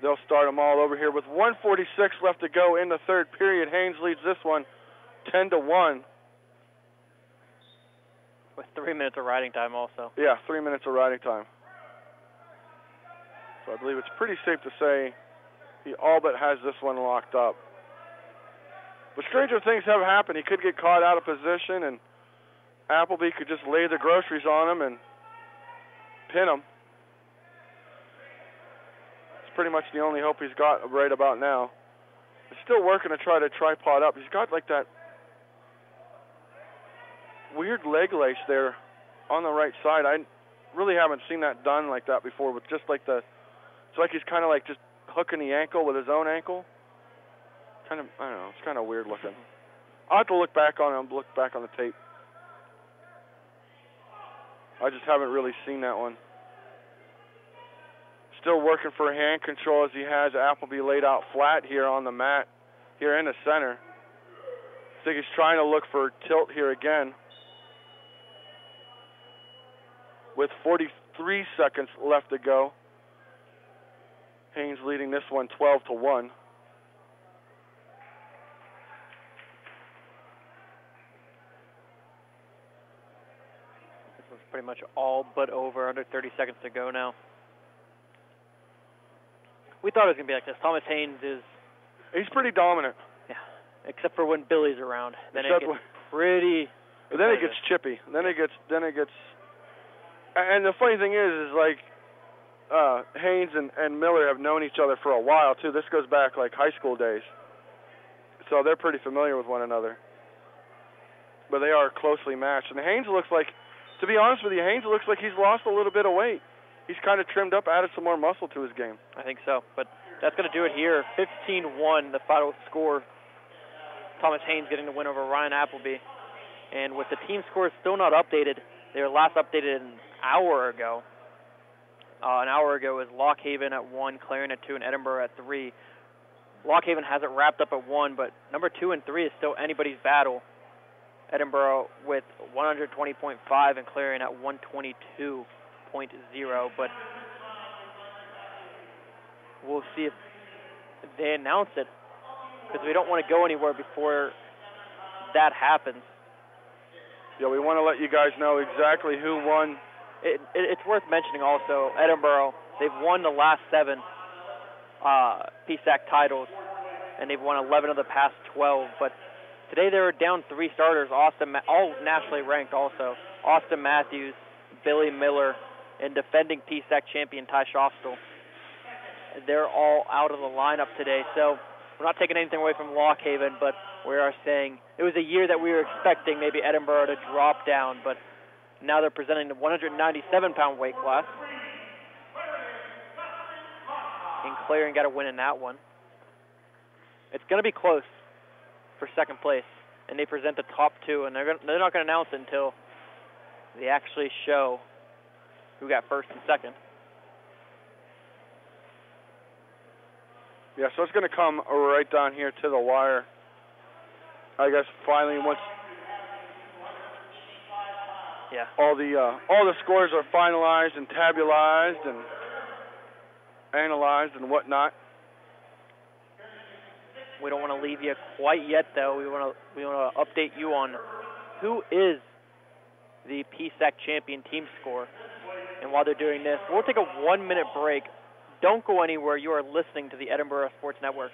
They'll start them all over here with 1:46 left to go in the third period. Haines leads this one 10-1. With 3 minutes of riding time also. Yeah, 3 minutes of riding time. So I believe it's pretty safe to say he all but has this one locked up. But stranger things have happened. He could get caught out of position, and Appleby could just lay the groceries on him and pin him. Pretty much the only hope he's got right about now. He's still working to try to tripod up. He's got like that weird leg lace there on the right side. I really haven't seen that done like that before, with just like it's like he's kind of like just hooking the ankle with his own ankle. Kind of, I don't know, it's kind of weird looking. I'll have to look back on the tape. I just haven't really seen that one. Still working for hand control as he has Appleby laid out flat here on the mat, here in the center. I think he's trying to look for tilt here again. With 43 seconds left to go. Haines leading this one 12-1. This one's pretty much all but over, under 30 seconds to go now. We thought it was going to be like this. Thomas Haines he's pretty dominant. Yeah, except for when Billy's around. Then Except it gets pretty... Then it gets chippy. Then it gets... And the funny thing is like, Haines and Miller have known each other for a while, too. This goes back like high school days. So they're pretty familiar with one another. But they are closely matched. And Haines looks like to be honest with you, Haines looks like he's lost a little bit of weight. He's kind of trimmed up, added some more muscle to his game. I think so, but that's going to do it here. 15-1, the final score. Thomas Haines getting the win over Ryan Appleby. And with the team scores still not updated, they were last updated an hour ago. An hour ago was Lock Haven at 1, Clarion at 2, and Edinboro at 3. Lock Haven hasn't wrapped up at 1, but number 2 and 3 is still anybody's battle. Edinboro with 120.5 and Clarion at 122.0, but we'll see if they announce it, because we don't want to go anywhere before that happens. Yeah, we want to let you guys know exactly who won. It's worth mentioning also, Edinboro, they've won the last 7 PSAC titles, and they've won 11 of the past 12, but today they were down 3 starters, all nationally ranked also. Austin Matthews, Billy Miller, and defending PSAC champion Ty Schofstel. They're all out of the lineup today, so we're not taking anything away from Lock Haven, but we are saying it was a year that we were expecting maybe Edinboro to drop down, but now they're presenting the 197-pound weight class. And Clarion got a win in that one. It's going to be close for second place, and they present the top 2, and they're not going to announce it until they actually show who got first and second. Yeah, so it's going to come right down here to the wire. I guess finally once all the scores are finalized and tabularized and analyzed and whatnot. We don't want to leave you quite yet, though. We want to update you on who is the PSAC champion team score. And while they're doing this, we'll take a 1-minute break. Don't go anywhere. You are listening to the Edinboro Sports Network.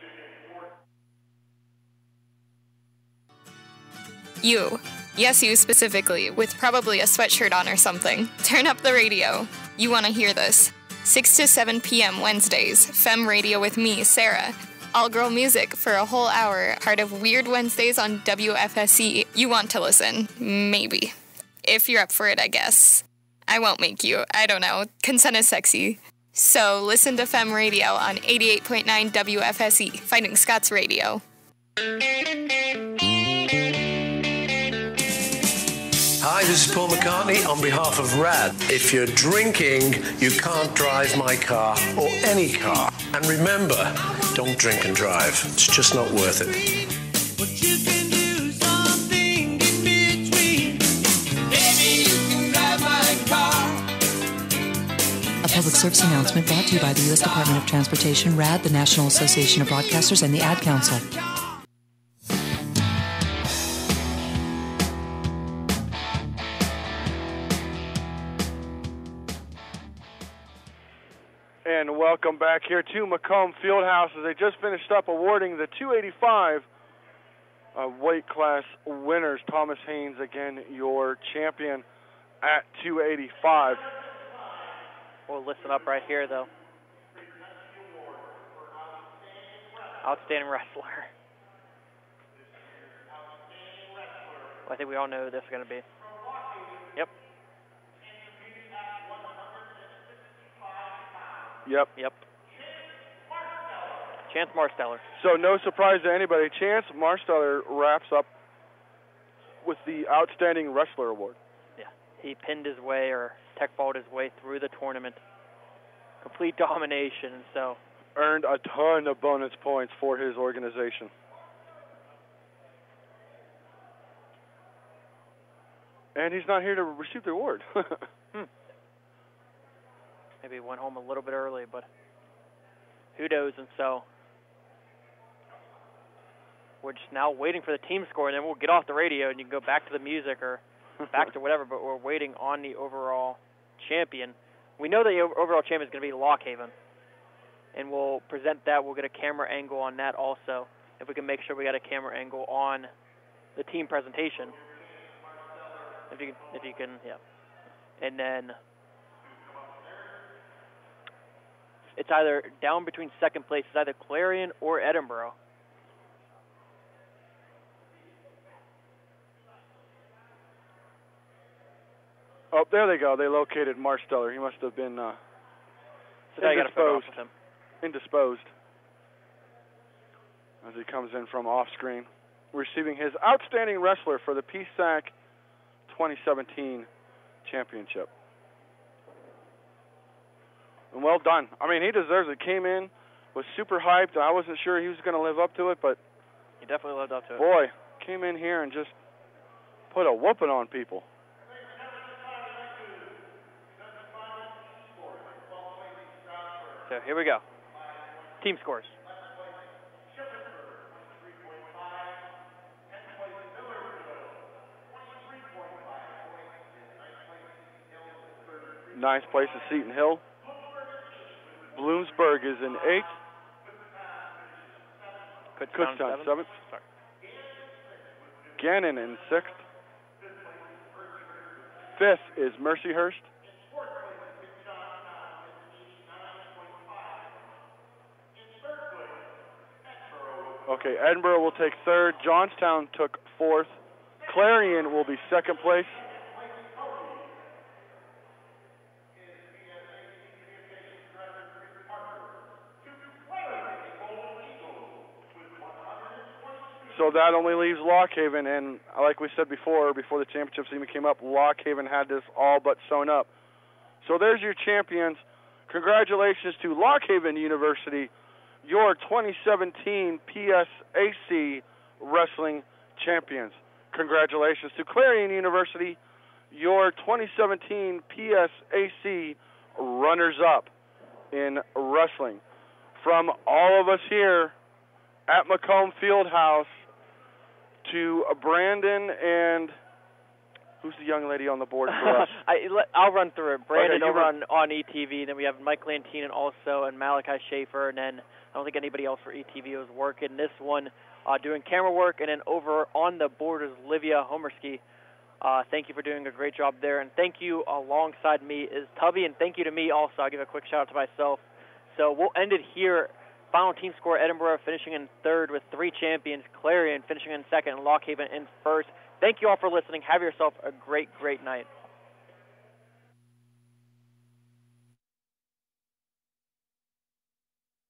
You. Yes, you specifically, with probably a sweatshirt on or something. Turn up the radio. You want to hear this. 6 to 7 p.m. Wednesdays, Femme Radio with me, Sarah. All-girl music for a whole hour, part of Weird Wednesdays on WFSC. You want to listen. Maybe. If you're up for it, I guess. I won't make you. I don't know. Consent is sexy. So listen to Femme Radio on 88.9 WFSE, Fighting Scots Radio. Hi, this is Paul McCartney on behalf of RAD. If you're drinking, you can't drive my car or any car. And remember, don't drink and drive. It's just not worth it. A public service announcement brought to you by the U.S. Department of Transportation, RAD, the National Association of Broadcasters, and the Ad Council. And welcome back here to Macomb Fieldhouse as they just finished up awarding the 285 weight class winners. Thomas Haines, again, your champion at 285. We'll listen up right here, though. Outstanding wrestler. Well, I think we all know who this is going to be. Yep. Yep. Chance Marsteller. So no surprise to anybody, Chance Marsteller wraps up with the Outstanding Wrestler Award. Yeah, he pinned his way or tech-falled his way through the tournament. Complete domination, so. Earned a ton of bonus points for his organization. And he's not here to receive the award. Maybe he went home a little bit early, but who knows? And so we're just now waiting for the team score, and then we'll get off the radio and you can go back to the music or back to whatever, but we're waiting on the overall champion. We know the overall champion is going to be Lock Haven, and we'll present that. We'll get a camera angle on that also, if we can make sure we got a camera angle on the team presentation. If you can, yeah. And then it's either down between second place. It's either Clarion or Edinboro. Oh, there they go. They located Marsteller. He must have been indisposed as he comes in from off screen, receiving his Outstanding Wrestler for the PSAC 2017 championship. And well done. I mean, he deserves it. Came in, was super hyped. I wasn't sure he was going to live up to it, but he definitely lived up to it. Boy, came in here and just put a whooping on people. So here we go. Team scores. Ninth place is Seton Hill. Bloomsburg is in 8th. Kutztown 7th. Gannon in 6th. 5th is Mercyhurst. Okay, Edinboro will take 3rd. Johnstown took 4th. Clarion will be 2nd place. So that only leaves Lock Haven, and like we said before the championships even came up, Lock Haven had this all but sewn up. So there's your champions. Congratulations to Lock Haven University, your 2017 PSAC Wrestling Champions. Congratulations to Clarion University, your 2017 PSAC Runners-Up in Wrestling. From all of us here at Macomb Fieldhouse, to Brandon and who's the young lady on the board for us? I'll run through it. Brandon okay, over on ETV, then we have Mike Lantinen also, and Malachi Schaefer, and then I don't think anybody else for ETV was working this one, doing camera work, and then over on the board is Livia Homerski. Thank you for doing a great job there, and thank you alongside me is Tubby, and thank you to me also. I'll give a quick shout out to myself. So we'll end it here. Final team score, Edinboro finishing in 3rd with 3 champions, Clarion finishing in 2nd, and Lock Haven in 1st. Thank you all for listening. Have yourself a great, great night.